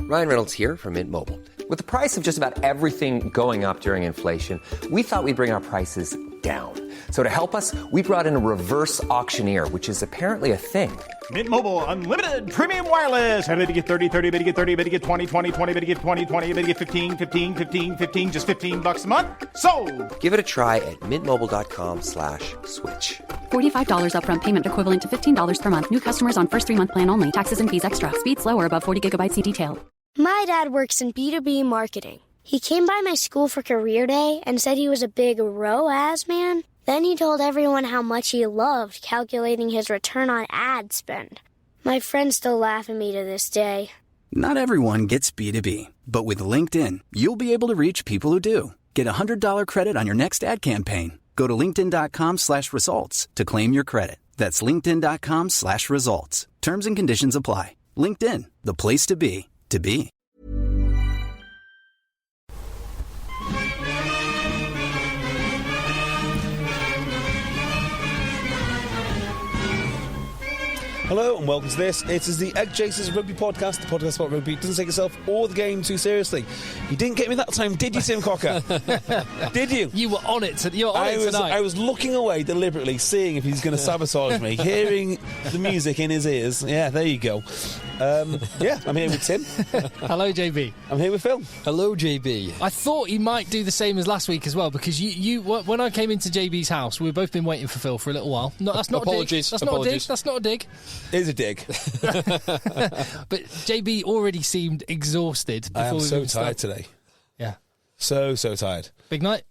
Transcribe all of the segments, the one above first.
Ryan Reynolds here from Mint Mobile. With the price of just about everything going up during inflation, we thought we'd bring our prices down. So to help us, we brought in a reverse auctioneer, which is apparently a thing. Mint Mobile Unlimited Premium Wireless. How to get 30, 30, bit to get 30, bit to get 20, 20, 20, bit to get 20, 20, bit to get 15, 15, 15, 15, just $15 a month? Sold! Give it a try at mintmobile.com/switch. $45 upfront payment equivalent to $15 per month. New customers on first 3-month plan only. Taxes and fees extra. Speed slower above 40 gigabytes. See detail. My dad works in B2B marketing. He came by my school for career day and said he was a big ROAS man. Then he told everyone how much he loved calculating his return on ad spend. My friends still laugh at me to this day. Not everyone gets B2B, but with LinkedIn, you'll be able to reach people who do. Get $100 credit on your next ad campaign. Go to linkedin.com/results to claim your credit. That's linkedin.com/results. Terms and conditions apply. LinkedIn, the place to be, to be. Hello and welcome to this. It is the EggChasers Rugby Podcast, the podcast about rugby. It doesn't take itself or the game too seriously. You didn't get me that time, did you, Tim Cocker? Did you? You were on it. You were on it tonight. I was looking away deliberately, seeing if he's going to sabotage me, hearing the music in his ears. Yeah, there you go. Yeah, I'm here with Tim. Hello, JB. I'm here with Phil. Hello, JB. I thought he might do the same as last week as well, because you when I came into JB's house, we've both been waiting for Phil for a little while. No, that's not Apologies. a dig. That's not a dig. It is a dig. But JB already seemed exhausted before I am we so even tired started. today. Yeah. So tired. Big night?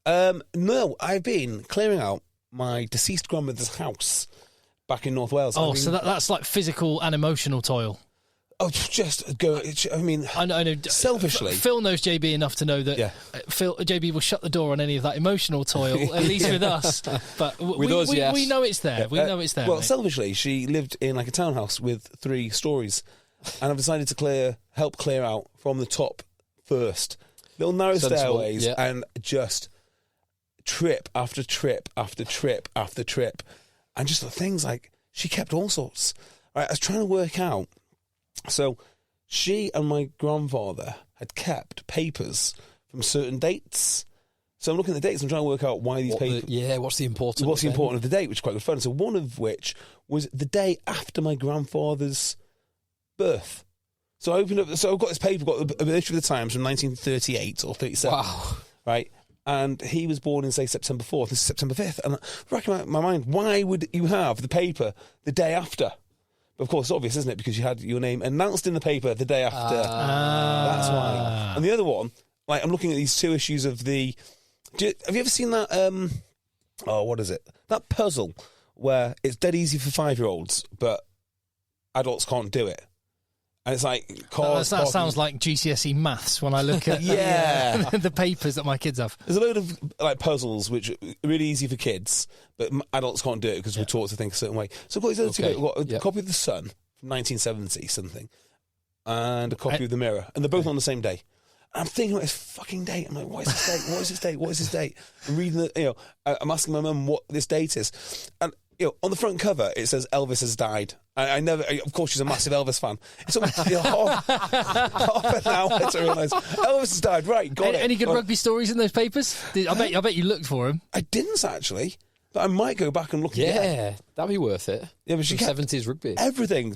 No, I've been clearing out my deceased grandmother's house back in North Wales. Oh, so that's like physical and emotional toil. Oh, just go. I mean, I know. Selfishly, Phil knows JB enough to know that JB will shut the door on any of that emotional toil, at least with us. But yes. We know it's there. We know it's there. Well, mate. selfishly, she lived in like a townhouse with 3 stories, and I've decided to help clear out from the top first. Little narrow stairways, and just trip after trip after trip after trip, and just the things like she kept all sorts. Right, I was trying to work out. So she and my grandfather had kept papers from certain dates. So I'm looking at the dates and trying to work out why these papers... what's the importance of the date, which is quite good fun. So one of which was the day after my grandfather's birth. So I opened up... So I've got this paper, got a issue of the Times from 1938 or 37. Wow. Right? And he was born in, say, September 4th. This is September 5th. And racking my mind, why would you have the paper the day after? Of course, it's obvious, isn't it? Because you had your name announced in the paper the day after. That's why. And the other one, like, I'm looking at these 2 issues of the... have you ever seen that... what is it? That puzzle where it's dead easy for 5-year-olds, but adults can't do it. And it's like... That sounds like GCSE maths when I look at the papers that my kids have. There's a load of like puzzles which are really easy for kids, but adults can't do it because we're taught to think a certain way. So I've got these other 2. I've got a copy of The Sun from 1970 something, and a copy of The Mirror, and they're both on the same day. And I'm thinking about this fucking date. I'm like, what is this date? What is this date? What is this date? I'm reading I'm asking my mum what this date is, and on the front cover it says Elvis has died. Of course, she's a massive Elvis fan. It took me half an hour to realise Elvis has died. Right, got it. Any good rugby stories in those papers? I bet you looked for them. I didn't actually, but I might go back and look again. Yeah, that'd be worth it. Yeah, but she kept 70s rugby. Everything,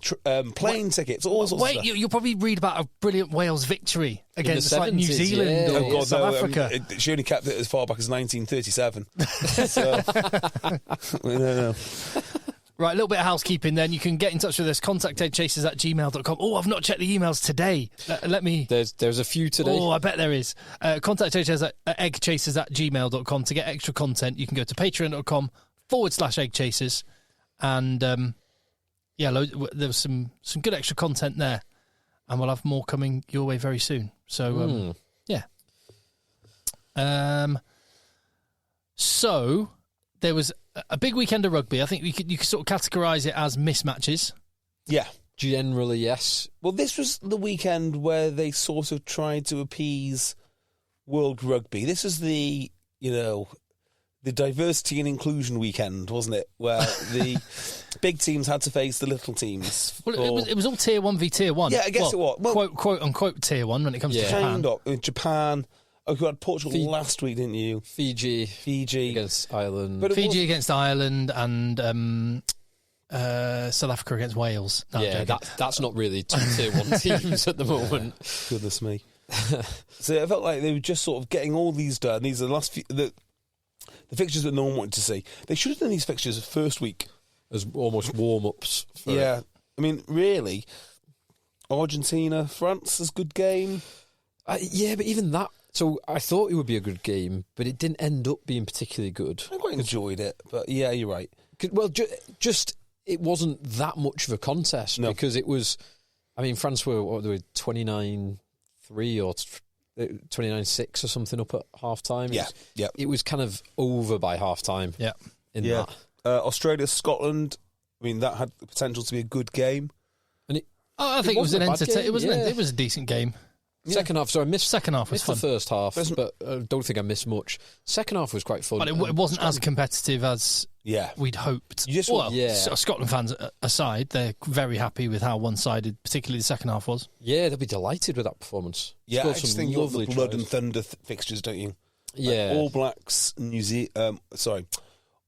plane tickets, all sorts of stuff. You'll probably read about a brilliant Wales victory against like New Zealand or South Africa. She only kept it as far back as 1937. So, no. Right, a little bit of housekeeping then. You can get in touch with us, contact eggchasers@gmail.com. Oh, I've not checked the emails today. Let me... There's a few today. Oh, I bet there is. Contact eggchasers@gmail.com. To get extra content, you can go to patreon.com/eggchasers. And, there's some good extra content there. And we'll have more coming your way very soon. So, So, there was a big weekend of rugby. I think you could sort of categorise it as mismatches. Yeah. Generally, yes. Well, this was the weekend where they sort of tried to appease World Rugby. This is the the diversity and inclusion weekend, wasn't it? Where the big teams had to face the little teams. Well, it was all tier 1 v tier 1. Yeah, I guess it was. Well, quote unquote tier 1 when it comes to Japan. Kind of. In Japan. Oh, you had Portugal last week, didn't you? Fiji against Ireland. But Fiji against Ireland and South Africa against Wales. No, that's not really two tier 1 teams at the moment. Goodness me. So it felt like they were just sort of getting all these done. These are the last few... The fixtures that no one wanted to see. They should have done these fixtures first week. As almost warm-ups. Yeah. I mean, really, Argentina, France is a good game. Yeah, but even that... So I thought it would be a good game, but it didn't end up being particularly good. I quite enjoyed it, but yeah, you're right. Well, just it wasn't that much of a contest because it was... I mean, France were 29-3 or 29-6 or something up at half-time. Yeah. It was kind of over by half-time. Yeah. That. Australia, Scotland, I mean, that had the potential to be a good game. And I think it was an entertaining... It was a decent game. Second half, so I missed second half was missed fun. The first half, but I don't think I missed much. Second half was quite fun. But it wasn't as competitive as we'd hoped. Scotland fans aside, they're very happy with how one-sided, particularly the second half was. Yeah, they'll be delighted with that performance. Yeah, I just think you want the blood and thunder fixtures, don't you? Yeah. Like All Blacks,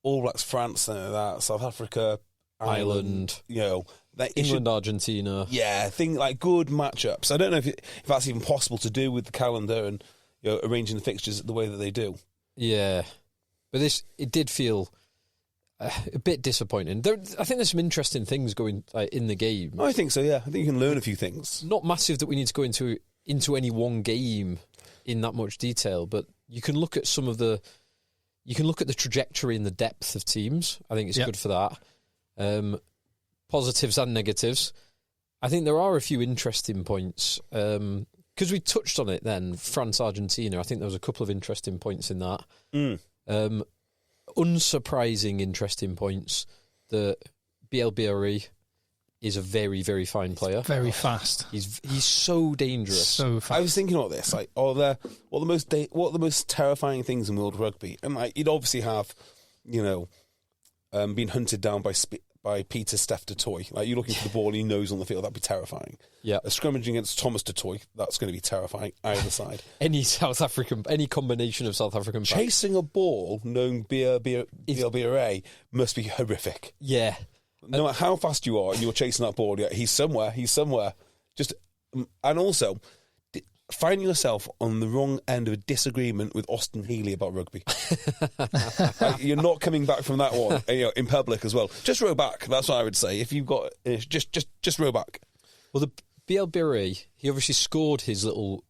All Blacks, France, something like that. South Africa, Ireland. You know, England, Argentina. Yeah, like good matchups. I don't know if that's even possible to do with the calendar and arranging the fixtures the way that they do. Yeah, but it did feel a bit disappointing. I think there's some interesting things going in the game. I think so. Yeah, I think you can learn a few things. Not massive that we need to go into any one game in that much detail, but you can look at some of the. You can look at the trajectory and the depth of teams. I think it's good for that. Positives and negatives. I think there are a few interesting points because we touched on it then. France, Argentina. I think there was a couple of interesting points in that. Unsurprising, interesting points. The BLBRE is a very, very fine player. Very fast. He's so dangerous. So fast. I was thinking about this. Like, what are the most terrifying things in world rugby? And you'd obviously have, being hunted down by Peter Steph Dutoy. Like, you're looking for the ball and he knows on the field, that'd be terrifying. Yeah. A scrimmage against Thomas Dutoy, that's going to be terrifying either side. Any combination of South African players. Chasing a ball, knowing BLBRA, must be horrific. Yeah. No matter how fast you are and you're chasing that ball, he's somewhere. And also, finding yourself on the wrong end of a disagreement with Austin Healey about rugby. You're not coming back from that one, in public as well. Just row back. That's what I would say. If you've got just row back. Well, the BLBRE, he obviously scored his little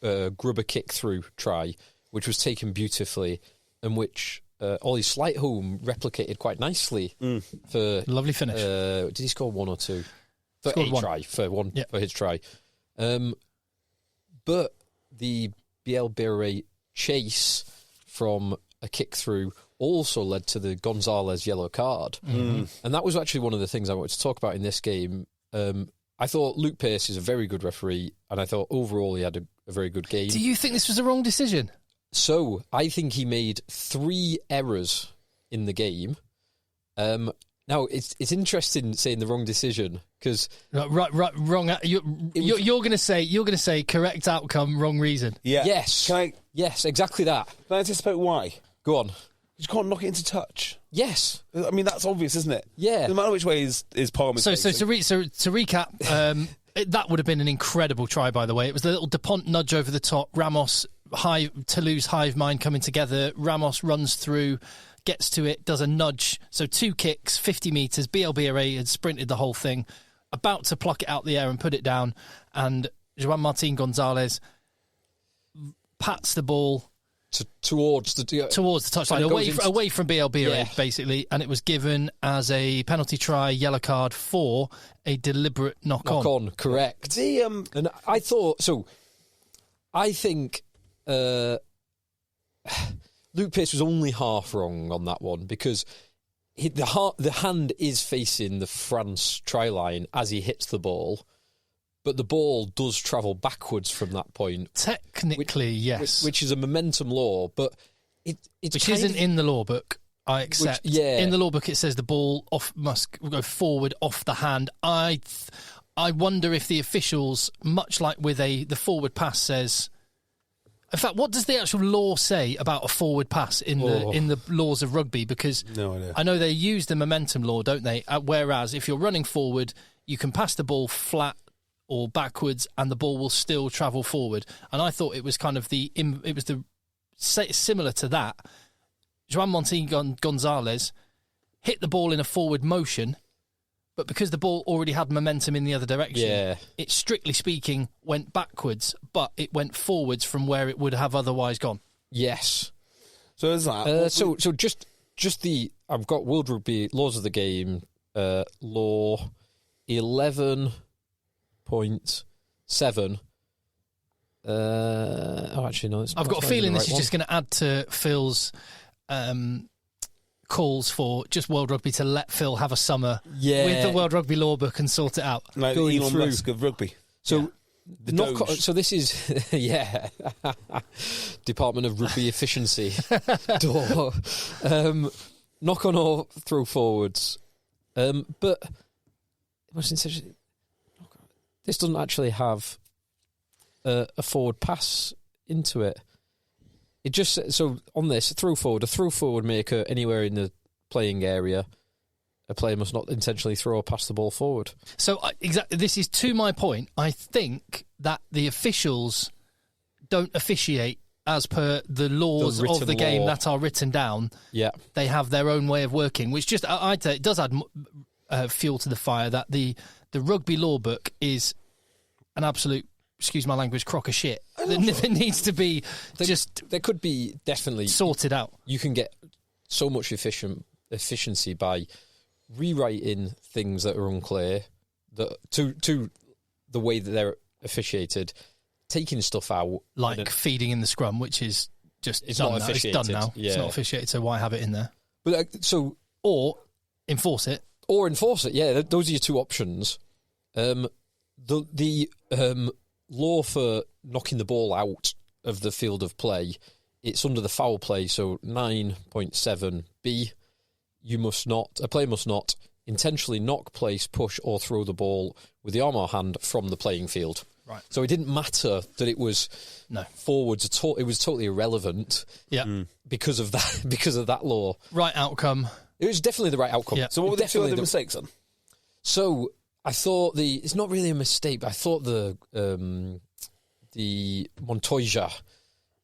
grubber kick through try, which was taken beautifully, and which Ollie Slightholme replicated quite nicely for lovely finish. Did he score one or two? For his try. But the BLBRE chase from a kick through also led to the Gonzalez yellow card. And that was actually one of the things I wanted to talk about in this game. I thought Luke Pearce is a very good referee, and I thought overall he had a very good game. Do you think this was the wrong decision? So, I think he made 3 errors in the game. Now, it's interesting saying the wrong decision because wrong. You're going to say correct outcome, wrong reason. Yeah. Yes. Yes, exactly that. Can I anticipate why? Go on. You can't knock it into touch. Yes. I mean, that's obvious, isn't it? Yeah. No matter which way is Palmer. So to recap, that would have been an incredible try, by the way. It was the little DuPont nudge over the top. Ramos, Toulouse hive mind coming together. Ramos runs through, gets to it, does a nudge. So 2 kicks, 50 metres. BLBRA had sprinted the whole thing, about to pluck it out the air and put it down. And Joan Martin Gonzalez pats the ball towards the touchline, away from BLBRA, basically. And it was given as a penalty try, yellow card for a deliberate knock on. Correct. And I thought so. I think Luke Pearce was only half wrong on that one because the hand is facing the France try line as he hits the ball, but the ball does travel backwards from that point. Technically, yes. Which is a momentum law, but it's which kind isn't of, in the law book. I accept. In the law book, it says the ball must go forward off the hand. I wonder if the officials, much like with the forward pass, says. In fact, what does the actual law say about a forward pass in the laws of rugby? Because no idea. I know they use the momentum law, don't they? Whereas if you're running forward, you can pass the ball flat or backwards, and the ball will still travel forward. And I thought it was kind of similar to that. Joan Montiel Gonzalez hit the ball in a forward motion, but because the ball already had momentum in the other direction, it, strictly speaking, went backwards, but it went forwards from where it would have otherwise gone. Yes. So is that... so just I've got World Rugby Laws of the Game, Law 11.7. Actually, no. I've got a feeling this is just going to add to Phil's... calls for just World Rugby to let Phil have a summer with the World Rugby law book and sort it out. Like Elon Musk of rugby. So, so this is, Department of Rugby Efficiency door. Knock on or throw forwards. But this doesn't actually have a forward pass into it. It just so on this a throw forward may occur anywhere in the playing area. A player must not intentionally throw or pass the ball forward. So exactly, this is to my point. I think that the officials don't officiate as per the laws of the game that are written down. Yeah, they have their own way of working, which just I'd say it does add fuel to the fire. That the rugby law book is an absolute. Excuse my language, crock of shit. There needs to be there could be definitely sorted out. You can get so much efficiency by rewriting things that are unclear to the way that they're officiated, taking stuff out, like feeding in the scrum, which is just it's not officiated. It's done now. Yeah. It's not officiated, so why have it in there? But or enforce it, Yeah, those are your two options. Law for knocking the ball out of the field of play, it's under the foul play, so 9.7b. A player must not intentionally knock, place, push, or throw the ball with the arm or hand from the playing field. Right. So it didn't matter that it was forwards at all. It was totally irrelevant. Because of that law. Right outcome. It was definitely the right outcome. Yeah. So what were the two other mistakes then? So I thought it's not really a mistake, but I thought the Montoya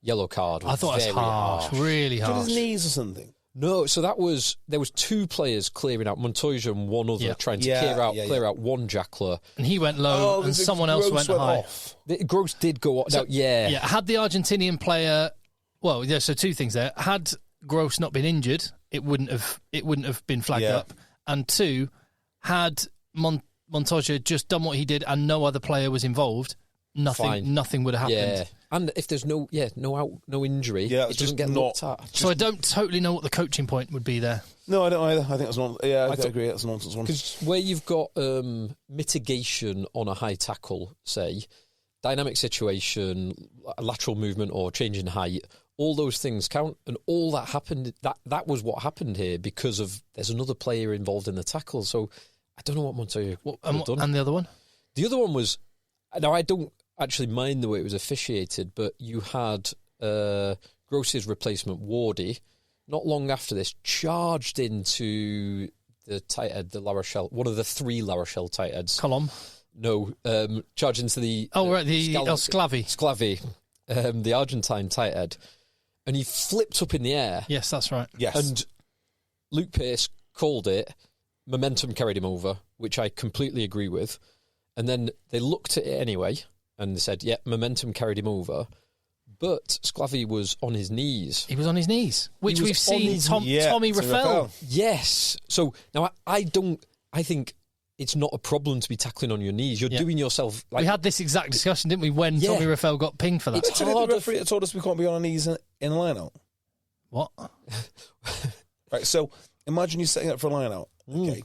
yellow card was very harsh, really harsh. His knees or something? No, so there was two players clearing out, Montoya and one other trying to clear out one jackler. And he went low and someone else went high. Off. Gross did go off. So, had the Argentinian player... Well, so two things there. Had Gross not been injured, it wouldn't have been flagged up. And two, had Montoya just done what he did and no other player was involved, nothing would have happened. Yeah. And if there's no injury, it doesn't get looked at. So I don't totally know what the coaching point would be there. No, I don't either. I think that's one. Yeah, I agree. That's a nonsense one. Because where you've got mitigation on a high tackle, say, dynamic situation, lateral movement or change in height, all those things count, and all that happened. That was what happened here because of there's another player involved in the tackle. So I don't know what Montoya would have done. And the other one? The other one was... Now, I don't actually mind the way it was officiated, but you had Gross's replacement, Wardy, not long after this, charged into the tight head, the La Rochelle, one of the three La Rochelle tight heads. Colomb? No, charged into the... Sclavi, the Argentine tight head. And he flipped up in the air. Yes, that's right. Yes. And Luke Pearce called it. Momentum carried him over, which I completely agree with. And then they looked at it anyway, and they said, momentum carried him over. But Sclavi was on his knees. He was on his knees, which we've seen Tommy Raffel. Yes. So now I think it's not a problem to be tackling on your knees. You're doing yourself... we had this exact discussion, didn't we, when Tommy Raffel got pinged for that? It's hard. The referee told us we can't be on our knees in a line-out. What? Right, so imagine you're setting up for a line-out, okay?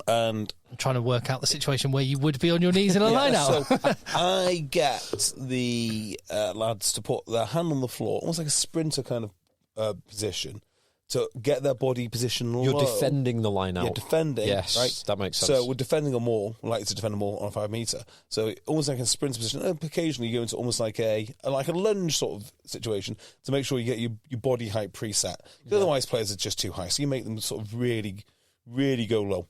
And I'm trying to work out the situation where you would be on your knees in a line-out. So I get the lads to put their hand on the floor, almost like a sprinter kind of position to get their body position low. You're defending the line out. Yeah, defending. Yes, right? that makes sense. So we're defending them all. We like to defend them all on a 5 metre. So almost like a sprint position. And occasionally you go into almost like a lunge sort of situation to make sure you get your body height preset. Otherwise, players are just too high. So you make them sort of really, really go low.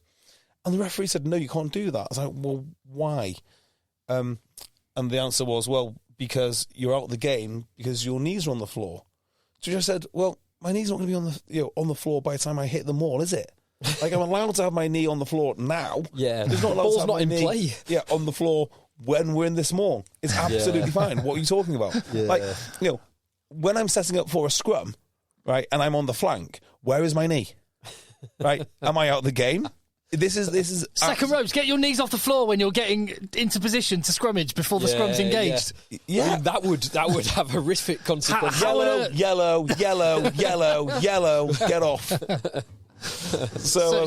And the referee said, no, you can't do that. I was like, well, why? And the answer was, well, because you're out of the game because your knees are on the floor. So I said, well, my knee's not going to be on the floor by the time I hit the ball, is it? Like, I'm allowed to have my knee on the floor now. Yeah, it's not allowed ball's to have not my in knee, play. Yeah, on the floor when we're in this mall. It's absolutely fine. What are you talking about? Yeah. Like, when I'm setting up for a scrum, right, and I'm on the flank, where is my knee? Right, am I out of the game? This is second ropes. Get your knees off the floor when you're getting into position to scrummage before the scrum's engaged. Yeah, I mean, that would have horrific consequences. Yellow. Get off. So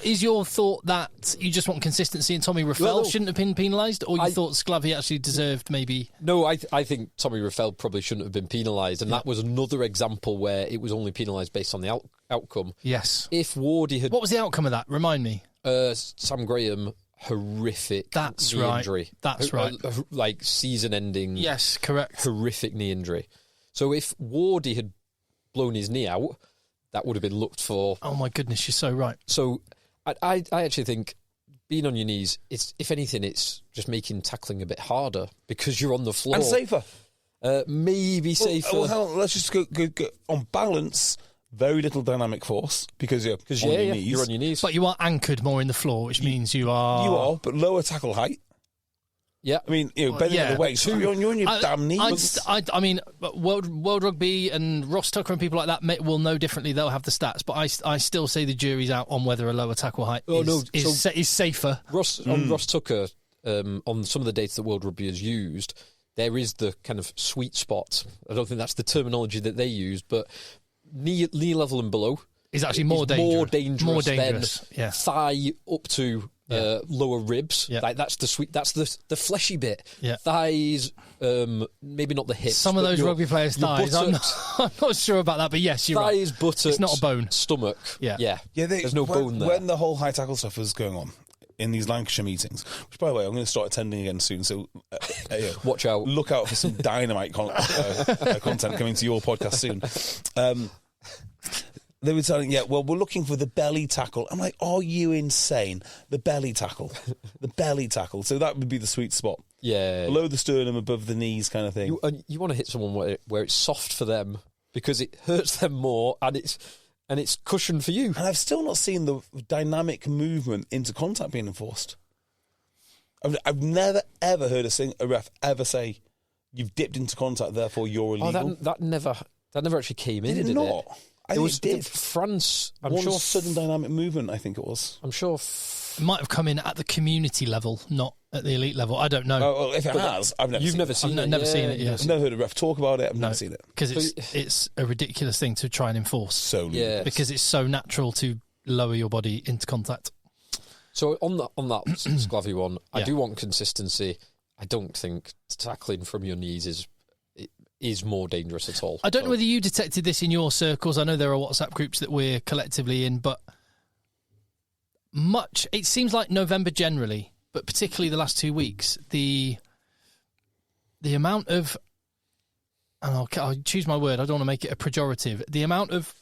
is your thought that you just want consistency and Tommy Raffel shouldn't have been penalised, or you thought Sclavy actually deserved maybe? No, I think Tommy Raffel probably shouldn't have been penalised, and that was another example where it was only penalised based on the outcome. Yes. If Wardy had... What was the outcome of that? Remind me. Sam Graham, horrific knee injury. That's right. Like season-ending... Yes, correct. Horrific knee injury. So if Wardy had blown his knee out, that would have been looked for. Oh my goodness, you're so right. So I actually think being on your knees, if anything, it's just making tackling a bit harder because you're on the floor. And safer. Maybe safer. Well, let's just go on balance. Very little dynamic force because you're on your knees. You're on your knees. But you are anchored more in the floor, which means you are... You are, but lower tackle height. Yeah, I mean, bending at the waist. You're on your damn knees. I mean, World Rugby and Ross Tucker and people like that will know differently. They'll have the stats, but I still say the jury's out on whether a lower tackle height is safer. Ross Tucker, on some of the data that World Rugby has used, there is the kind of sweet spot. I don't think that's the terminology that they used, but knee level and below is actually more dangerous than thigh up to lower ribs. Yeah. Like that's the fleshy bit. Yeah. Thighs, maybe not the hips. Some of those rugby players' thighs. I'm not sure about that, but yes, you're right. Thighs, buttocks. It's not a bone. Stomach. Yeah. There's no bone there. When the whole high tackle stuff was going on in these Lancashire meetings, which by the way I'm going to start attending again soon, so watch out. Look out for some dynamite content coming to your podcast soon. They were telling, we're looking for the belly tackle. I'm like, are you insane? The belly tackle. The belly tackle. So that would be the sweet spot. Yeah. Below the sternum, above the knees kind of thing. You want to hit someone where it's soft for them because it hurts them more and it's cushioned for you. And I've still not seen the dynamic movement into contact being enforced. I've never, ever heard a ref ever say, you've dipped into contact, therefore you're illegal. That never actually came in, did it? Not? I think it did. France, I'm One sure. sudden dynamic movement, I think it was. I'm sure. It might have come in at the community level, not at the elite level. I don't know. Oh, well, if it has, I've never seen it. You've never seen it? I've never seen it, yes. I've never heard a ref talk about it. I've never seen it. Because it's a ridiculous thing to try and enforce. So because it's so natural to lower your body into contact. So on that Sclavy one, I do want consistency. I don't think tackling from your knees is more dangerous at all. I don't know whether you detected this in your circles. I know there are WhatsApp groups that we're collectively in, but it seems like November generally, but particularly the last 2 weeks, the amount of, and I'll choose my word, I don't want to make it a pejorative, the amount of,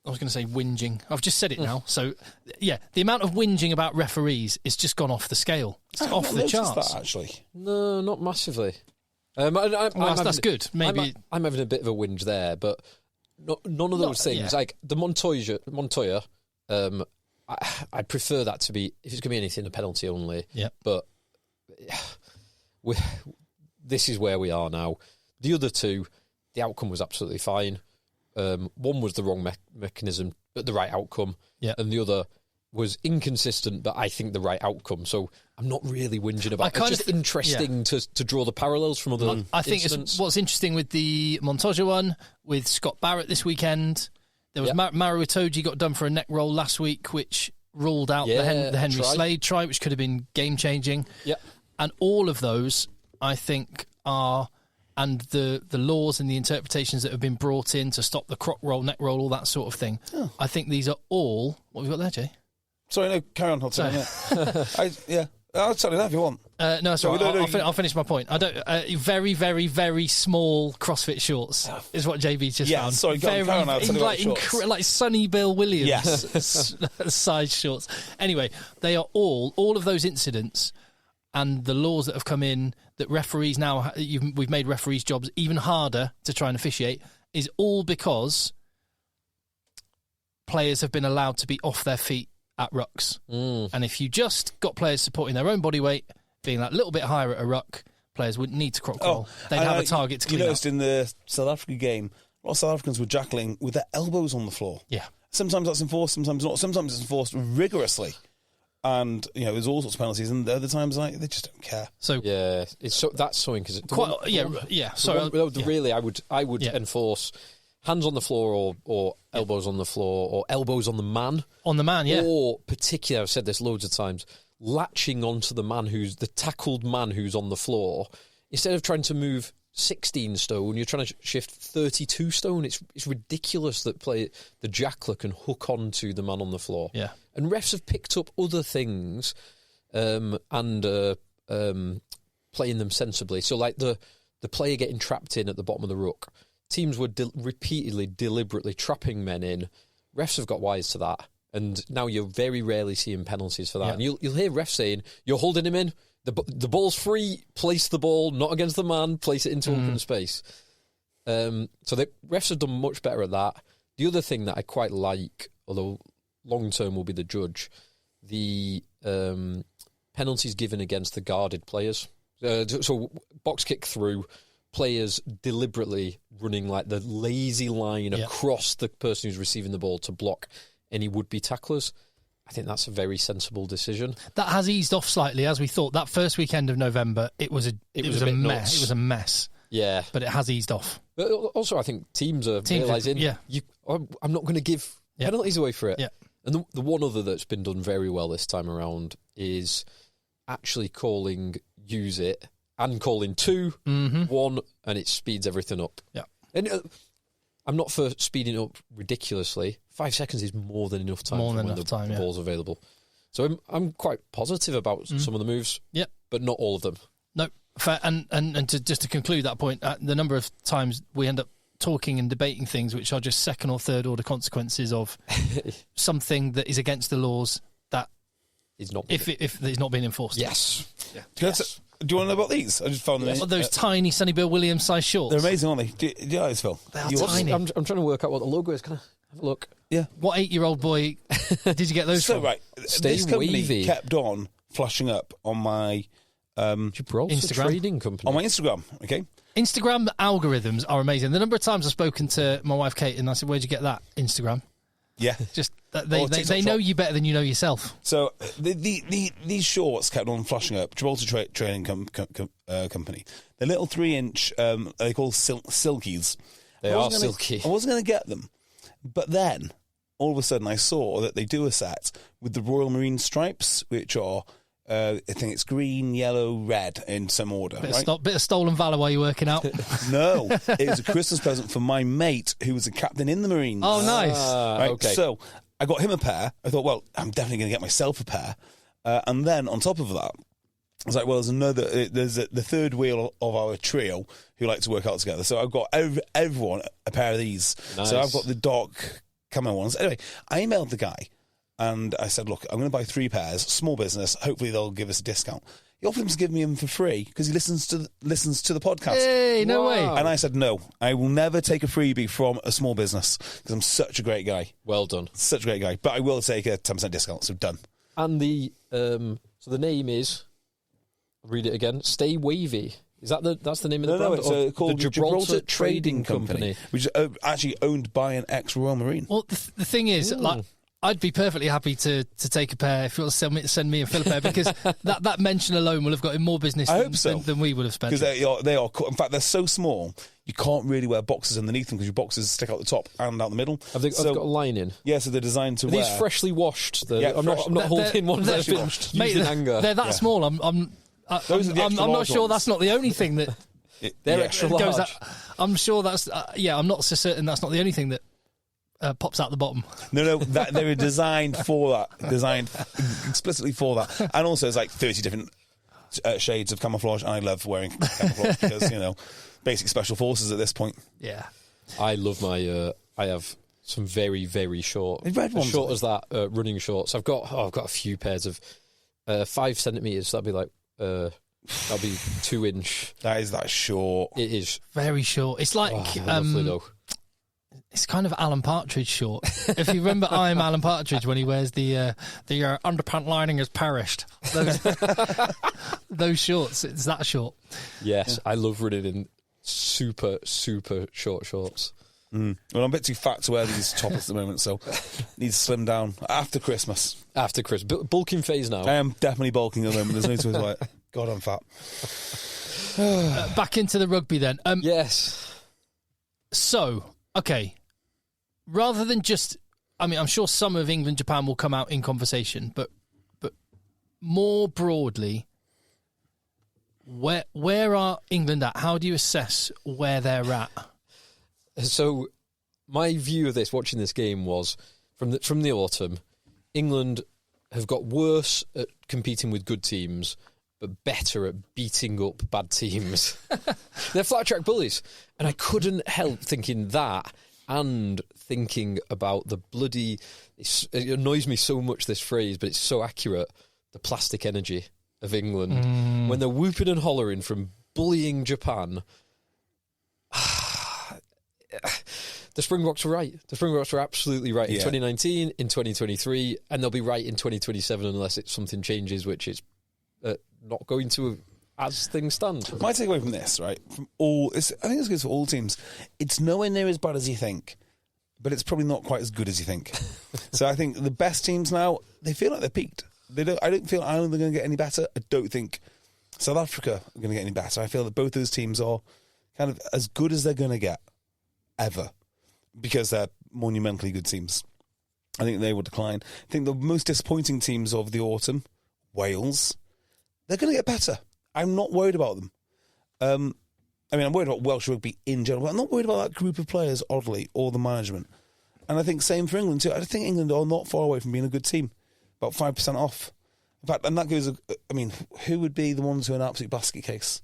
I was going to say whinging. I've just said it now. So, the amount of whinging about referees is just gone off the scale. It's off the charts. That, actually. No, not massively. That's good. Maybe I'm having a bit of a whinge there, but none of those things. Yeah. Like the Montoya, I prefer that to be, if it's going to be anything, a penalty only. Yeah. But this is where we are now. The other two, the outcome was absolutely fine. One was the wrong mechanism, but the right outcome. Yeah. And the other was inconsistent, but I think the right outcome. So I'm not really whinging about it. It's just interesting to draw the parallels from other I think what's interesting with the Montoya one, with Scott Barrett this weekend, there was Maru Itoje got done for a neck roll last week, which ruled out the Henry Slade try, which could have been game-changing. Yeah. And all of those, I think, are and the laws and the interpretations that have been brought in to stop the croc roll, neck roll, all that sort of thing. Oh. I think these are all... What have we got there, Jay? Sorry, no, carry on. I'll tell you. I'll tell you that if you want. No, sorry, I'll finish my point. I don't. Very, very, very small CrossFit shorts is what JB's just found. Sorry, carry on. I'll tell you about shorts. Like Sonny Bill Williams size shorts. Anyway, they are all of those incidents and the laws that have come in that referees now, we've made referees' jobs even harder to try and officiate, is all because players have been allowed to be off their feet at rucks. And if you just got players supporting their own body weight, being that little bit higher at a ruck, players wouldn't need to croc roll. They'd have a target to clean up. You noticed in the South Africa game, a lot of South Africans were jackling with their elbows on the floor. Yeah. Sometimes that's enforced, sometimes not. Sometimes it's enforced rigorously. And, there's all sorts of penalties, and the other times, they just don't care. So that's something, because... Really, I would enforce... hands on the floor or elbows on the floor or elbows on the man. On the man, yeah. Or particularly, I've said this loads of times, latching onto the man the tackled man who's on the floor. Instead of trying to move 16 stone, you're trying to shift 32 stone. It's ridiculous that the jackler can hook onto the man on the floor. Yeah. And refs have picked up other things and playing them sensibly. So like the player getting trapped in at the bottom of the ruck, teams were repeatedly, deliberately trapping men in. Refs have got wise to that, and now you're very rarely seeing penalties for that. Yeah. And you'll hear refs saying, "You're holding him in. The ball's free. Place the ball, not against the man. Place it into open space." So the refs have done much better at that. The other thing that I quite like, although long term will be the judge, the penalties given against the guarded players. So box kick through. Players deliberately running like the lazy line across the person who's receiving the ball to block any would-be tacklers. I think that's a very sensible decision. That has eased off slightly, as we thought. That first weekend of November, it was a mess. Nuts. It was a mess. Yeah. But it has eased off. But also, I think teams are realising, I'm not going to give penalties away for it. Yeah. And the one other that's been done very well this time around is actually calling use it and calling 2, 1, and it speeds everything up. Yeah. And I'm not for speeding up ridiculously. 5 seconds is more than enough time when the ball's available. So I'm quite positive about some of the moves, but not all of them. No, fair. And just to conclude that point, the number of times we end up talking and debating things which are just second or third order consequences of something that is against the laws that is not if it's not being enforced. Yes. Yeah. Yes. Do you want to know about these? I just found them. Those tiny Sonny Bill Williams size shorts. They're amazing, aren't they? Do you like this, Phil? They are tiny. I'm trying to work out what the logo is. Can I have a look? Yeah. What 8-year-old boy did you get those from? Right. This company kept on flashing up on my Instagram trading company. On my Instagram, okay? Instagram algorithms are amazing. The number of times I've spoken to my wife Kate and I said, "Where'd you get that Instagram?" Yeah, just they know you better than you know yourself. So these shorts kept on flashing up. Gibraltar Trading Company. The little 3-inch, they call silkies. They are silky. I wasn't going to get them, but then all of a sudden I saw that they do a set with the Royal Marine stripes, which are. I think it's green, yellow, red in some order. Bit of stolen valour while you're working out. No, it was a Christmas present for my mate who was a captain in the Marines. Oh, nice. Right? Okay. So I got him a pair. I thought, well, I'm definitely going to get myself a pair. And then on top of that, I was like, well, there's the third wheel of our trio who like to work out together. So I've got everyone a pair of these. Nice. So I've got the dark camo ones. Anyway, I emailed the guy. And I said, look, I'm going to buy 3 pairs, small business. Hopefully they'll give us a discount. He offered him to give me them for free because he listens to the podcast. Hey, no way. And I said, no, I will never take a freebie from a small business because I'm such a great guy. Well done. Such a great guy. But I will take a 10% discount, so done. And so the name is, I'll read it again, Stay Wavy. Is that's the name of the brand? No, it's called the Gibraltar Trading Company, which is actually owned by an ex-Royal Marine. Well, the thing is, I'd be perfectly happy to take a pair if you want to send me and Phil a pair because that mention alone will have got him more business than we would have spent. Because they are, in fact, they're so small you can't really wear boxes underneath them because your boxes stick out the top and out the middle. Have they got a lining? Yeah, so they're designed to wear. These freshly washed. I'm not holding ones that have been used in anger. They're that small. I'm not sure that's not the only thing that extra large. I'm sure that's I'm not so certain that's not the only thing that pops out the bottom. No, they were designed for that, designed explicitly for that, and also it's like 30 different shades of camouflage. And I love wearing camouflage because basic special forces at this point. Yeah, I love my. I have some very, very short, red ones, as short as that running shorts. I've got a few pairs of 5 centimeters. That'd be like. That'll be 2-inch. That is that short. It is very short. It's like lovely though. It's kind of Alan Partridge short. If you remember, I'm Alan Partridge when he wears the underpant lining has perished. Those shorts. It's that short. Yes, I love running in super, super short shorts. Well, I'm a bit too fat to wear these toppers at the moment, so need to slim down after Christmas. After Christmas, bulking phase now. I am definitely bulking at the moment. There's no two like, God, I'm fat. Back into the rugby then. Yes. So, okay, rather than just, I'm sure some of England, Japan will come out in conversation, but more broadly, where are England at? How do you assess where they're at? So, my view of this, watching this game, was from the autumn, England have got worse at competing with good teams, but better at beating up bad teams. They're flat track bullies. And I couldn't help thinking that and thinking about the bloody... It annoys me so much, this phrase, but it's so accurate. The plastic energy of England. When they're whooping and hollering from bullying Japan... The Springboks were right. The Springboks were absolutely right in 2019, in 2023, and they'll be right in 2027 unless something changes, which is not going to as things stand. My takeaway from this, right, I think it's good for all teams. It's nowhere near as bad as you think, but it's probably not quite as good as you think. So I think the best teams now, they feel like they're peaked. I don't feel Ireland are going to get any better. I don't think South Africa are going to get any better. I feel that both those teams are kind of as good as they're going to get ever, because they're monumentally good teams. I think they will decline. I think the most disappointing teams of the autumn, Wales, they're going to get better. I'm not worried about them. I'm worried about Welsh rugby in general, but I'm not worried about that group of players, oddly, or the management. And I think same for England too. I think England are not far away from being a good team, about 5% off. In fact, and that goes, who would be the ones who are an absolute basket case?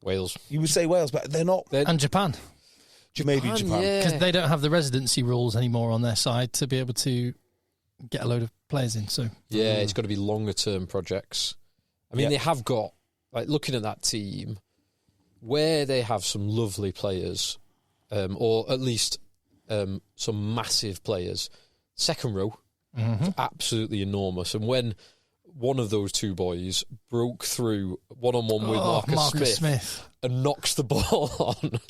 Wales. You would say Wales, but they're not. And Japan. Maybe Japan. Because they don't have the residency rules anymore on their side to be able to get a load of players in. So it's got to be longer term projects. They have got, like, looking at that team, where they have some lovely players, or at least some massive players. Second row, absolutely enormous. And when one of those two boys broke through one-on-one with Marcus Smith and knocks the ball on.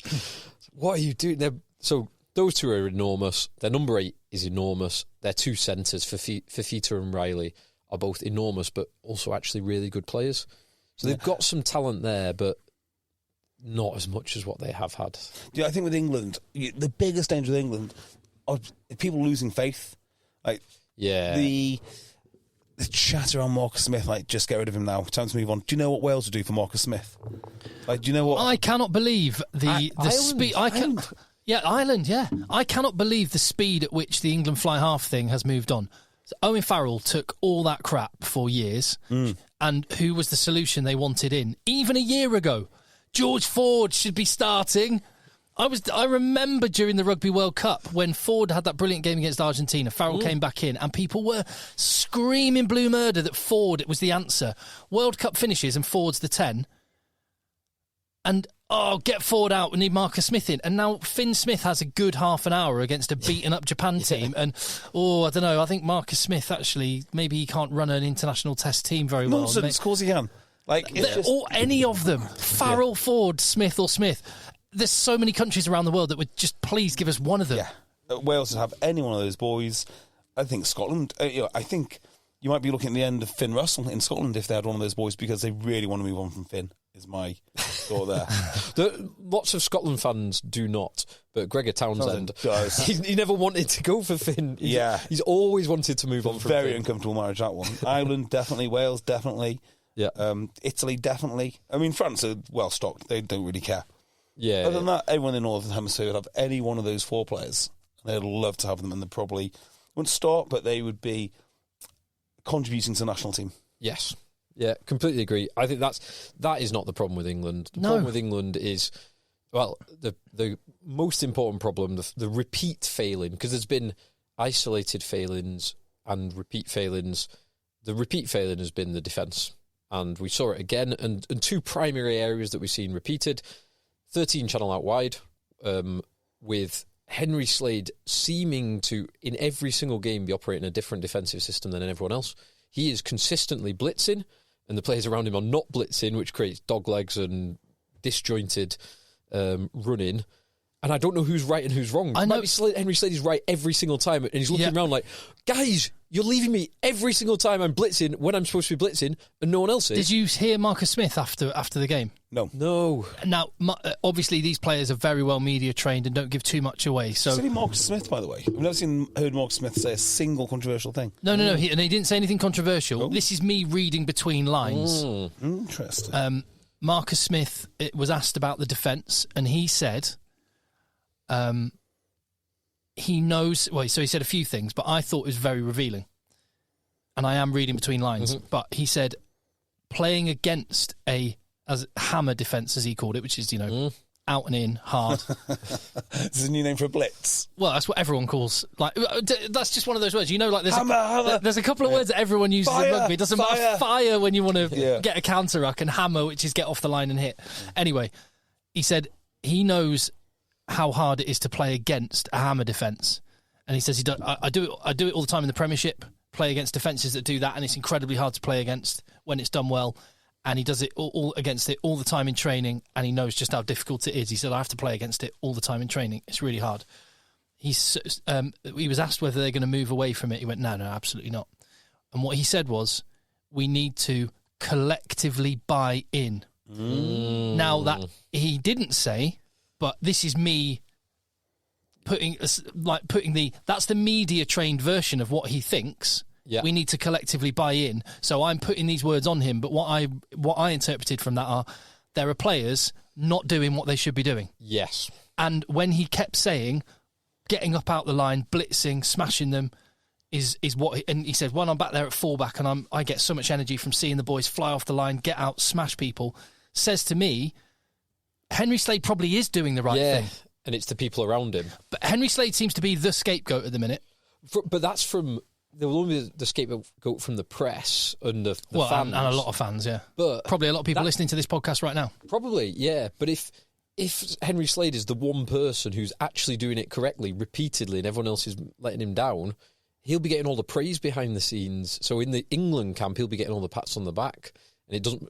What are you doing? So those two are enormous. Their number 8 is enormous. Their two centres, Fifita and Riley, are both enormous, but also actually really good players. So they've got some talent there, but not as much as what they have had. Yeah, I think with England, the biggest danger with England are people losing faith. The chatter on Marcus Smith, just get rid of him now. Time to move on. Do you know what Wales would do for Marcus Smith? Do you know what? I cannot believe the speed. Ireland. Yeah, I cannot believe the speed at which the England fly half thing has moved on. So Owen Farrell took all that crap for years, and who was the solution they wanted in even a year ago? George Ford should be starting. I remember during the Rugby World Cup when Ford had that brilliant game against Argentina, Farrell came back in and people were screaming blue murder that Ford was the answer. World Cup finishes and Ford's the 10. And, get Ford out, we need Marcus Smith in. And now Finn Smith has a good half an hour against a beaten-up Japan team. And, I don't know, I think Marcus Smith actually, maybe he can't run an international test team very well. Nonsense, of course he can. Or any of them. Farrell, Ford, Smith or Smith. There's so many countries around the world that would just please give us one of them. Yeah. Wales would have any one of those boys. I think Scotland, I think you might be looking at the end of Finn Russell in Scotland if they had one of those boys, because they really want to move on from Finn, is my thought there. Lots of Scotland fans do not, but Gregor Townsend does. he never wanted to go for Finn. He's always wanted to move on from Very Finn. uncomfortable marriage, that one. Ireland, definitely. Wales, definitely. Yeah. Italy, definitely. I mean, France are well stocked. They don't really care. Yeah. Other than that, everyone in the Northern Hemisphere would have any one of those 4 players. They'd love to have them, and they probably wouldn't start, but they would be contributing to the national team. Yes. Yeah, completely agree. I think that is not the problem with England. The problem with England is, well, the most important problem, the repeat failing, because there's been isolated failings and repeat failings. The repeat failing has been the defence, and we saw it again. And 2 primary areas that we've seen repeated: 13 channel out wide, with Henry Slade seeming to, in every single game, be operating a different defensive system than everyone else. He is consistently blitzing, and the players around him are not blitzing, which creates dog legs and disjointed running. And I don't know who's right and who's wrong. I know Henry Slade is right every single time, and he's looking around like, guys, you're leaving me every single time I'm blitzing when I'm supposed to be blitzing, and no one else is. Did you hear Marcus Smith after the game? No. Now, obviously, these players are very well media trained and don't give too much away. So, Silly Marcus Smith, by the way. I've never heard Marcus Smith say a single controversial thing. No. He didn't say anything controversial. Oh. This is me reading between lines. Interesting. Marcus Smith was asked about the defence, and he said he knows... Well, so he said a few things, but I thought it was very revealing. And I am reading between lines. Mm-hmm. But he said playing against a hammer defence, as he called it, which is, out and in, hard. This is a new name for a blitz. Well, that's what everyone calls... that's just one of those words. There's hammer. There's a couple of words that everyone uses in rugby. It doesn't matter. Fire when you want to get a counter-ruck, and hammer, which is get off the line and hit. Anyway, he said he knows how hard it is to play against a hammer defence. And he says, I do it all the time in the Premiership, play against defences that do that, and it's incredibly hard to play against when it's done well. And he does it all against it all the time in training, and he knows just how difficult it is. He said, I have to play against it all the time in training. It's really hard. He was asked whether they're going to move away from it. He went, no, absolutely not. And what he said was, we need to collectively buy in. Now, that he didn't say... But this is me putting that's the media trained version of what he thinks. Yeah. We need to collectively buy in. So I'm putting these words on him. But what I interpreted from that are there are players not doing what they should be doing. Yes. And when he kept saying, getting up out the line, blitzing, smashing them, is what. And he said, when I'm back there at fullback and I get so much energy from seeing the boys fly off the line, get out, smash people, says to me, Henry Slade probably is doing the right thing. And it's the people around him. But Henry Slade seems to be the scapegoat at the minute. But that's from... There will only be the scapegoat from the press and the fans. And a lot of fans, yeah. But probably a lot of people listening to this podcast right now. Probably, yeah. But if Henry Slade is the one person who's actually doing it correctly, repeatedly, and everyone else is letting him down, he'll be getting all the praise behind the scenes. So in the England camp, he'll be getting all the pats on the back. And it doesn't...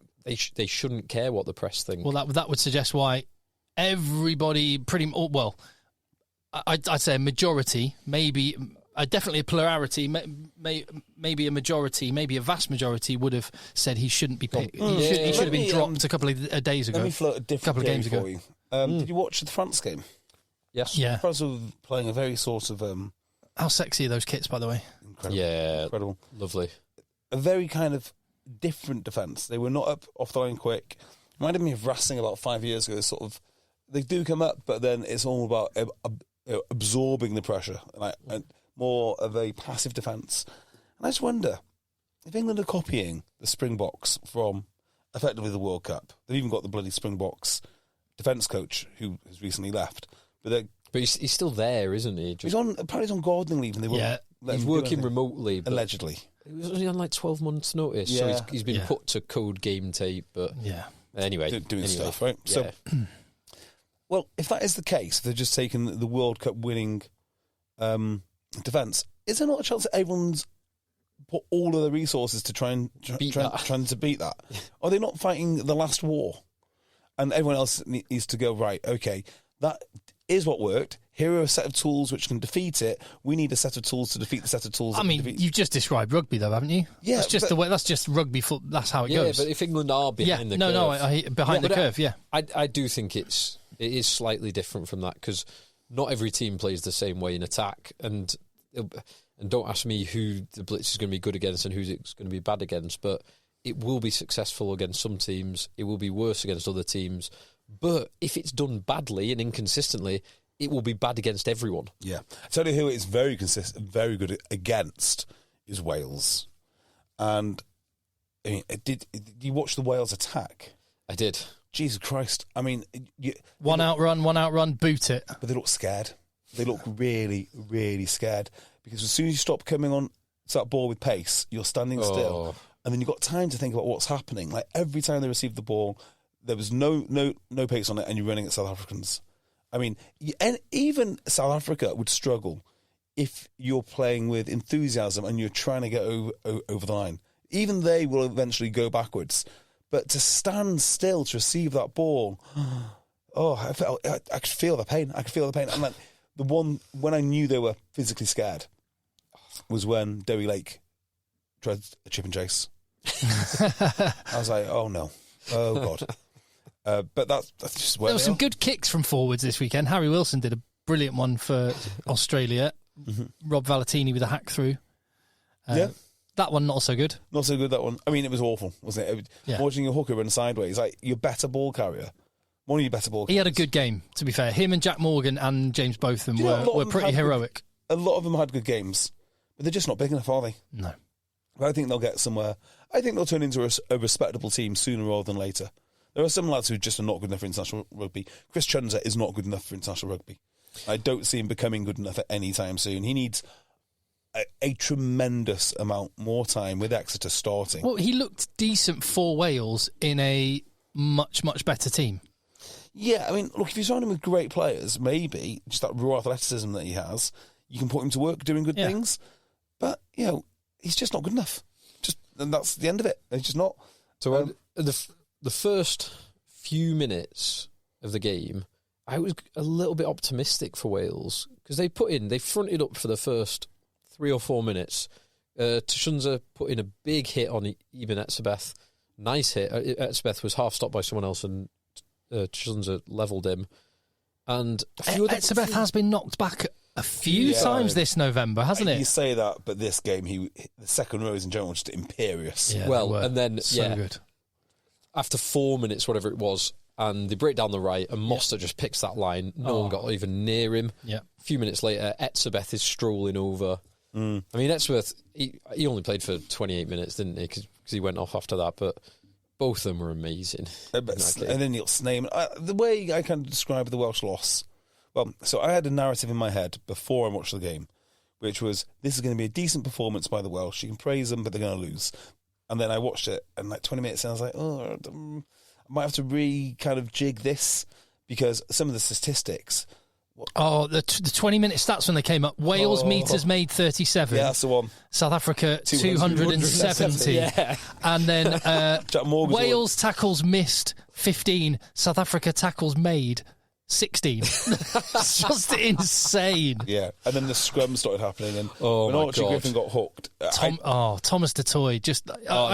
They shouldn't care what the press think. Well, that would suggest why everybody I'd say a majority, maybe definitely a plurality, maybe a majority, maybe a vast majority would have said he shouldn't be picked. He should have been dropped a couple of days ago. Let me float a different game for you. Did you watch the France game? Yes. Yeah. France were playing a very sort of... How sexy are those kits, by the way? Incredible. Yeah. Incredible. Lovely. A very kind of different defence. They were not up off the line quick. Reminded me of Racing about 5 years ago. Sort of, they do come up, but then it's all about absorbing the pressure and more of a passive defence. And I just wonder if England are copying the Springboks from effectively the World Cup. They've even got the bloody Springboks defence coach who has recently left, but he's still there, isn't he? Apparently he's on gardening leave, and they won't let him he's working remotely, allegedly. He was only on like 12 months' notice, so he's been put to code game tape. But anyway, doing stuff, right? Yeah. So, well, if that is the case, they're just taking the World Cup winning defence. Is there not a chance that everyone's put all of their resources to trying to beat that? Are they not fighting the last war? And everyone else needs to go, right, okay, that is what worked. Here are a set of tools which can defeat it. We need a set of tools to defeat the set of tools. You've just described rugby, though, haven't you? Yeah, that's just the way. That's just rugby. That's how it goes. Yeah, but if England are behind the curve, behind the curve, yeah. I do think it is slightly different from that because not every team plays the same way in attack, and don't ask me who the blitz is going to be good against and who it's going to be bad against. But it will be successful against some teams, it will be worse against other teams, but if it's done badly and inconsistently, it will be bad against everyone. Yeah. I tell you who it's very consistent, very good against is Wales. And I mean, did you watch the Wales attack? I did. Jesus Christ. I mean... One out run, boot it. But they look scared. They look really, really scared. Because as soon as you stop coming on to that ball with pace, you're standing still. And then you've got time to think about what's happening. Like, every time they received the ball, there was no pace on it, and you're running at South Africans. I mean, and even South Africa would struggle if you're playing with enthusiasm and you're trying to get over the line. Even they will eventually go backwards. But to stand still to receive that ball, I could feel the pain. And like, the one, when I knew they were physically scared, was when Derry Lake tried a chip and chase. I was like, oh no. Oh God. But that's just where there were some good kicks from forwards this weekend. Harry Wilson did a brilliant one for Australia. Mm-hmm. Rob Valentini with a hack through. That one not so good. Not so good, that one. I mean, it was awful, wasn't it? Watching your hooker run sideways, like your better ball carrier. One of your better ball carriers. He had a good game, to be fair. Him and Jack Morgan and James Botham were pretty heroic. A lot of them had good games, but they're just not big enough, are they? No. But I think they'll get somewhere. I think they'll turn into a respectable team sooner rather than later. There are some lads who just are not good enough for international rugby. Chris Chunza is not good enough for international rugby. I don't see him becoming good enough at any time soon. He needs a tremendous amount more time with Exeter starting. Well, he looked decent for Wales in a much, much better team. Yeah, I mean, look, if you surround him with great players, maybe just that raw athleticism that he has, you can put him to work doing good things. But, he's just not good enough. And that's the end of it. He's just not. So the first few minutes of the game, I was a little bit optimistic for Wales because they fronted up for the first 3 or 4 minutes. Tshunza put in a big hit on Eben Etzebeth. Nice hit. Etzebeth was half stopped by someone else and Tshunza levelled him. And Etzebeth has been knocked back a few times this November, hasn't it? You say that, but this game, the second rows in general were just imperious. Yeah, and then, so good. After 4 minutes, whatever it was, and they break down the right, and Moster just picks that line. No one got even near him. Yeah. A few minutes later, Etzebeth is strolling over. I mean, Etzebeth, he only played for 28 minutes, didn't he? Because he went off after that, but both of them were amazing. And then Neil Sneijman. The way I kind of describe the Welsh loss, well, so I had a narrative in my head before I watched the game, which was, this is going to be a decent performance by the Welsh. You can praise them, but they're going to lose. And then I watched it, and like 20 minutes in, I was like, I might have to kind of jig this, because some of the statistics... the 20-minute stats when they came up. Wales metres made 37. Yeah, that's the one. South Africa 270. Yeah. And then Wales one. tackles missed 15. South Africa tackles made 16. It's just insane. Yeah, and then the scrum started happening, and when Archie Griffin got hooked. Thomas Dutoy, just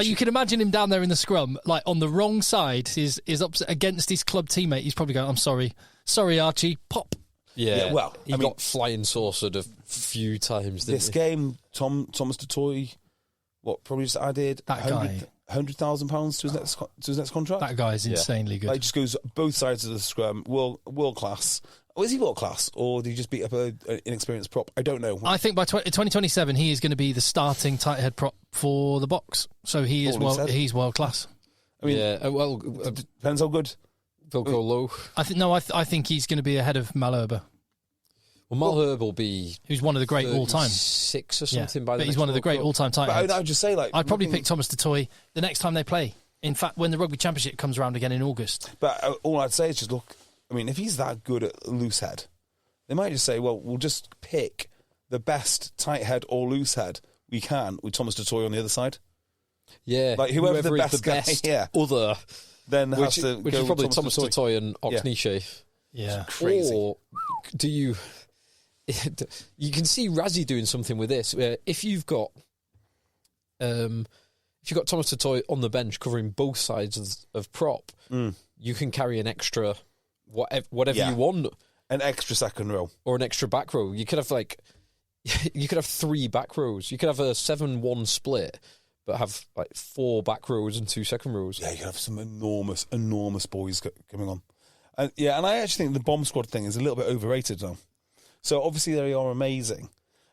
you can imagine him down there in the scrum, like on the wrong side, is upset against his club teammate. He's probably going, "I'm sorry, Archie." Pop. Yeah, well, he got flying saucered a few times. This game, Thomas Dutoy, probably just added that guy. £100,000 to his next contract. That guy is insanely good. Like, just goes both sides of the scrum, world class. Is he world class, or did he just beat up an inexperienced prop? I don't know. I think by 2027 he is going to be the starting tight head prop for the Box. So he's world class. I mean, depends how good. They'll go low. I think he's going to be ahead of Malherbe. Well, Malherbe will be... Who's one of the great all-time. 6 or something by the But he's one of the great all-time tight heads. I would just say, I'd probably pick Thomas Dutoy the next time they play. In fact, when the Rugby Championship comes around again in August. But all I'd say is just look, I mean, if he's that good at loose head, they might just say, well, we'll just pick the best tight head or loose head we can with Thomas Dutoy on the other side. Yeah. Like whoever the best guy, other... Then which has to is go probably Thomas Dutoy and Oxniche. Yeah. Crazy. Or do you... You can see Razzie doing something with this. If you've got Thomas Dutoy on the bench covering both sides of prop, you can carry an extra whatever you want, an extra second row or an extra back row. You could have 3 back rows. You could have a 7-1 split, but have like 4 back rows and 2 second rows. Yeah, you can have some enormous boys coming on. And I actually think the bomb squad thing is a little bit overrated now. So obviously they are amazing,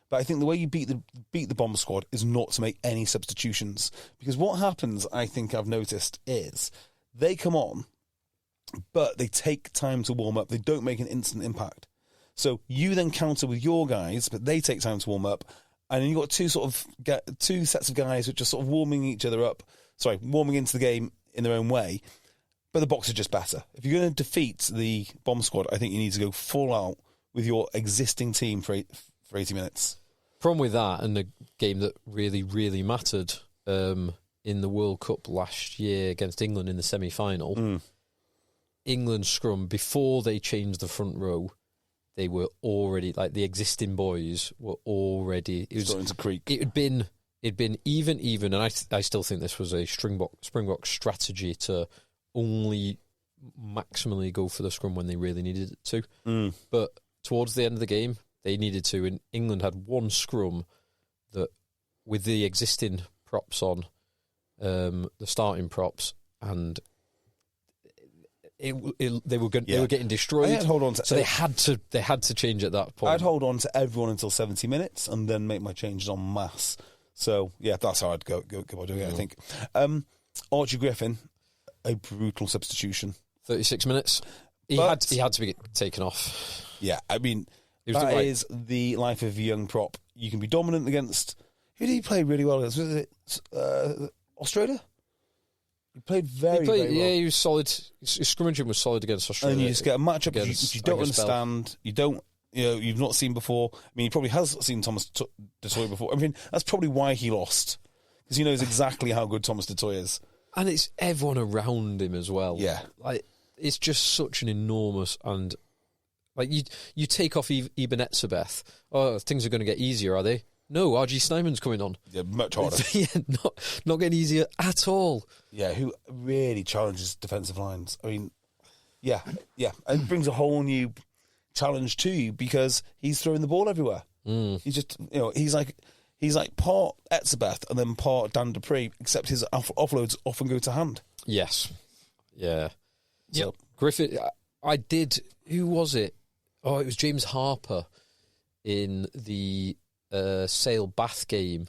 but I think the way you beat the bomb squad is not to make any substitutions, because what happens, I think I've noticed, is they come on, but they take time to warm up. They don't make an instant impact. So you then counter with your guys, but they take time to warm up, and then you've got two sets of guys which are sort of warming into the game in their own way, but the Boks are just better. If you're going to defeat the bomb squad, I think you need to go full out with your existing team for 80 minutes. Problem with that, and the game that really, really mattered in the World Cup last year against England in the semi-final, England's scrum, before they changed the front row, they were already, like, the existing boys were already... It was starting to creak. It'd been even, and I still think this was a Springbok strategy to only maximally go for the scrum when they really needed it to. But towards the end of the game, they needed to, and England had one scrum that, with the existing props on, the starting props, and they were getting destroyed. I'd hold on to, so they had to change at that point. I'd hold on to everyone until 70 minutes and then make my changes en masse. So yeah, that's how I'd go about doing it. I think Archie Griffin, a brutal substitution. 36 minutes. He had to be taken off. Yeah, I mean, that is the life of a young prop. You can be dominant against... Who did he play really well against? Was it Australia? He played very well. Yeah, he was solid. His scrimmaging was solid against Australia. And you just get a matchup which you don't understand. You've not seen before. I mean, he probably has seen Thomas du Toit before. I mean, that's probably why he lost, because he knows exactly how good Thomas du Toit is. And it's everyone around him as well. Yeah. Like, it's just such an enormous, and like you take off Eben Etzebeth. Oh, things are going to get easier, are they? No, RG Snyman's coming on. Yeah, much harder. Yeah, not getting easier at all. Yeah, who really challenges defensive lines. I mean, yeah. And it brings a whole new challenge to you, because he's throwing the ball everywhere. He's just, he's like part Etzebeth and then part Dan Dupree, except his offloads often go to hand. Yes. Yeah. Yep. So, Griffith, I did... Who was it? Oh, it was James Harper in the Sale Bath game.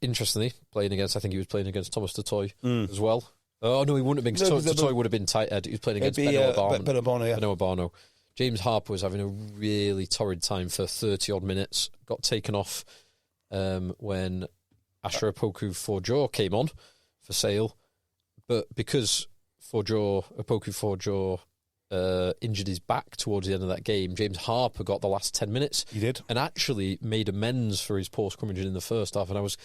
Interestingly, I think he was playing against Thomas du Toit as well. Oh, no, he wouldn't have been, because du Toit would have been tight head. He was playing against Benno Abano. James Harper was having a really torrid time for 30-odd minutes. Got taken off when Asher Opoku-Forjaw came on for Sale. But because Opoku-Forjaw injured his back towards the end of that game, James Harper got the last 10 minutes. He did. And actually made amends for his poor scrummaging in the first half. And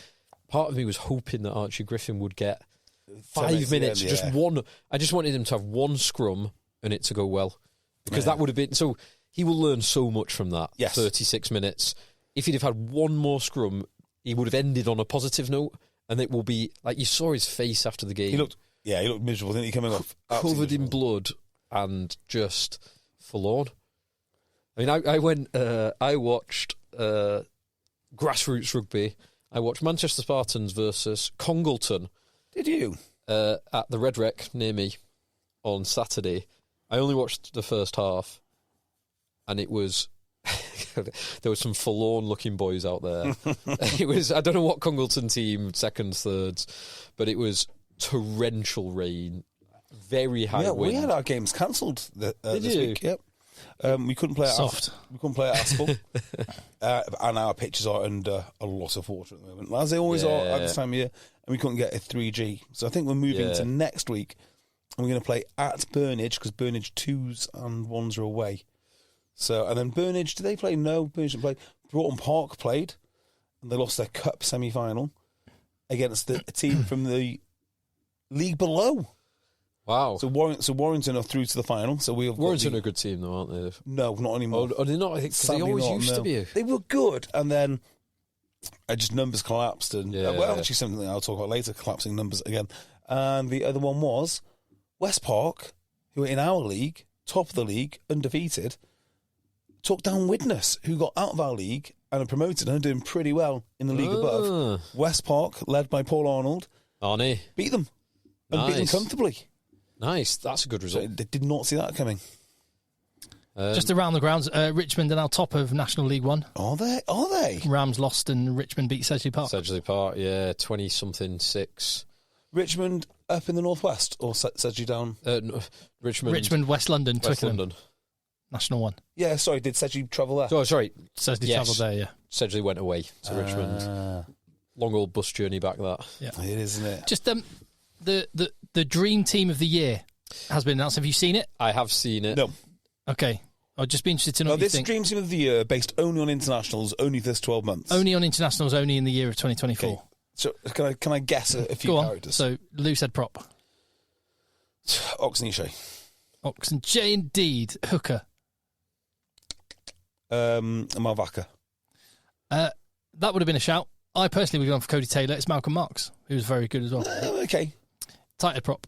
part of me was hoping that Archie Griffin would get 5 minutes, just one. I just wanted him to have one scrum and it to go well. Because that would have been... So he will learn so much from that. Yes. 36 minutes. If he'd have had one more scrum, he would have ended on a positive note, and it will be... Like, you saw his face after the game. He looked miserable, didn't he, coming off? Covered in blood and just forlorn. I mean, I watched grassroots rugby. I watched Manchester Spartans versus Congleton. Did you? At the Red Wreck near me on Saturday. I only watched the first half, and it was... there were some forlorn-looking boys out there. It was... I don't know what Congleton team, seconds, thirds, but it was torrential rain, very high wind. We had our games cancelled this week. Yep. We couldn't play we couldn't play at Aspel. And our pitches are under a lot of water at the moment, as they always are at this time of year, and we couldn't get a 3G. So I think we're moving to next week, and we're going to play at Burnage, because Burnage 2s and 1s are away. So, and then Burnage, did they play? No, Burnage didn't play. Broughton Park played, and they lost their cup semi-final against a team from the league below. Wow. So Warrington are through to the final. So Warrington are a good team, though, aren't they? No, not anymore. Oh, are they not? I think they always used to be. They were good, and then just numbers collapsed. And actually, something I'll talk about later, collapsing numbers again. And the other one was West Park, who are in our league, top of the league, undefeated, took down Widnes, who got out of our league and are promoted and are doing pretty well in the league above. West Park, led by Paul Arnold, beat them. And beat them comfortably. Nice, that's a good result. So they did not see that coming. Just around the grounds, Richmond are now top of National League One. Are they? Rams lost and Richmond beat Sedgley Park. Sedgley Park, yeah, 20-something 6. Richmond up in the northwest, or Sedgley down? No, Richmond, West London, Twickenham. London. National One. Yeah, sorry, did Sedgley travel there? Oh, sorry. Sedgley travelled there, yeah. Sedgley went away to Richmond. Long old bus journey back, that. Yeah. It is, isn't it? Just the dream team of the year has been announced. Have you seen it? I have seen it. No. Okay. I'd just be interested to know what you think. This dream team of the year based only on internationals, only for this 12 months. Only on internationals, only in the year of 2024. Okay. So can I guess a few characters? So loose head prop. Oxenche. Oxenche indeed. Hooker. Malvaka. That would have been a shout. I personally would have gone for Cody Taylor. It's Malcolm Marks, who was very good as well. Okay. Tight head prop.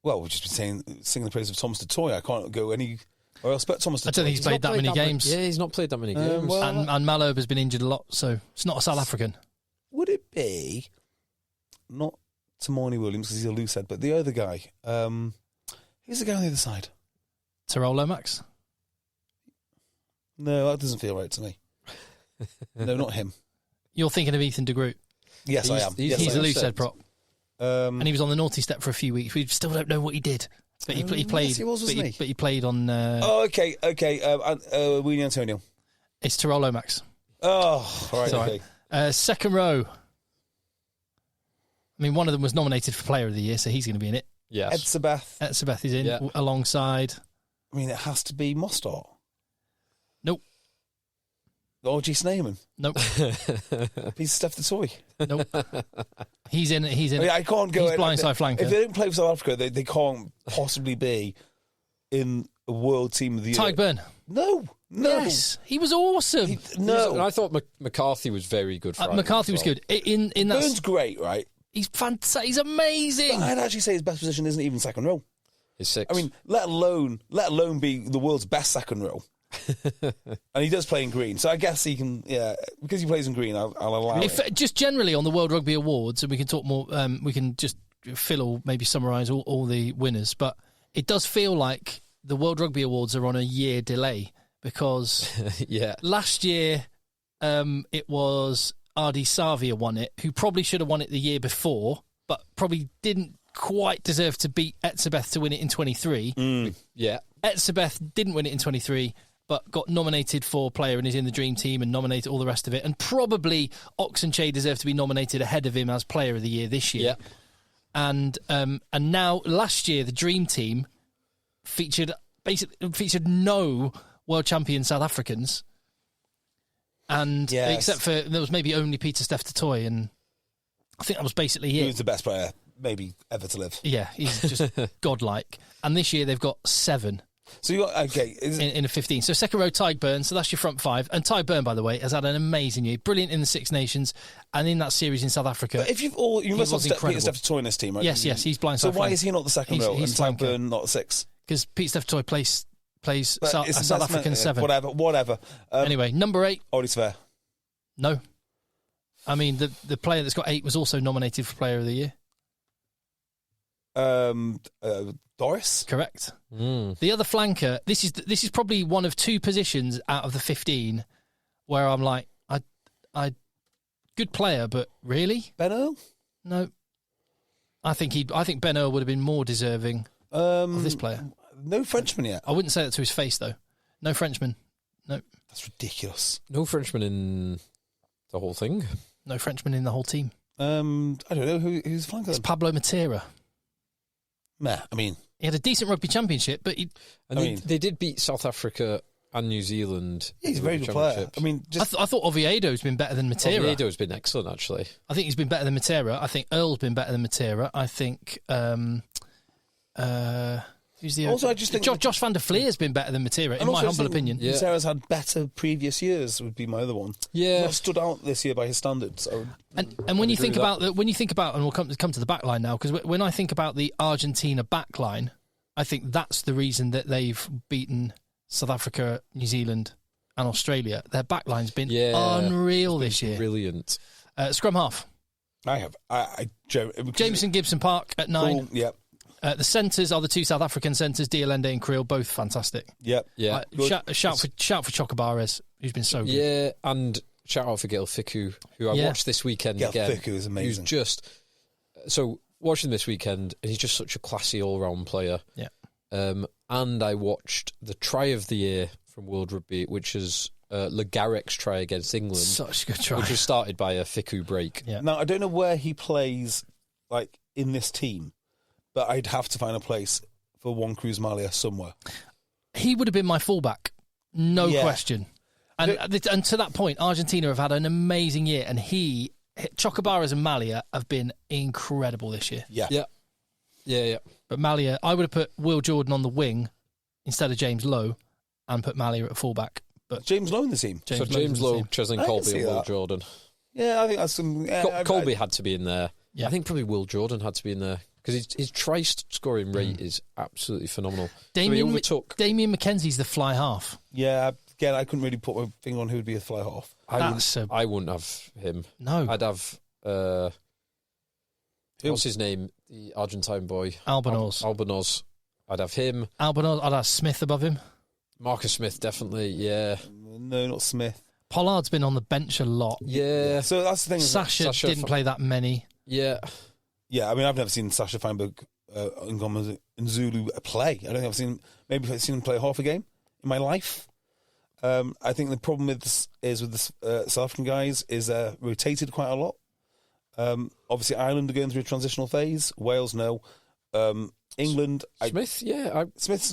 Well, we've just been singing the praise of Thomas Dutoy. I can't go anywhere else but Thomas Dutoy. I don't think he's played that many games. Yeah, he's not played that many games. And Malherbe has been injured a lot, so it's not a South African. Would it be not Tamani Williams because he's a loose head, but the other guy? Who's the guy on the other side? Tyrell Lomax? No, that doesn't feel right to me. No, not him. You're thinking of Ethan de Groot. Yes, I am. He's a loose head prop. And he was on the naughty step for a few weeks. We still don't know what he did. But he played. Yes, he was, wasn't he? But he played on. Okay. Willie Antonio. It's Tyrell Lomax. Oh, all right. Okay. Second row. I mean, one of them was nominated for Player of the Year, so he's going to be in it. Yes. Edsabeth is in alongside. I mean, it has to be Mostart. Nope. R.G. Sneyman. Nope. He's Steph the Toy. Nope. He's in. I mean, I can't go. He's blindside flanker. If they don't play for South Africa, they can't possibly be in a world team of the year. Tyke Byrne. No. Yes, he was awesome. I thought McCarthy was very good. McCarthy was good. In that, Byrne's great, right? He's fantastic. He's amazing. But I'd actually say his best position isn't even second row. His 6. I mean, let alone be the world's best second row. And he does play in green, so I guess he can. Yeah, because he plays in green, I'll allow it. Just generally on the World Rugby Awards, and we can talk more. We can just fill or maybe summarise all the winners, but it does feel like the World Rugby Awards are on a year delay because last year it was Ardi Savia won it, who probably should have won it the year before, but probably didn't quite deserve to beat Edsabeth to win it in 23. Yeah, Edsabeth didn't win it in 23. But got nominated for player and is in the dream team and nominated all the rest of it. And probably Oxenche deserves to be nominated ahead of him as player of the year this year. Yeah. And now last year the dream team featured no world champion South Africans, and except for there was maybe only Peter Steph Toy, and I think that was basically it. He was the best player maybe ever to live. Yeah, he's just godlike. And this year they've got 7. So you got in a 15. So second row, Tyke Byrne. So that's your front 5. And Tyke Byrne, by the way, has had an amazing year, brilliant in the Six Nations and in that series in South Africa. But if you must have Peter Steph Toy in this team, right? Yes, he's blindside. So why is he not the second row and Tyke Byrne not the 6? Because Peter Steph Toy plays South African 7. Whatever. Anyway, number 8. Ollie Sver. No. I mean, the player that's got 8 was also nominated for Player of the Year. Doris? Correct. The other flanker, this is probably one of 2 positions out of the 15 where I'm like, I good player, but really? Ben Earl? No. I think Ben Earl would have been more deserving of this player. No Frenchman yet. I wouldn't say that to his face though. No Frenchman. No. That's ridiculous. No Frenchman in the whole thing. No Frenchman in the whole team. I don't know who's flanker. It's Pablo Matera. Nah, I mean, he had a decent rugby championship, but they did beat South Africa and New Zealand. Yeah, he's a very good player. I mean, I thought Oviedo's been better than Matera. Oviedo's been excellent, actually. I think he's been better than Matera. I think Earl's been better than Matera. I think who's the also? I just think Josh van der Vleer's been better than Matera, in my humble opinion. Yeah. Matera's had better previous years. Would be my other one. Yeah, he's not stood out this year by his standards. And when you think about and we'll come to the back line now, because when I think about the Argentina back line, I think that's the reason that they've beaten South Africa, New Zealand and Australia, their backline's been unreal this year. Brilliant. Scrum half. I have. Jameson Gibson Park at 9. Cool, yep. The centres are the two South African centres, Dialende and Creel, both fantastic. Yep. Yeah. Shout for Chocobares, who's been so good. Yeah, and shout out for Gail Fickou, who I watched this weekend Gail again. Fickou is amazing. Who's just... So, watching this weekend, and he's just such a classy all-round player. Yeah. And I watched the try of the year from World Rugby, which is Le Garrec's try against England. Such a good try. Which was started by a Fickou break. Yeah. Now, I don't know where he plays, like, in this team, but I'd have to find a place for Juan Cruz Malia somewhere. He would have been my fullback, no question. And to that point, Argentina have had an amazing year, and Chocobares and Malia have been incredible this year. Yeah. But Malia, I would have put Will Jordan on the wing instead of James Lowe and put Malia at fullback. But James Lowe in the team. James Lowe, Cheslin Colby and Will Jordan. Yeah, I think that's some... Colby had to be in there. Yeah. I think probably Will Jordan had to be in there because his try scoring rate is absolutely phenomenal. Damien McKenzie's the fly half. Yeah, again, I couldn't really put my finger on who would be a fly half. I wouldn't have him. No. I'd have... what's his name? The Argentine boy. Albornoz. I'd have him. I'd have Smith above him. Marcus Smith, definitely, yeah. No, not Smith. Pollard's been on the bench a lot. Yeah. So that's the thing. Sasha didn't play that many. Yeah. Yeah, I mean, I've never seen Sasha Feinberg and Zulu play. I don't think I've seen him play half a game in my life. I think the problem with the South African guys is they're rotated quite a lot. Obviously, Ireland are going through a transitional phase. Wales, no. England... Smith's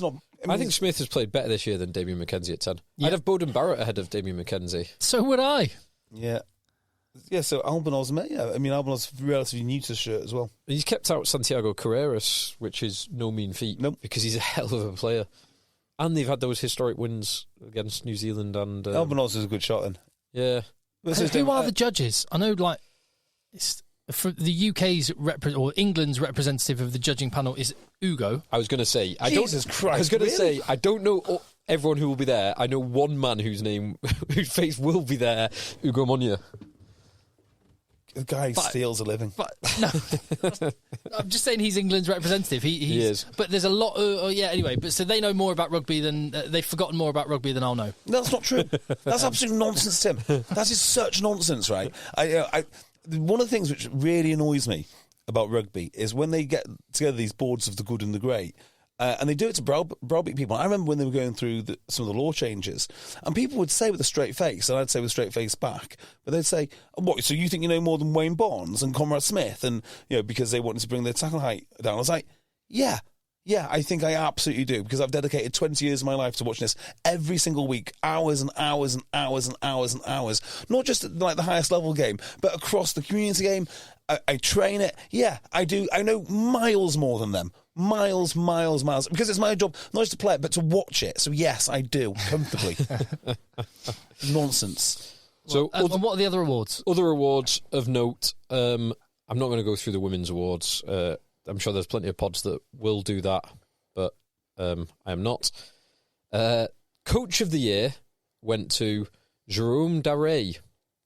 not... I think Smith has played better this year than Damien McKenzie at 10. Yeah. I'd have Bowden Barrett ahead of Damien McKenzie. So would I. Yeah. Yeah, so Albornoz, I mean, Albornoz is relatively new to the shirt as well. He's kept out Santiago Carreras, which is no mean feat. Nope. Because he's a hell of a player. And they've had those historic wins against New Zealand and... Albornoz is a good shot then. Yeah. Who are the judges? I know, for the UK's or England's representative of the judging panel is Ugo. I was going to say, Jesus Christ! I was going to say, I don't know everyone who will be there. I know one man whose face will be there, Ugo Monya. The guy steals a living. But no, I'm just saying he's England's representative. He is. But there's a lot. Anyway, but so they know more about rugby than they've forgotten more about rugby than I'll know. No, that's not true. That's absolute nonsense, Tim. That is such nonsense, right? One of the things which really annoys me about rugby is when they get together these boards of the good and the great, and they do it to browbeat people. I remember when they were going through some of the law changes, and people would say with a straight face, and I'd say with a straight face back, but they'd say, "What? So you think you know more than Wayne Barnes and Conrad Smith?" And because they wanted to bring their tackle height down. I was like, "Yeah, I think I absolutely do, because I've dedicated 20 years of my life to watching this every single week, hours and hours and hours and hours and hours. Not just at, the highest level game, but across the community game. I train it. Yeah, I do. I know miles more than them. Miles, because it's my job not just to play it, but to watch it. So yes, I do, comfortably. Nonsense. So, and what are the other awards? Other awards of note. I'm not going to go through the women's awards. I'm sure there's plenty of pods that will do that, but I am not. Coach of the Year went to Jérôme Daré,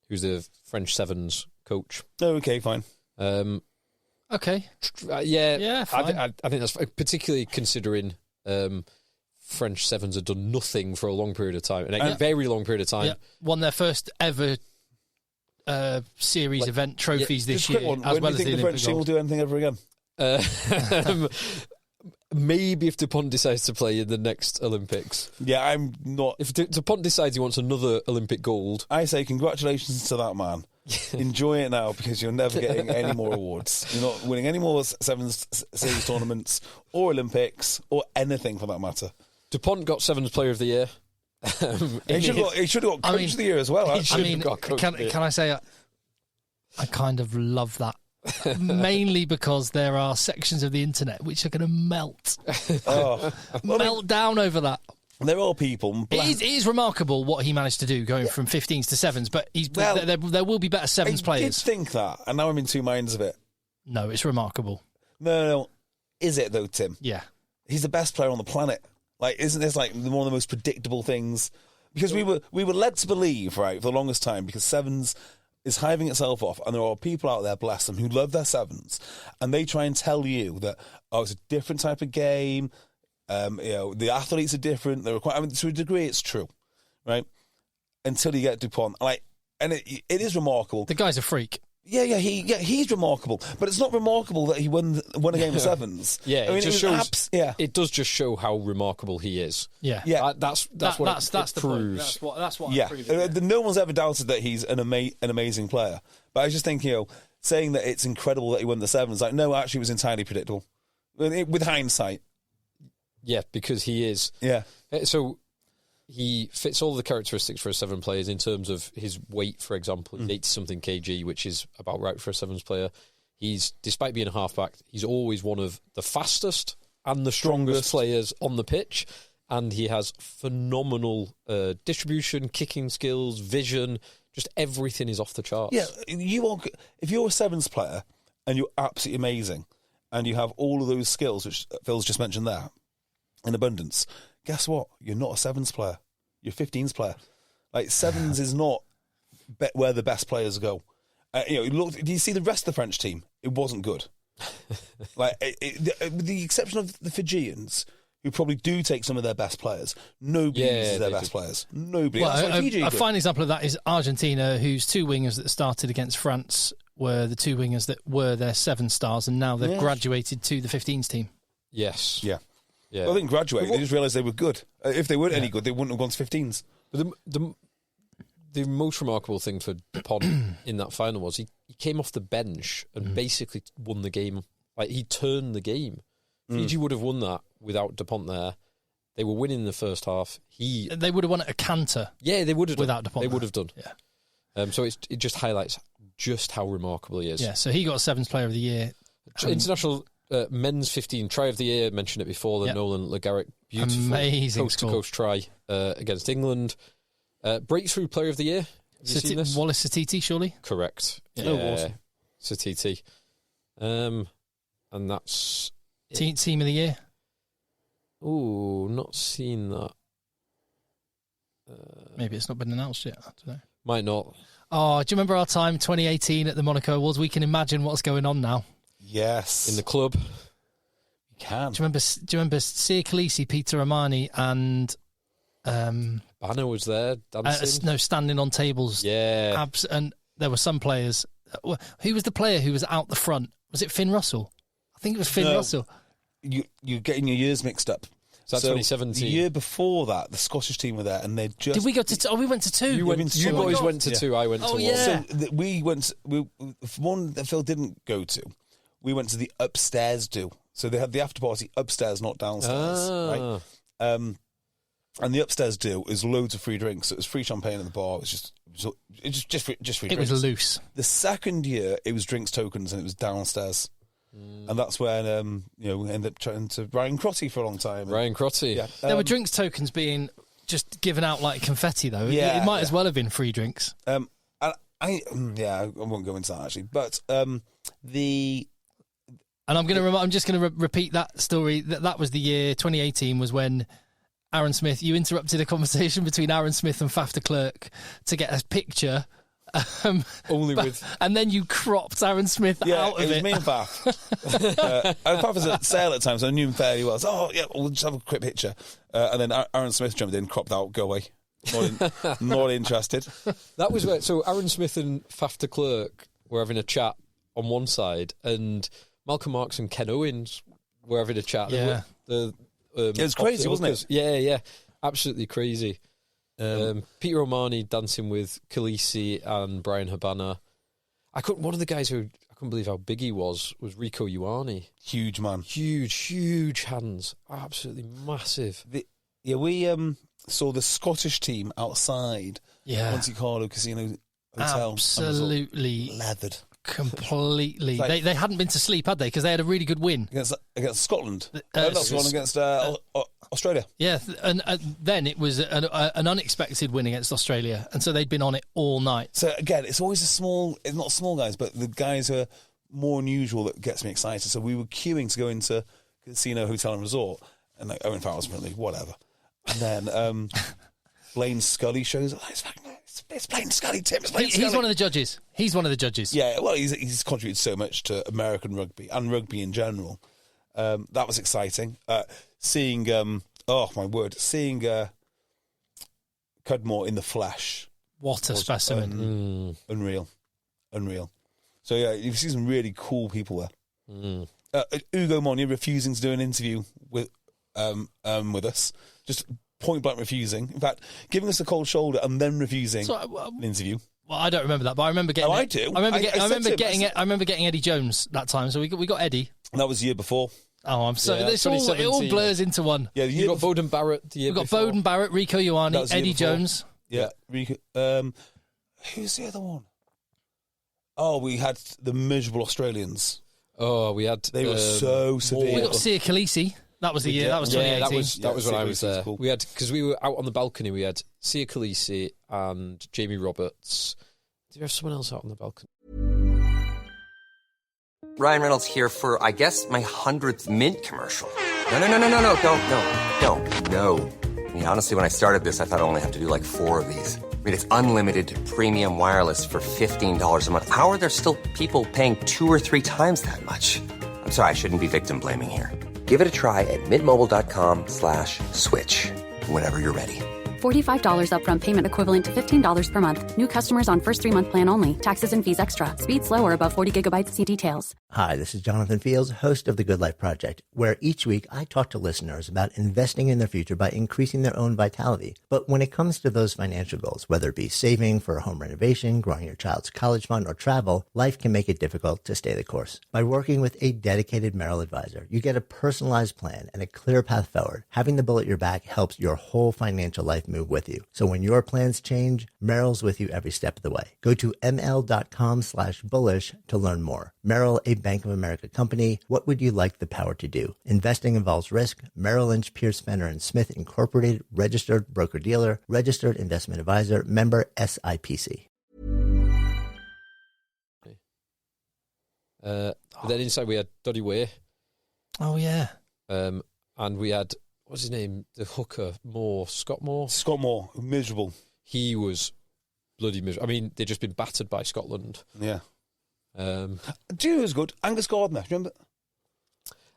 who's the French Sevens coach. Oh, okay, fine. Okay. Yeah, fine. I think that's particularly considering French Sevens have done nothing for a long period of time, a very long period of time. Yeah. Won their first ever series event trophies this year, as well as the Olympic French team will do anything ever again. Maybe if Dupont decides to play in the next Olympics. Yeah, I'm not. If Dupont decides he wants another Olympic gold, I say congratulations to that man. Enjoy it now, because you're never getting any more awards. You're not winning any more Sevens series tournaments or Olympics or anything for that matter. Dupont got Sevens Player of the Year. He should have got Coach of the Year as well. Can I say I kind of love that. Mainly because there are sections of the internet which are going to melt. Melt down over that. There are people. It is remarkable what he managed to do going from 15s to 7s, but there will be better 7s players. I did think that, and now I'm in two minds of it. No, it's remarkable. No. Is it though, Tim? Yeah. He's the best player on the planet. Like, isn't this like one of the most predictable things? Because we were led to believe, right, for the longest time, because sevens is hiving itself off, and there are people out there, bless them, who love their sevens, and they try and tell you that, it's a different type of game. The athletes are different. To a degree, it's true, right? Until you get Dupont, and it is remarkable. The guy's a freak. Yeah, he's remarkable, but it's not remarkable that he won a game of sevens. Yeah, I mean, it just shows. It does just show how remarkable he is. Yeah, that's what it proves. That's what. Yeah, proving. No one's ever doubted that he's an amazing player. But I just think, saying that it's incredible that he won the sevens, no, actually, it was entirely predictable with hindsight. Yeah, because he is. Yeah, so. He fits all the characteristics for a seven players in terms of his weight, for example. He's 80-something kg, which is about right for a sevens player. Despite being a halfback, he's always one of the fastest and the strongest players on the pitch. And he has phenomenal distribution, kicking skills, vision. Just everything is off the charts. Yeah, if you're a sevens player and you're absolutely amazing and you have all of those skills, which Phil's just mentioned there, in abundance, guess what? You're not a sevens player. You're a 15s player. Like, sevens is not where the best players go. Do you see the rest of the French team? It wasn't good. With the exception of the Fijians, who probably do take some of their best players. Nobody uses their best players. Nobody. Well, a fine example of that is Argentina, whose two wingers that started against France were the two wingers that were their 7 stars, and now they've graduated to the 15s team. Yes. Yeah. Yeah. Well, they didn't graduate. They just realised they were good. If they weren't any good, they wouldn't have gone to 15s. But the most remarkable thing for Dupont in that final was he came off the bench and basically won the game. Like, he turned the game. Fiji would have won that without Dupont there. They were winning in the first half. They would have won at a canter. Yeah, they would have without done. Dupont. They would have done. Yeah. So it just highlights just how remarkable he is. Yeah. So he got Sevens Player of the Year. International. Men's 15 try of the year, mentioned it before, the Nolan LeGarrette, beautiful amazing coast-to-coast try against England. Breakthrough player of the year, have you seen this? Wallace Satiti, surely? Correct. Yeah. Awesome. Satiti. And that's... Team of the year? Oh, not seen that. Maybe it's not been announced yet, I don't know. Might not. Oh, do you remember our time, 2018, at the Monaco Awards? We can imagine what's going on now. Yes. In the club. You can. Do you remember Sia Khaleesi, Peter Armani, and... Banner was there dancing? Standing on tables. Yeah. And there were some players... Who was the player who was out the front? Was it Finn Russell? I think it was Finn Russell. You're getting your years mixed up. So 2017. The year before that, the Scottish team were there, and they just... Did we go to... we went to 2. You boys went to 2, I went to 1. Yeah. So we went... one that Phil didn't go to, we went to the upstairs do. So they had the after party upstairs, not downstairs, right? And the upstairs do is loads of free drinks. So it was free champagne at the bar. It was just free drinks. It was loose. The second year, it was drinks tokens, and it was downstairs. And that's when we ended up chatting to Ryan Crotty for a long time. Ryan Crotty. Yeah. There were drinks tokens being just given out like confetti, though. Yeah, it might as well have been free drinks. I won't go into that actually, but And I'm just going to repeat that story. That was the year 2018 was when Aaron Smith. You interrupted a conversation between Aaron Smith and Faf de Klerk to get a picture. And then you cropped Aaron Smith out of it. It was me and Faf. And Faf was at sale at times, so I knew him fairly well. So, we'll just have a quick picture. And then Aaron Smith jumped in, cropped out, go away. Not interested. That was where. So Aaron Smith and Faf de Klerk were having a chat on one side, and Malcolm Marks and Ken Owens were having a chat. Yeah. It was crazy, wasn't it? Yeah. Absolutely crazy. Peter O'Mahony dancing with Khaleesi and Brian Habana. One of the guys who I couldn't believe how big he was Rico Ioane. Huge man. Huge hands. Absolutely massive. We saw the Scottish team outside Monte Carlo Casino Hotel. Absolutely leathered. Completely. They hadn't been to sleep, had they? Because they had a really good win. Against Scotland. Not Scotland, against Australia. Yeah, and then it was an unexpected win against Australia, and so they'd been on it all night. So again, it's always it's not small guys, but the guys who are more unusual that gets me excited. So we were queuing to go into Casino Hotel and Resort, And like Owen Farrell's friendly, whatever. And then Blaine Scully shows up. It's Blaine Scully, Tim. It's Blaine Scully. He's one of the judges. Yeah, well, he's contributed so much to American rugby and rugby in general. That was exciting. Seeing, oh my word, seeing Cudmore in the flesh. What a specimen. Unreal. So yeah, you see some really cool people there. Ugo Monye refusing to do an interview with us. Just point blank refusing. In fact, giving us a cold shoulder and then refusing an interview. Well, I don't remember that, but I remember getting. I do. I remember getting Eddie Jones that time. So we got Eddie. And that was the year before. Oh, I'm sorry. It all blurs into one. Yeah, you got Bowden Barrett. We got Bowden Barrett, Rico Ioane, Eddie Jones. Yeah, Rico. Who's the other one? Oh, we had the miserable Australians. Oh, we had. They were so severe. We got Sia Khaleesi. That was the year. That was 2018. That was when I was there. Cool. We had, because we were out on the balcony, we had Sia Khaleesi and Jamie Roberts. Did we have someone else out on the balcony? Ryan Reynolds here for, I guess, my 100th Mint commercial. No, don't. No. I mean, honestly, when I started this, I thought I only have to do like 4 of these. I mean, it's unlimited premium wireless for $15 a month. How are there still people paying 2 or 3 times that much? I'm sorry, I shouldn't be victim blaming here. Give it a try at mintmobile.com/switch. Whenever you're ready. $45 upfront payment equivalent to $15 per month. New customers on first 3-month plan only. Taxes and fees extra. Speed slower above 40 gigabytes. See details. Hi, this is Jonathan Fields, host of The Good Life Project, where each week I talk to listeners about investing in their future by increasing their own vitality. But when it comes to those financial goals, whether it be saving for a home renovation, growing your child's college fund, or travel, life can make it difficult to stay the course. By working with a dedicated Merrill advisor, you get a personalized plan and a clear path forward. Having the bull at your back helps your whole financial life move with you. So when your plans change, Merrill's with you every step of the way. Go to ml.com/bullish to learn more. Merrill, a Bank of America company. What would you like the power to do? Investing involves risk. Merrill Lynch, Pierce, Fenner & Smith Incorporated, registered broker-dealer, registered investment advisor, member SIPC. But then inside we had Doddy Way. Oh, yeah. And we had, what's his name? The hooker, Scott Moore. Scott Moore, miserable. He was bloody miserable. I mean, they'd just been battered by Scotland. Yeah. Do you know who's good? Angus Gardner, remember?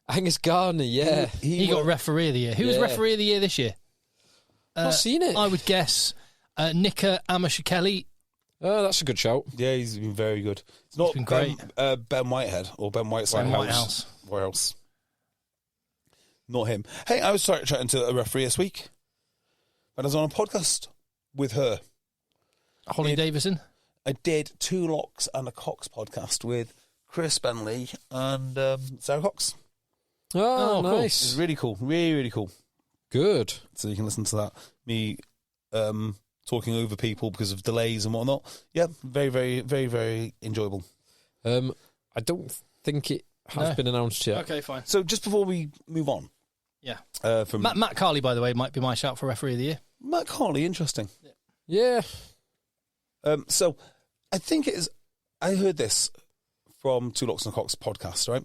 Angus Gardner, yeah. He got referee of the year. Who was referee of the year this year? Not seen it. I would guess Nika Amashikeli. Oh, that's a good shout. Yeah, he's been very good. It's not been great. Ben Whitehead or Ben Whitehouse. Whitehouse. Not him. Hey, I was chatting to a referee this week, and I was on a podcast with her. Holly Davison? I did 2 Locks and a Cox podcast with Chris Bentley and Sarah Cox. Oh, nice. Cool. It's really cool. Really, really cool. Good. So you can listen to that. Me talking over people because of delays and whatnot. Yeah, very, very, very, very enjoyable. I don't think it has been announced yet. Okay, fine. So just before we move on. Yeah. From Matt Carley, by the way, might be my shout for referee of the year. Matt Carley, interesting. Yeah. So I think it is. I heard this from 2 Locks and a Cox podcast, right?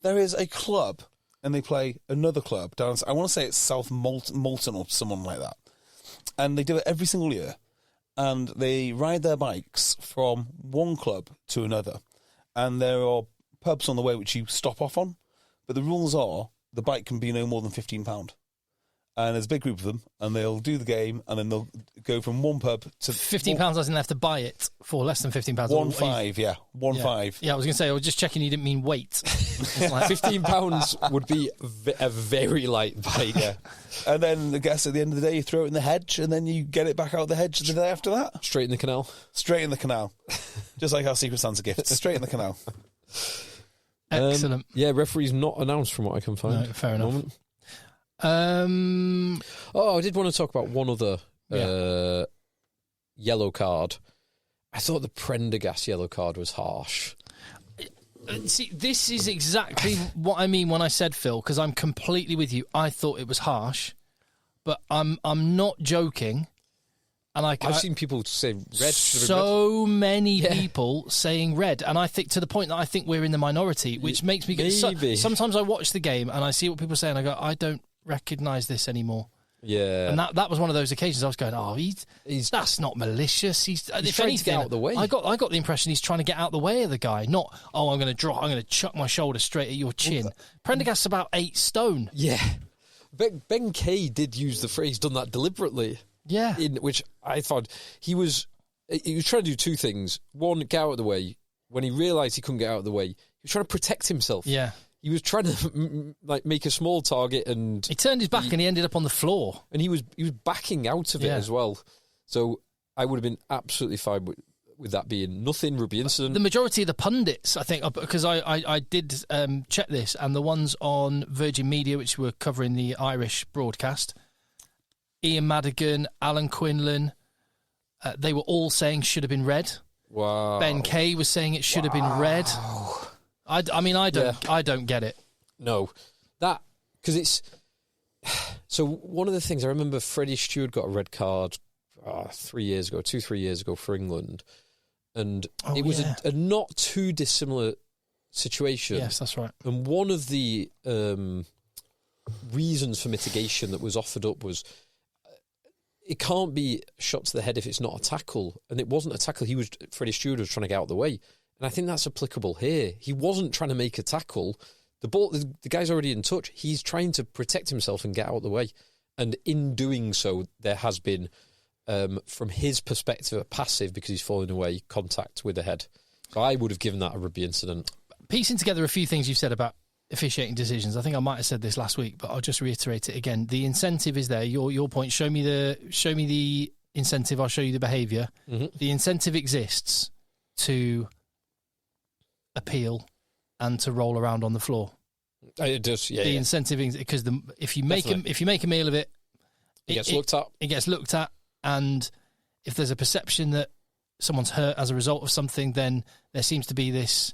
There is a club, and they play another club down. I want to say it's South Molton or someone like that, and they do it every single year, and they ride their bikes from one club to another, and there are pubs on the way which you stop off on, but the rules are the bike can be no more than £15. And there's a big group of them, and they'll do the game, and then they'll go from one pub to £15. Doesn't have to buy it for less than £15. 1.5, yeah, 1.5. Yeah, I was going to say, I was just checking you didn't mean weight. Like £15 would be a very light bike. Yeah. And then I guess at the end of the day, you throw it in the hedge, and then you get it back out of the hedge the day after that. Straight in the canal. Straight in the canal, just like our Secret Santa gifts. Straight in the canal. Excellent. Yeah, referee's not announced from what I can find. No, fair enough. I did want to talk about one other yellow card. I thought the Prendergast yellow card was harsh. See, this is exactly what I mean when I said, Phil, because I'm completely with you. I thought it was harsh, but I'm not joking. And I've seen people say red. So many people saying red, and I think to the point that I think we're in the minority, which makes me get. Sometimes I watch the game and I see what people say, and I go, I don't recognise this anymore. Yeah. And that was one of those occasions I was going, that's not malicious. He's trying to get out of the way. I got the impression he's trying to get out of the way of the guy, not, I'm going to chuck my shoulder straight at your chin. Prendergast's about 8 stone. Yeah. Ben Kay did use the phrase, done that deliberately. Yeah. In which I thought he was trying to do 2 things. One, get out of the way. When he realised he couldn't get out of the way, he was trying to protect himself. Yeah. He was trying to make a small target, and he turned his back and he ended up on the floor. And he was backing out of it as well. So I would have been absolutely fine with that being nothing rugby incident. The majority of the pundits, I think, because I did check this, and the ones on Virgin Media, which were covering the Irish broadcast, Ian Madigan, Alan Quinlan, they were all saying should have been red. Wow. Ben Kay was saying it should have been red. I don't get it. No, because it's so. One of the things I remember, Freddie Stewart got a red card 3 years ago, 2-3 years ago for England, and it was a not too dissimilar situation. Yes, that's right. And one of the reasons for mitigation that was offered up was it can't be shot to the head if it's not a tackle, and it wasn't a tackle. Freddie Stewart was trying to get out of the way. And I think that's applicable here. He wasn't trying to make a tackle. The guy's already in touch. He's trying to protect himself and get out of the way. And in doing so, there has been, from his perspective, a passive, because he's falling away, contact with the head. So I would have given that a rugby incident. Piecing together a few things you've said about officiating decisions, I think I might have said this last week, but I'll just reiterate it again. The incentive is there. Your point. Show me the incentive. I'll show you the behaviour. Mm-hmm. The incentive exists to appeal and to roll around on the floor. It does, yeah. The incentive, because if you make a meal of it, it gets looked at. It gets looked at, and if there's a perception that someone's hurt as a result of something, then there seems to be this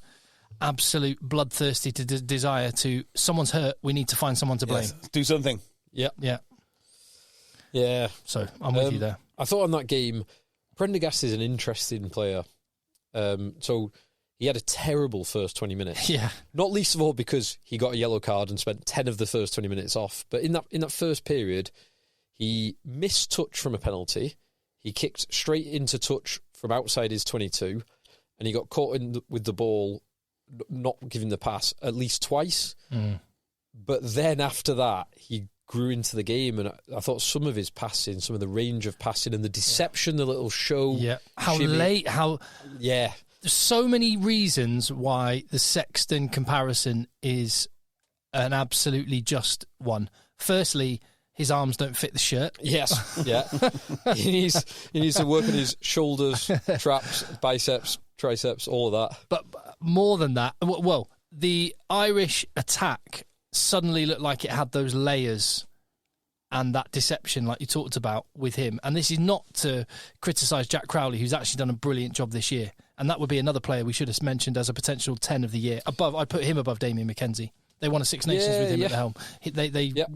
absolute bloodthirsty desire to, someone's hurt, we need to find someone to blame. Yes. Do something. Yeah. So I'm with you there. I thought on that game, Prendergast is an interesting player. So he had a terrible first 20 minutes. Yeah. Not least of all because he got a yellow card and spent 10 of the first 20 minutes off. But in that first period, he missed touch from a penalty. He kicked straight into touch from outside his 22, and he got caught with the ball, not giving the pass at least twice. Mm. But then after that, he grew into the game, and I thought some of his passing, some of the range of passing and the deception, the little show. Yeah. There's so many reasons why the Sexton comparison is an absolutely just one. Firstly, his arms don't fit the shirt. Yes, yeah. he needs to work on his shoulders, traps, biceps, triceps, all of that. But more than that, well, the Irish attack suddenly looked like it had those layers and that deception like you talked about with him. And this is not to criticise Jack Crowley, who's actually done a brilliant job this year. And that would be another player we should have mentioned as a potential 10 of the year. I put him above Damien McKenzie. They won a Six Nations with him at the helm.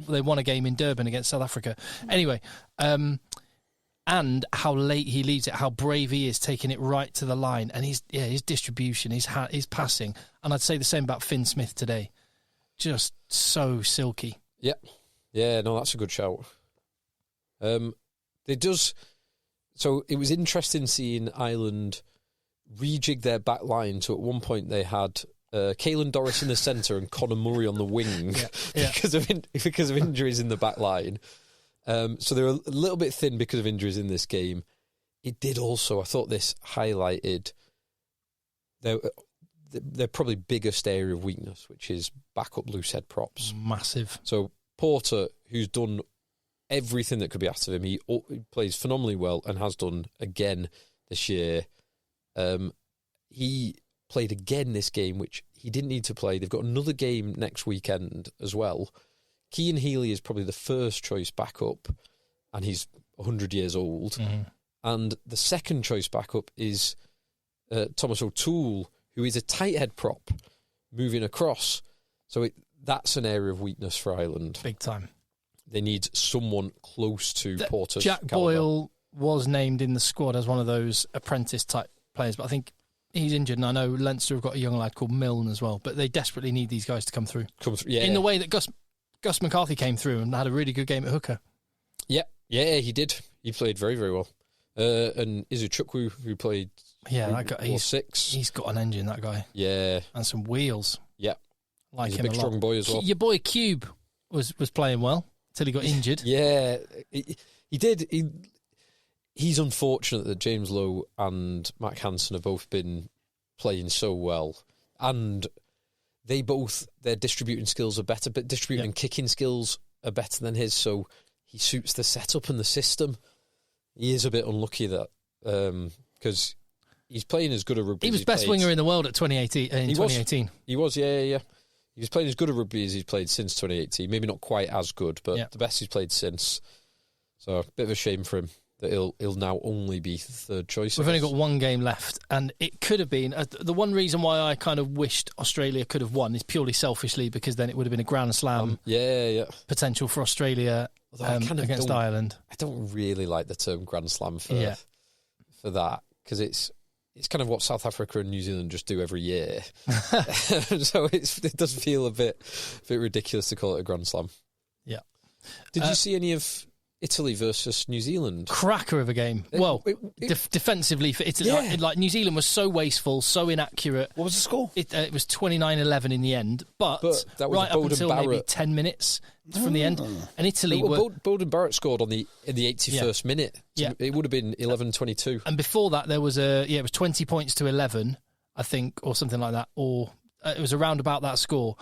They won a game in Durban against South Africa. Anyway, and how late he leads it, how brave he is taking it right to the line. And his distribution, his passing. And I'd say the same about Finn Smith today. Just so silky. Yeah. Yeah, no, that's a good shout. So it was interesting seeing Ireland rejig their back line. So at one point they had Caelan Doris in the centre and Conor Murray on the wing because of injuries in the back line. So they're a little bit thin because of injuries in this game. It did also, I thought this highlighted their probably biggest area of weakness, which is backup loose head props. Massive. So Porter, who's done everything that could be asked of him, he plays phenomenally well and has done again this year. He played again this game, which he didn't need to play. They've got another game next weekend as well. Cian Healy is probably the first choice backup, and he's 100 years old. Mm-hmm. And the second choice backup is Thomas O'Toole, who is a tight head prop moving across. So that's an area of weakness for Ireland. Big time. They need someone close to Porter's Jack caliber. Boyle was named in the squad as one of those apprentice-type players, but I think he's injured, and I know Leinster have got a young lad called Milne as well, but they desperately need these guys to come through. Yeah. In the way that Gus Gus McCarthy came through and had a really good game at hooker. Yeah, he did. He played very, very well. And Izu Chukwu, who played that guy, he's 6. He's got an engine, that guy. Yeah. And some wheels. Yeah. Like he's him a big, strong boy as well. Your boy Cube was playing well till he got injured. Yeah, he did. He's unfortunate that James Lowe and Matt Hansen have both been playing so well. And their distributing skills are better, but distributing and kicking skills are better than his, so he suits the setup and the system. He is a bit unlucky that because he's playing as good a rugby. He was best winger in the world at 2018. He was, yeah. He was playing as good a rugby as he's played since 2018. Maybe not quite as good, but the best he's played since. So a bit of a shame for him that he'll now only be third choice. We've only got one game left, and it could have been the one reason why I kind of wished Australia could have won is purely selfishly because then it would have been a Grand Slam potential for Australia against Ireland. I don't really like the term Grand Slam for that because it's kind of what South Africa and New Zealand just do every year. So it does feel a bit ridiculous to call it a Grand Slam. Yeah. Did you see any of Italy versus New Zealand? Cracker of a game. Defensively for Italy, like New Zealand was so wasteful, so inaccurate. What was the score? It was 29-11 in the end, but that was right up until maybe 10 minutes from the end. And Italy Bowden Barrett scored in the 81st minute. So it would have been 11-22. And before that, there was it was 20 points to 11, I think, or something like that, or it was around about that score.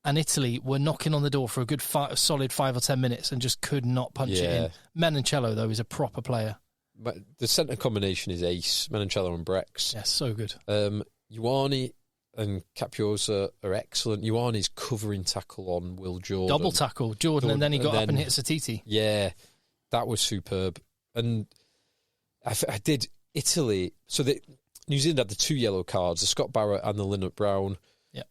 And Italy were knocking on the door for a good solid 5 or 10 minutes and just could not punch it in. Menoncello, though, is a proper player. But the centre combination is ace. Menoncello and Brex. Yeah, so good. Ioane and Capiosa are excellent. Ioane's covering tackle on Will Jordan. Double tackle, Jordan, and then he got up and hit Satiti. Yeah, that was superb. And I did Italy. So New Zealand had the 2 yellow cards, the Scott Barrett and the Lynette Brown. Yeah.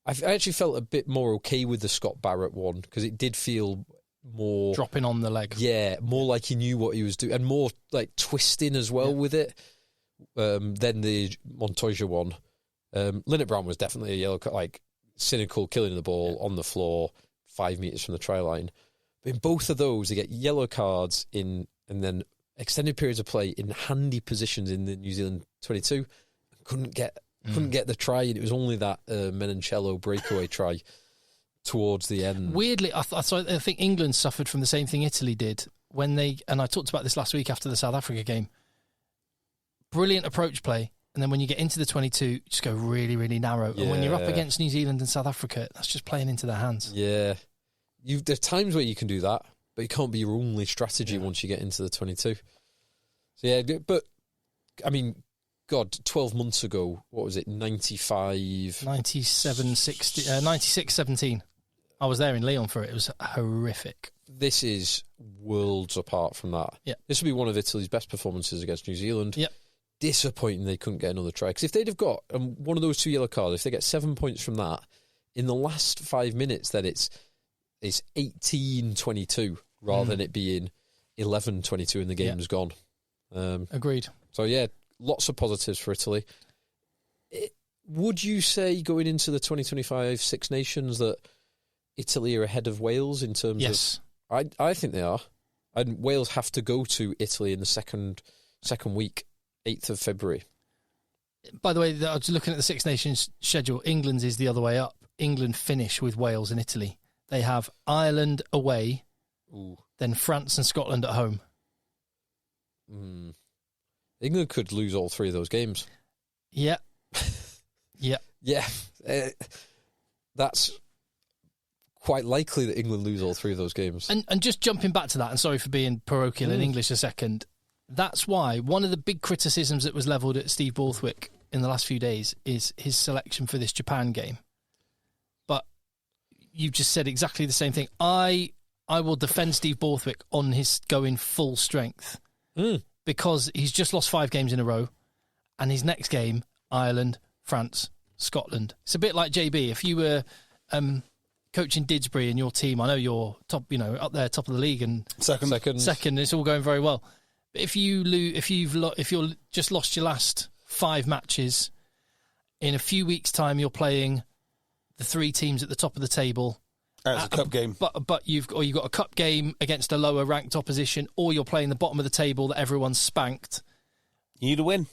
I actually felt a bit more okay with the Scott Barrett one because it did feel more dropping on the leg. Yeah, more like he knew what he was doing and more like twisting as well with it than the Montoya one. Lynette Brown was definitely a yellow card, like cynical, killing the ball on the floor 5 meters from the try line. But in both of those, they get yellow cards and then extended periods of play in handy positions in the New Zealand 22. Couldn't get the try, and it was only that Menoncello breakaway try towards the end. Weirdly, I think England suffered from the same thing Italy did when and I talked about this last week after the South Africa game. Brilliant approach play, and then when you get into the 22, you just go really, really narrow. Yeah. And when you're up against New Zealand and South Africa, that's just playing into their hands. Yeah. There's times where you can do that, but it can't be your only strategy once you get into the 22. So yeah, but, I mean, God, 12 months ago, what was it, 96-17. I was there in Lyon for it. It was horrific. This is worlds apart from that. Yeah. This would be one of Italy's best performances against New Zealand. Yeah. Disappointing they couldn't get another try. Because if they'd have got one of those 2 yellow cards, if they get 7 points from that, in the last 5 minutes, then it's 18-22 rather than it being 11-22 and the game's gone. Agreed. So, yeah, lots of positives for Italy. Would you say going into the 2025 Six Nations that Italy are ahead of Wales in terms of... I think they are. And Wales have to go to Italy in the second week, 8th of February. By the way, I was looking at the Six Nations schedule. England's is the other way up. England finish with Wales and Italy. They have Ireland away, then France and Scotland at home. England could lose all 3 of those games. Yeah. Yeah. Yeah. That's quite likely that England lose all 3 of those games. And just jumping back to that, and sorry for being parochial in English a second, that's why one of the big criticisms that was levelled at Steve Borthwick in the last few days is his selection for this Japan game. But you just said exactly the same thing. I will defend Steve Borthwick on his going full strength because he's just lost 5 games in a row, and his next game, Ireland, France, Scotland. It's a bit like JB. If you were coaching Didsbury in your team, I know you're top, up there, top of the league, and second, it's all going very well. But if you're just lost your last 5 matches, in a few weeks' time, you're playing the 3 teams at the top of the table, It's a cup game. But you've got a cup game against a lower ranked opposition, or you're playing the bottom of the table that everyone's spanked. You need a win.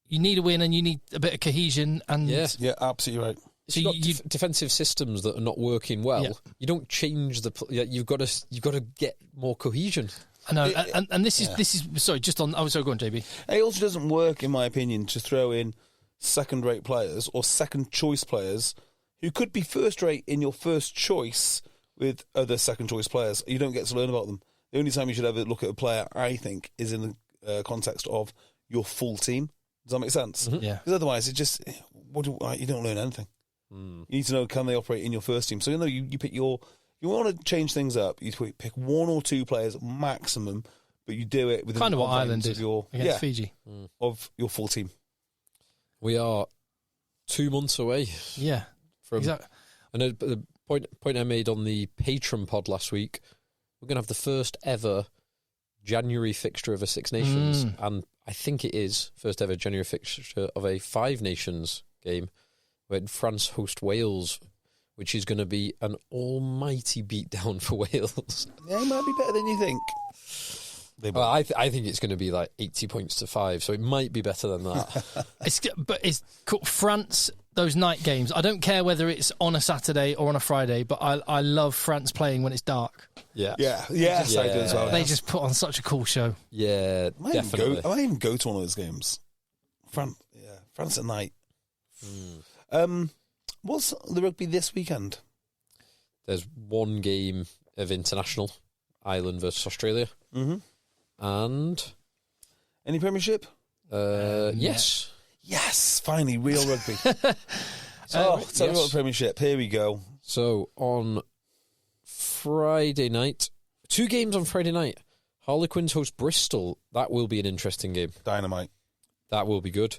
You need a win, and you need a bit of cohesion. And yeah, absolutely right. So you've got defensive systems that are not working well. You don't change you've got to get more cohesion. I know, and this is sorry. Just on. Oh, sorry, go on, JB. It also doesn't work, in my opinion, to throw in second-rate players or second-choice players who could be first-rate in your first choice with other second-choice players. You don't get to learn about them. The only time you should ever look at a player, I think, is in the context of your full team. Does that make sense? Mm-hmm. Yeah. Because otherwise, you don't learn anything. You need to know, can they operate in your first team? So you pick you want to change things up, you pick one or two players maximum, but you do it with kind of what Ireland did against Fiji of your full team. We are 2 months away. Yeah, from exactly. And the point I made on the Patron pod last week, we're going to have the first ever January fixture of a Six Nations, and I think it is first ever January fixture of a Five Nations game, when France host Wales, which is going to be an almighty beatdown for Wales. Yeah, it might be better than you think. Well, I think it's going to be like 80 points to 5, so it might be better than that. It's cool. France, those night games, I don't care whether it's on a Saturday or on a Friday, but I love France playing when it's dark. Yeah. I do as well. They just put on such a cool show. Yeah, definitely. I might even go to one of those games. France at night. What's the rugby this weekend? There's one game of international, Ireland versus Australia. Mm-hmm. And any Premiership? Yes. Yes, finally, real rugby. Tell me about the Premiership. Here we go. So on Friday night, 2 games on Friday night. Harlequins host Bristol. That will be an interesting game. Dynamite. That will be good.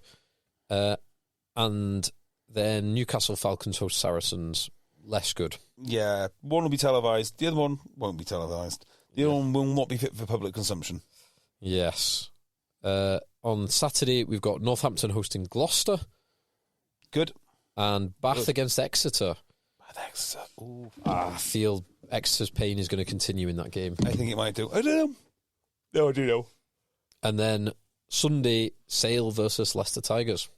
And then Newcastle Falcons host Saracens. Less good. Yeah, one will be televised. The other one won't be televised. The other one will not be fit for public consumption. Yes. On Saturday, we've got Northampton hosting Gloucester. Good. And Bath against Exeter. Bath Exeter. Ooh. I feel Exeter's pain is going to continue in that game. I think it might do. I don't know. No, I do know. And then Sunday, Sale versus Leicester Tigers.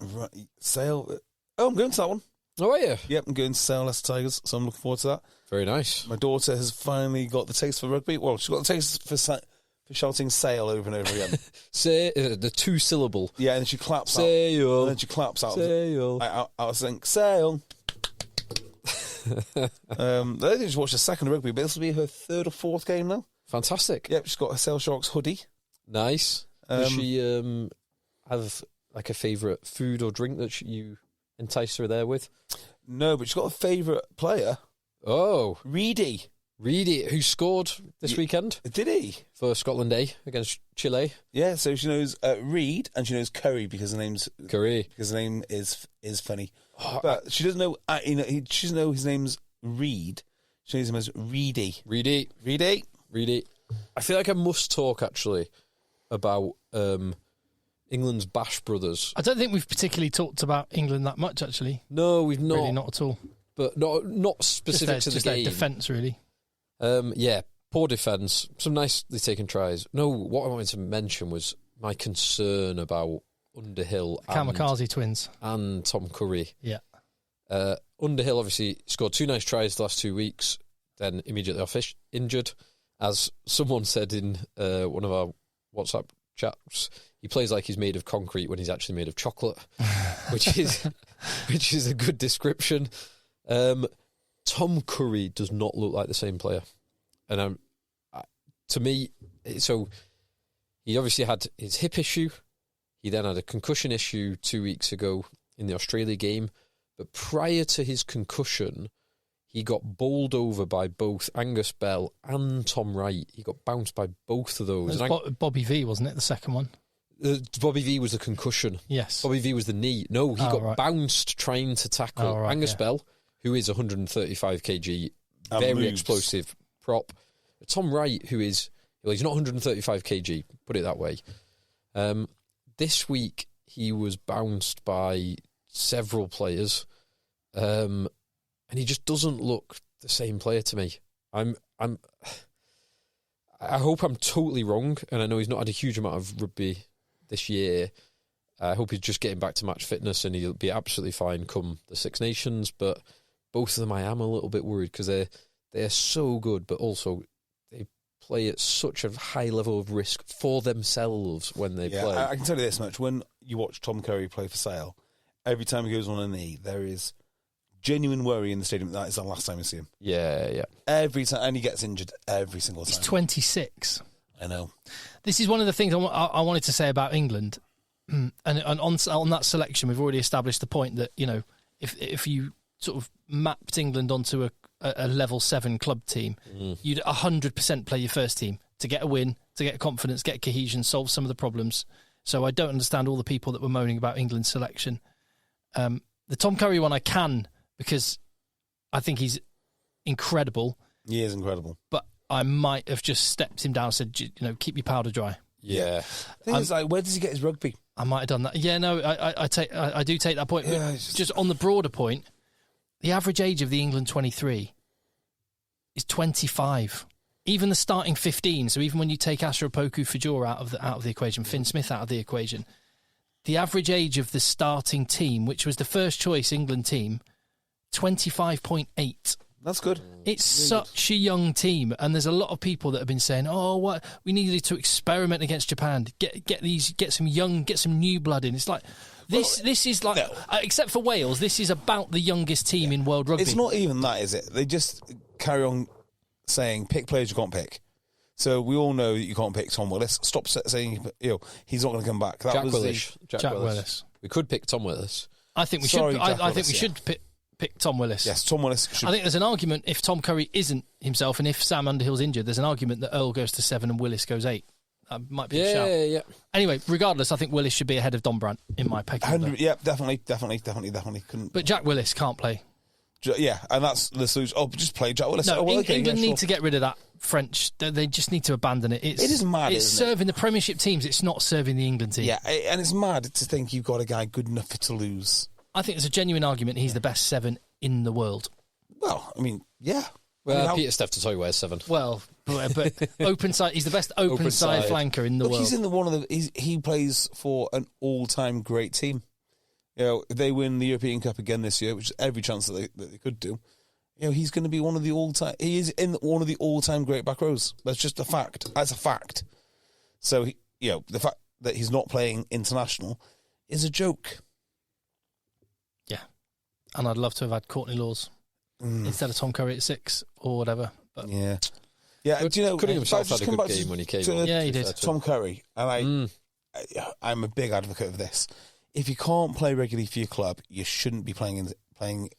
Right. Sale. Oh, I'm going to that one. Oh, are you? Yep, I'm going to Sale Leicester Tigers, so I'm looking forward to that. Very nice. My daughter has finally got the taste for rugby. Well, she's got the taste for shouting Sale over and over again. Say the 2-syllable. Yeah, and then she claps out. Sale. And then she claps out. Sale. I was saying, Sale. I just watched a second of rugby, but this will be her 3rd or 4th game now. Fantastic. Yep, she's got a Sale Sharks hoodie. Nice. Does she have like a favourite food or drink that you entice her there with? No, but she's got a favourite player. Oh. Reedy, who scored this weekend. Did he? For Scotland A against Chile. Yeah, so she knows Reed and she knows Curry because her name's Curry. Because her name is funny. But she doesn't know, she doesn't know his name's Reed. She knows him as Reedy. Reedy. I feel like I must talk, actually, about England's Bash Brothers. I don't think we've particularly talked about England that much, actually. No, we've not. Really not at all. But not specific to the game. Just their defence, really. Yeah, poor defence. Some nicely taken tries. No, what I wanted to mention was my concern about Underhill Kamikaze twins. And Tom Curry. Yeah. Underhill obviously scored 2 nice tries the last 2 weeks, then immediately off injured. As someone said in one of our WhatsApp chats, he plays like he's made of concrete when he's actually made of chocolate, which is a good description. Tom Curry does not look like the same player, and to me, so he obviously had his hip issue. He then had a concussion issue 2 weeks ago in the Australia game, but prior to his concussion, he got bowled over by both Angus Bell and Tom Wright. He got bounced by both of those. Bobby V, wasn't it, the second one? Bobby V was the concussion. Yes. Bobby V was the knee. No, he got bounced trying to tackle Angus Bell, who is 135 kg, very explosive prop. Tom Wright, who is, well, he's not 135 kg, put it that way. This week, he was bounced by several players, and he just doesn't look the same player to me. I hope I'm totally wrong, and I know he's not had a huge amount of rugby this year. I hope he's just getting back to match fitness and he'll be absolutely fine come the Six Nations. But both of them, I am a little bit worried because they're so good, but also they play at such a high level of risk for themselves when they play. I can tell you this much. When you watch Tom Curry play for Sale, every time he goes on a knee, there is genuine worry in the stadium that is the last time we see him. Yeah. Every time, and he gets injured every single time. He's 26. I know. This is one of the things I wanted to say about England. And on that selection, we've already established the point that, you know, if you sort of mapped England onto a level 7 club team, you'd 100% play your first team to get a win, to get confidence, get cohesion, solve some of the problems. So I don't understand all the people that were moaning about England's selection. The Tom Curry one I can, because I think he's incredible. He is incredible. But I might have just stepped him down and said, you know, keep your powder dry. Yeah. The thing is, like, where does he get his rugby? I might have done that. Yeah, no, I do take that point. Yeah, just on the broader point, the average age of the England 23 is 25. Even the starting 15, so even when you take Astropoku Fajor out of the equation, Finn Smith out of the equation, the average age of the starting team, which was the first choice England team, 25.8. That's good. It's such a young team, and there's a lot of people that have been saying, "Oh, what we needed to experiment against Japan, get some new blood in." It's like this is like, except for Wales, this is about the youngest team in world rugby. It's not even that, is it? They just carry on saying pick players you can't pick. So we all know that you can't pick Tom Willis. Stop saying he's not going to come back. Jack Willis. We could pick Tom Willis. I think we should. I think we should pick Tom Willis. Yes, Tom Willis should. I think there's an argument if Tom Curry isn't himself and if Sam Underhill's injured, there's an argument that Earl goes to 7 and Willis goes 8. That might be a shout. Yeah. Anyway, regardless, I think Willis should be ahead of Don Brandt in my pecking order. Yeah, definitely. Couldn't. But Jack Willis can't play. Yeah, and that's the solution. Oh, just play Jack Willis. No, England need to get rid of that French. They just need to abandon it. It is mad, It's serving the Premiership teams. It's not serving the England team. Yeah, and it's mad to think you've got a guy good enough for Toulouse. I think there's a genuine argument he's the best 7 in the world. Well, I mean, yeah. Well, Peter Steph to tell you wears 7. Well, but open side. He's the best open side flanker in the world. He's in he plays for an all-time great team. You know, if they win the European Cup again this year, which is every chance that they could do, you know, he's going to be one of the all-time. He is in one of the all-time great back rows. That's just a fact. That's a fact. So, the fact that he's not playing international is a joke. Yeah, and I'd love to have had Courtney Laws instead of Tom Curry at 6 or whatever. But yeah. Do you know? Cunningham himself had a good game when he came on. Yeah, he did. Tom Curry, and I'm a big advocate of this. If you can't play regularly for your club, you shouldn't be playing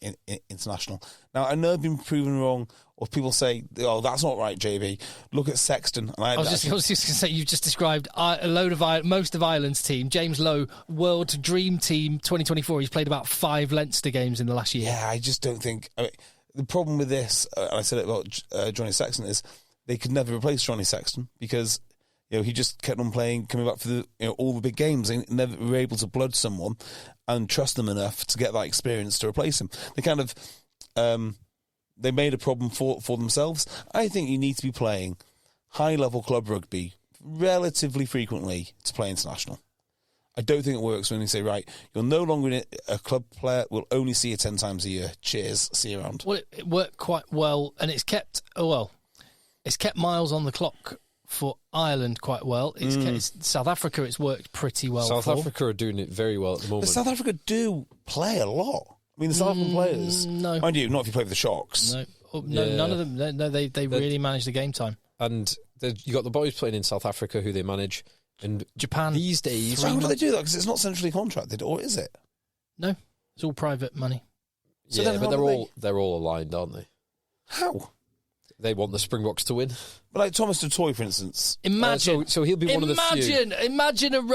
in international. Now, I know I've been proven wrong, or people say, "Oh, that's not right, JB." Look at Sexton. And I was just going to say, you've just described a load of most of Ireland's team. James Lowe, World Dream Team 2024. He's played about 5 Leinster games in the last year. Yeah, I just don't think. I mean, the problem with this, and I said it about Johnny Sexton, is they could never replace Johnny Sexton because he just kept on playing, coming back for the all the big games. They never were able to blood someone and trust them enough to get that experience to replace him. They kind of they made a problem for themselves. I think you need to be playing high level club rugby relatively frequently to play international. I don't think it works when you say, right, you're no longer a club player, we'll only see you 10 times a year. Cheers, see you around. Well, it worked quite well, and it's kept miles on the clock for Ireland quite well. South Africa, it's worked pretty well. South Africa are doing it very well at the moment. But South Africa do play a lot. I mean, the South African players, no, mind you, not if you play for the Sharks. No, none of them. No, they really manage the game time. And you got the boys playing in South Africa who they manage. And Japan these days, so how do they do that? Because it's not centrally contracted, or is it? No, it's all private money. So but they're all aligned, aren't they? How? They want the Springboks to win. But like Thomas du Toit, for instance. Imagine. So he'll be one of the few. Imagine,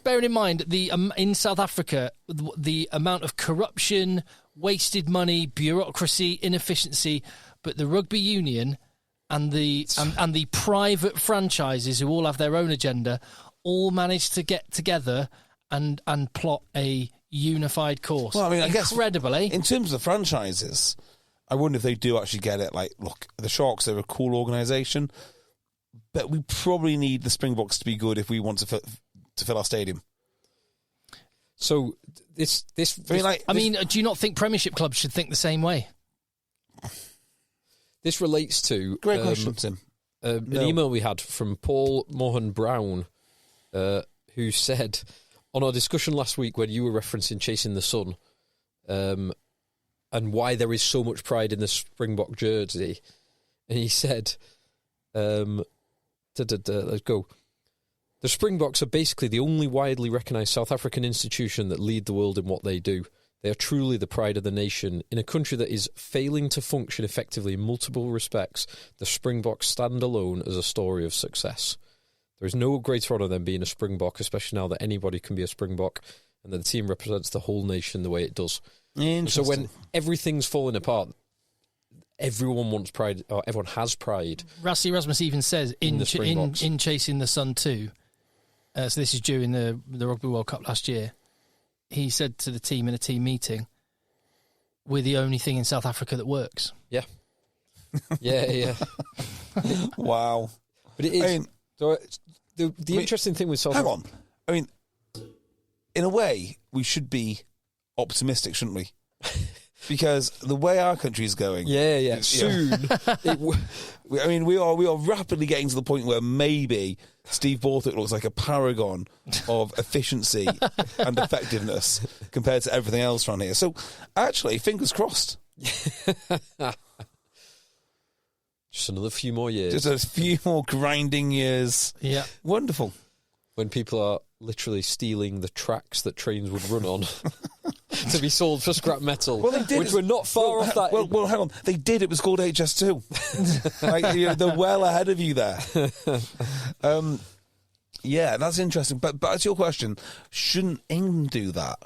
bearing in mind, in South Africa, the amount of corruption, wasted money, bureaucracy, inefficiency, but the rugby union and the private franchises who all have their own agenda all managed to get together and plot a unified course. Well, I mean, incredible, I guess in terms of the franchises, I wonder if they do actually get it. Like, look, the Sharks are a cool organisation, but we probably need the Springboks to be good if we want to fill our stadium. So this I mean, do you not think Premiership clubs should think the same way? This relates to great question, Tim. An email we had from Paul Mohan Brown, who said on our discussion last week when you were referencing Chasing the Sun, and why there is so much pride in the Springbok jersey, and he said, let's go. The Springboks are basically the only widely recognised South African institution that lead the world in what they do. They are truly the pride of the nation. In a country that is failing to function effectively in multiple respects, the Springboks stand alone as a story of success. There is no greater honour than being a Springbok, especially now that anybody can be a Springbok, and that the team represents the whole nation the way it does. So when everything's falling apart, everyone wants pride, or everyone has pride. Rassi Erasmus even says in Chasing the Sun too, so this is during the Rugby World Cup last year, he said to the team in a team meeting, we're the only thing in South Africa that works. Yeah. Yeah. Wow. But it is. I mean, so the interesting thing with South Africa... Hang on. I mean, in a way, we should be optimistic, shouldn't we? Because the way our country is going... Yeah. Soon. I mean, we are rapidly getting to the point where maybe Steve Borthwick looks like a paragon of efficiency and effectiveness compared to everything else around here. So, actually, fingers crossed. Just another few more years. Just a few more grinding years. Yeah. Wonderful. When people are literally stealing the tracks that trains would run on to be sold for scrap metal, well, they did. Which we're not far off that. Well, hang on. They did. It was called HS2. They're well ahead of you there. Yeah, that's interesting. But to your question, shouldn't England do that?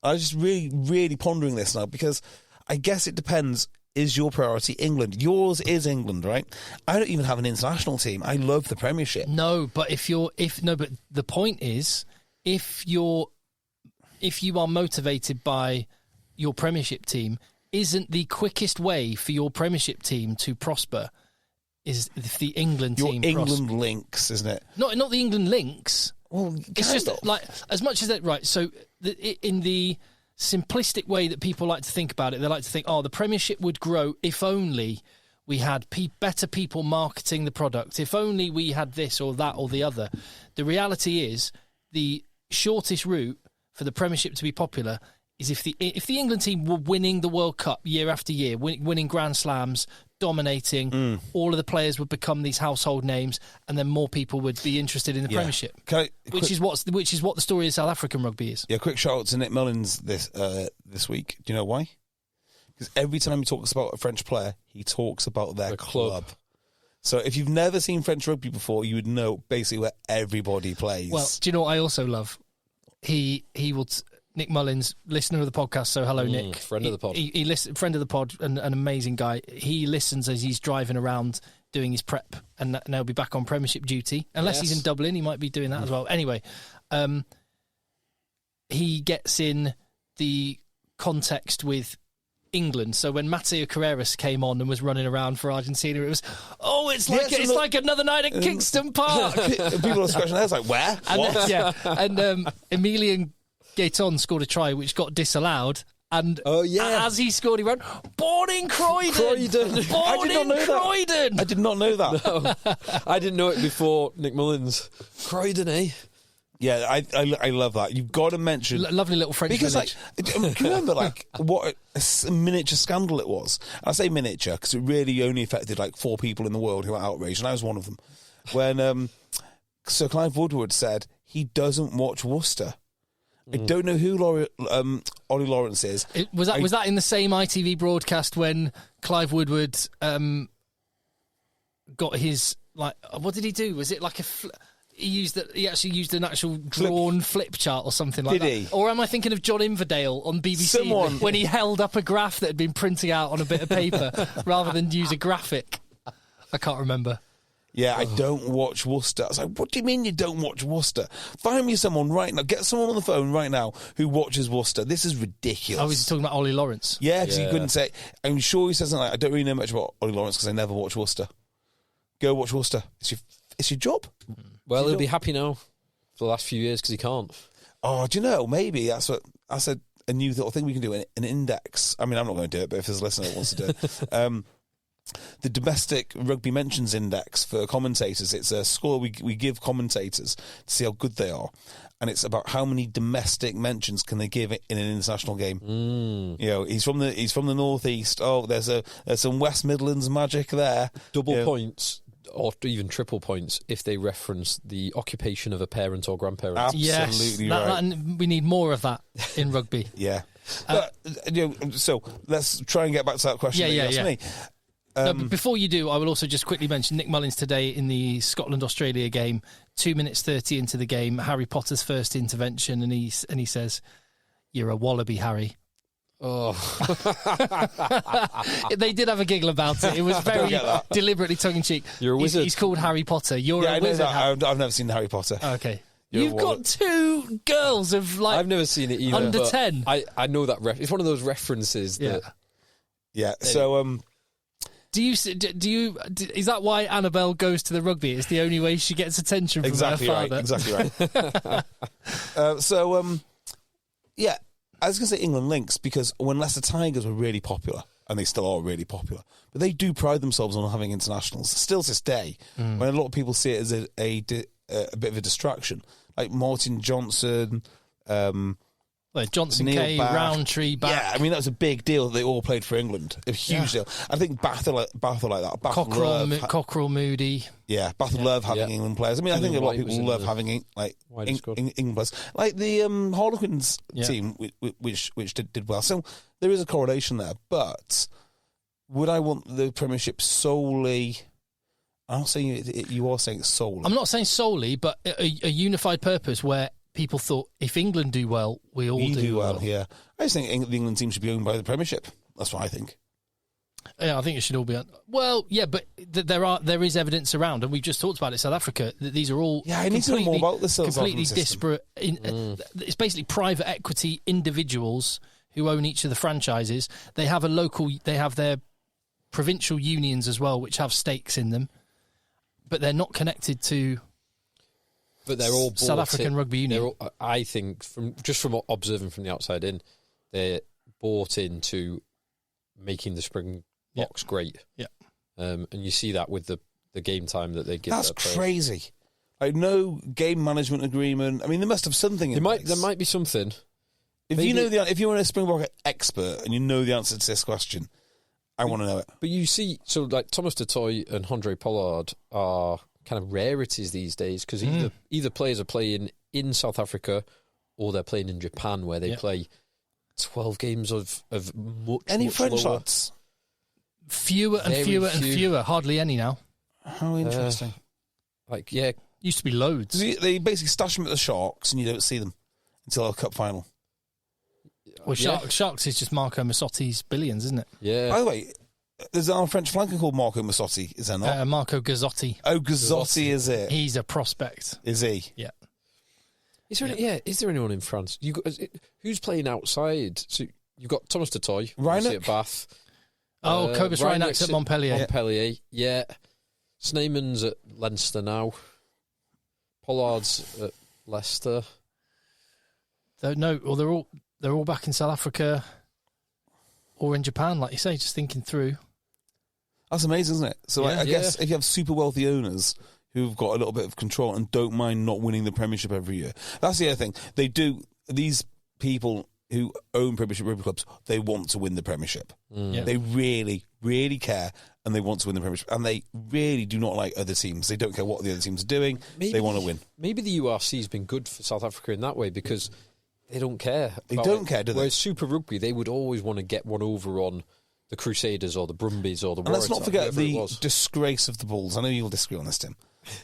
I was just really, really pondering this now, because I guess it depends. Is your priority England? Yours is England, right? I don't even have an international team. I love the Premiership. No, but but the point is, if you are motivated by your Premiership team, isn't the quickest way for your Premiership team to prosper is if the England team England links, isn't it? Not the England links. Well, it's just like, as much as that, right? So in the simplistic way that people like to think about it, they like to think, the Premiership would grow if only we had better people marketing the product, if only we had this or that or the other. The reality is, the shortest route for the Premiership to be popular is if the England team were winning the World Cup year after year, winning Grand Slams, dominating, all of the players would become these household names, and then more people would be interested in the Premiership. Which is what the story of South African rugby is. Yeah, quick shout out to Nick Mullins this week. Do you know why? Because every time he talks about a French player, he talks about their club. So if you've never seen French rugby before, you would know basically where everybody plays. Well, do you know what I also love? He will. Nick Mullins, listener of the podcast, so hello, Nick. Friend of the pod. Friend of the pod, and an amazing guy. He listens as he's driving around doing his prep, and now he'll be back on Premiership duty. Unless he's in Dublin, he might be doing that as well. Anyway, he gets in the context with England. So when Mateo Carreras came on and was running around for Argentina, it was, it's like another night at Kingston Park. People are scratching their heads like, where? And Emilian Gaeton scored a try which got disallowed, and as he scored, he went, born in Croydon. I did not know that. No, I didn't know it before Nick Mullins. Croydon, eh? Yeah, I love that. You've got to mention lovely little French village. Can you remember what a miniature scandal it was? I say miniature because it really only affected 4 people in the world who were outraged, and I was one of them. When Sir Clive Woodward said he doesn't watch Worcester. I don't know who Ollie Lawrence is. Was that in the same ITV broadcast when Clive Woodward got his what did he do? Was it like he actually used an actual drawn flip chart or something like that? Did he? Or am I thinking of John Inverdale on BBC when he held up a graph that had been printed out on a bit of paper rather than use a graphic? I can't remember. Yeah, I don't watch Worcester. I was like, what do you mean you don't watch Worcester? Find me someone right now. Get someone on the phone right now who watches Worcester. This is ridiculous. Oh, he's talking about Ollie Lawrence. Yeah, because he couldn't say... I'm sure he says something like, I don't really know much about Ollie Lawrence because I never watch Worcester. Go watch Worcester. It's your job. Well, he'll be happy now for the last few years because he can't. Oh, do you know, maybe that's a new little thing we can do, an index. I mean, I'm not going to do it, but if there's a listener that wants to do it... the domestic rugby mentions index for commentators. It's a score we give commentators to see how good they are, and it's about how many domestic mentions can they give in an international game. You know, he's from the northeast. Oh, there's some West Midlands magic there. Double points or even triple points if they reference the occupation of a parent or grandparent. Absolutely right. We need more of that in rugby. Yeah. So let's try and get back to that question that you asked me. No, but before you do, I will also just quickly mention Nick Mullins today in the Scotland-Australia game, 2 minutes 30 into the game, Harry Potter's first intervention, and he says, "You're a wallaby, Harry." Oh. They did have a giggle about it. It was very deliberately tongue-in-cheek. You're a wizard. He's called Harry Potter. You're a wizard. I've never seen Harry Potter. Okay. You've got two girls of I've never seen it either. Under 10. I know that. It's one of those references that... Yeah, so... Do you? Is that why Annabelle goes to the rugby? It's the only way she gets attention from her father. Exactly right. Yeah, I was going to say England Lynx because when Leicester Tigers were really popular, and they still are really popular, but they do pride themselves on having internationals. Still to this day, when a lot of people see it as a bit of a distraction, like Martin Johnson. Johnson, Neil Kay, Bath. Roundtree, back. Yeah, I mean, that was a big deal that they all played for England. A huge deal. I think Bath are like that. Bath Cockerell, Moody. Yeah, Bath love having England players. I mean, I think a lot of people love having England players. Like the Harlequins team, which did well. So there is a correlation there. But would I want the Premiership solely... I'm not saying you are saying solely. I'm not saying solely, but a unified purpose where... People thought if England do well, we all do well. Yeah, I just think the England team should be owned by the Premiership. That's what I think. Yeah, I think it should all be. Well, yeah, but there is evidence around, and we've just talked about it. South Africa. That these are all. Yeah, I need to know more about this. Completely disparate. It's basically private equity individuals who own each of the franchises. They have They have their provincial unions as well, which have stakes in them, but they're not connected to. But they're all South African Rugby Union. I think, from observing from the outside in, they're bought into making the Springboks great. Yeah, and you see that with the game time that they give. That's crazy. Like no game management agreement. I mean, they must have something. There might be something. If you're a Springbok expert and you know the answer to this question, I want to know it. But you see, so like Thomas Dutoit and Andre Pollard are kind of rarities these days because either players are playing in South Africa or they're playing in Japan where they play 12 games of much. Any much French lower. lads? Fewer and fewer. Hardly any now. How interesting. Used to be loads. They basically stash them at the Sharks and you don't see them until a cup final. Well, Sharks is just Marco Massotti's billions, isn't it? Yeah. By the way, there's a French flanker called Marco Massotti, is there not? Marco Gazzotti. Oh, Gazzotti is it? He's a prospect. Is he? Yeah. Is there anyone in France? Who's playing outside? So you've got Thomas Dutoit, Reinach at Bath. Cobus Reinach's at Montpellier. Montpellier, yeah. Sneeman's at Leinster now. Pollard's at Leicester. They're all back in South Africa or in Japan, like you say, just thinking through. That's amazing, isn't it? So I guess if you have super wealthy owners who've got a little bit of control and don't mind not winning the Premiership every year, that's the other thing. They do. These people who own Premiership rugby clubs, they want to win the Premiership. Yeah. They really, really care and they want to win the Premiership. And they really do not like other teams. They don't care what the other teams are doing. They want to win. Maybe the URC has been good for South Africa in that way because they don't care. They don't care, do they? Whereas Super Rugby, they would always want to get one over on the Crusaders or the Brumbies or the Warriors. And let's not forget the disgrace of the Bulls. I know you'll disagree on this, Tim,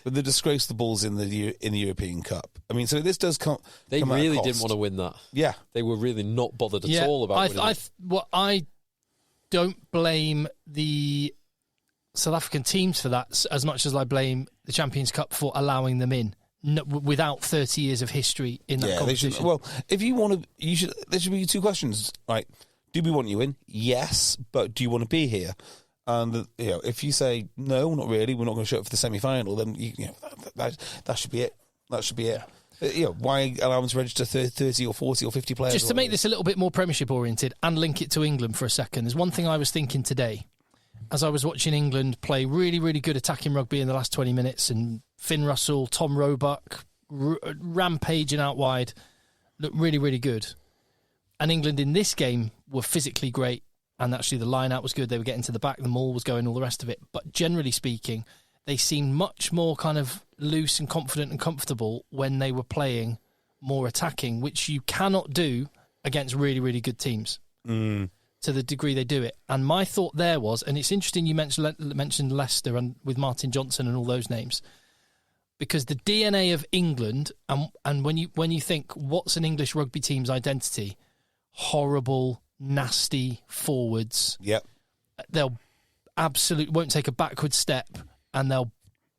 but the disgrace of the Bulls in the European Cup. I mean, so this does come. They really didn't want to win that. Yeah, they were really not bothered at all about winning. I don't blame the South African teams for that, as much as I blame the Champions Cup for allowing them in without 30 years of history in that competition. Well, if you want to, there should be two questions, right? Do we want you in? Yes, but do you want to be here? And if you say no, not really, we're not going to show up for the semi-final, then that should be it. That should be it. Why allow them to register 30 or 40 or 50 players? Just to make this a little bit more Premiership oriented and link it to England for a second, there's one thing I was thinking today as I was watching England play really, really good attacking rugby in the last 20 minutes, and Finn Russell, Tom Roebuck, rampaging out wide, looked really, really good. And England in this game were physically great, and actually the line-out was good. They were getting to the back, the maul was going, all the rest of it. But generally speaking, they seemed much more kind of loose and confident and comfortable when they were playing more attacking, which you cannot do against really, really good teams to the degree they do it. And my thought there was, and it's interesting you mentioned Leicester and with Martin Johnson and all those names, because the DNA of England, and when you think, what's an English rugby team's identity? Horrible, nasty forwards. Yep. They'll absolutely won't take a backward step, and they'll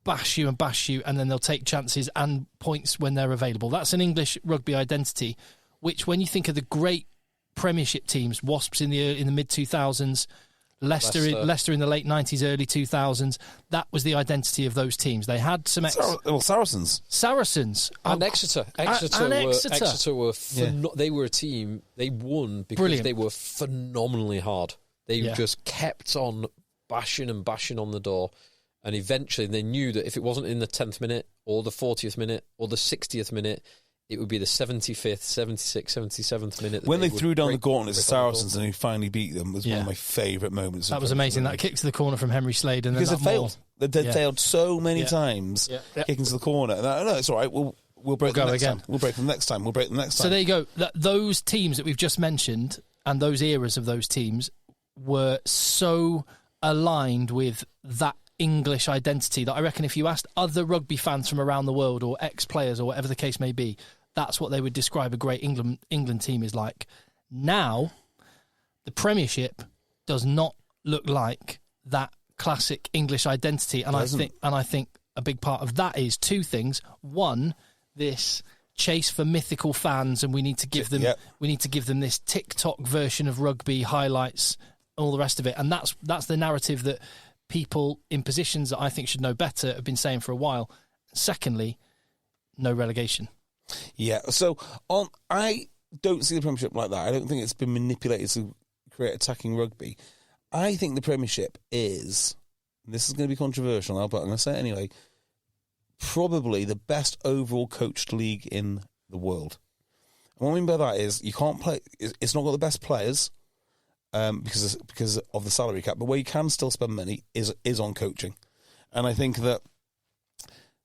bash you, and then they'll take chances and points when they're available. That's an English rugby identity, which when you think of the great Premiership teams, Wasps in the mid-2000s, Leicester in the late 90s, early 2000s, that was the identity of those teams. They had some... Saracens. And Exeter. Exeter were... They were a team, they won because they were phenomenally hard. They just kept on bashing on the door. And eventually they knew that if it wasn't in the 10th minute or the 40th minute or the 60th minute, it would be the 75th, 76th, 77th minute. When they threw down the gauntlet to Saracens and he finally beat them was one of my favourite moments. That was amazing. That kick to the corner from Henry Slade. And because then they failed. They failed so many times kicking to the corner. And no, it's all right. We'll break them next time. We'll break them next time. So there you go. Those teams that we've just mentioned and those eras of those teams were so aligned with that English identity that I reckon if you asked other rugby fans from around the world or ex-players or whatever the case may be, that's what they would describe a great England team is like. Now, the Premiership does not look like that classic English identity, and I think a big part of that is two things. One, this chase for mythical fans, and we need to give them this TikTok version of rugby highlights, all the rest of it, and that's the narrative that people in positions that I think should know better have been saying for a while. Secondly, no relegation. Yeah, so I don't see the Premiership like that. I don't think it's been manipulated to create attacking rugby. I think the Premiership is, this is going to be controversial now, but I'm going to say it anyway, probably the best overall coached league in the world. And what I mean by that is you can't play, it's not got the best players, because of the salary cap, but where you can still spend money is on coaching, and I think that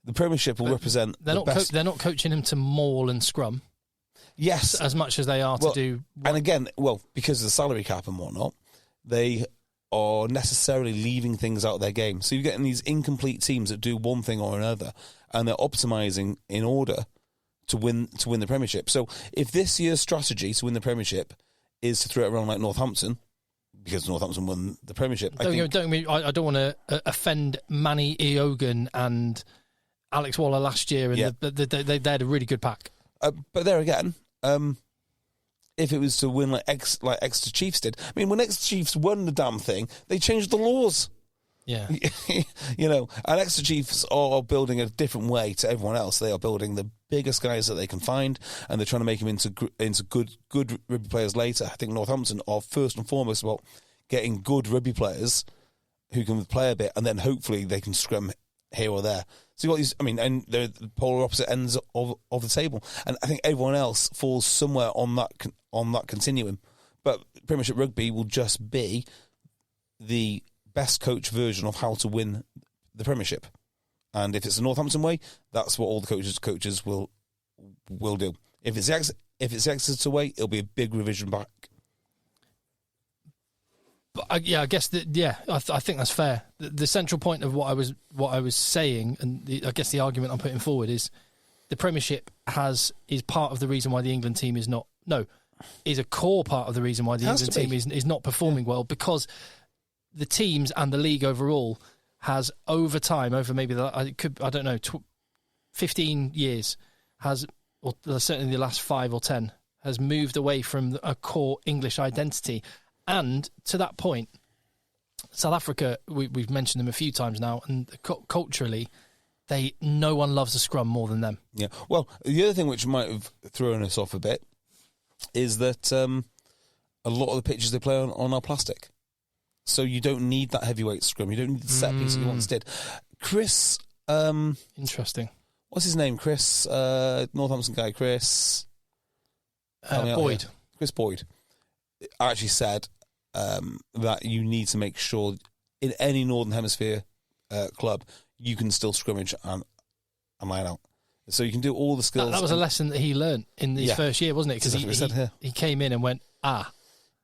the Premiership will represent. They're not coaching him to maul and scrum, yes, as much as they are to do. And again, because of the salary cap and whatnot, they are necessarily leaving things out of their game. So you're getting these incomplete teams that do one thing or another, and they're optimising in order to win the Premiership. So if this year's strategy to win the Premiership is to throw it around like Northampton, because Northampton won the Premiership. I don't want to offend Manny Eogan and Alex Waller last year, and they had a really good pack. But there again, if it was to win like Exeter Chiefs did, I mean, when Exeter Chiefs won the damn thing, they changed the laws. Yeah. And Exeter Chiefs are building a different way to everyone else. They are building the biggest guys that they can find, and they're trying to make them into good rugby players later. I think Northampton are first and foremost about getting good rugby players who can play a bit, and then hopefully they can scrum here or there. So you've got these, and they're the polar opposite ends of the table, and I think everyone else falls somewhere on that continuum. But Premiership Rugby will just be the best coach version of how to win the Premiership, and if it's the Northampton way, that's what all the coaches will do. If it's the Exeter way, it'll be a big revision back. But I guess I think that's fair. The central point of what I was saying, and I guess the argument I'm putting forward is the Premiership is part of the reason why the England team is a core part of the reason why the England team is not performing well, because the teams and the league overall has over time, over maybe I don't know, 15 years, has, or certainly the last 5 or 10, has moved away from a core English identity. And to that point, South Africa, we've mentioned them a few times now, and culturally, no one loves a scrum more than them. Yeah. Well, the other thing which might have thrown us off a bit is that a lot of the pitches they play on are plastic. So you don't need that heavyweight scrum. You don't need the set piece that you once did. Chris... Interesting. What's his name? Chris... Northampton guy, Chris... Boyd. Chris Boyd actually said that you need to make sure in any Northern Hemisphere club you can still scrimmage and line out. So you can do all the skills. That was a lesson that he learned in his first year, wasn't it? Because he came in and went,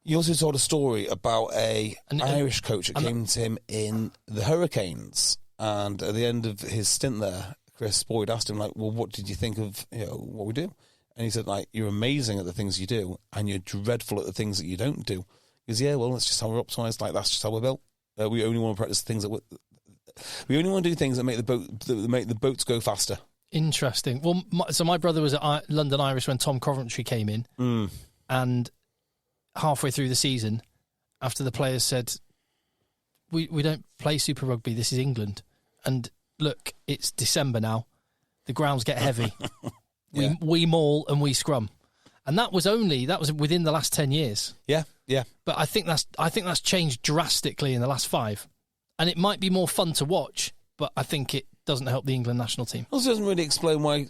He also told a story about an Irish coach that came to him in the Hurricanes, and at the end of his stint there, Chris Boyd asked him, like, well, what did you think of what we do? And he said, like, you're amazing at the things you do, and you're dreadful at the things that you don't do. He goes, yeah, well, that's just how we're optimised. Like, that's just how we're built. We only want to practice things we only want to do things that make the boats go faster. Interesting. Well, so my brother was at London Irish when Tom Coventry came in, and halfway through the season, after the players said, we don't play Super Rugby, this is England. And look, it's December now. The grounds get heavy. We maul and we scrum. And that was within the last 10 years. Yeah, yeah. But I think that's changed drastically in the last 5. And it might be more fun to watch, but I think it doesn't help the England national team. It also doesn't really explain why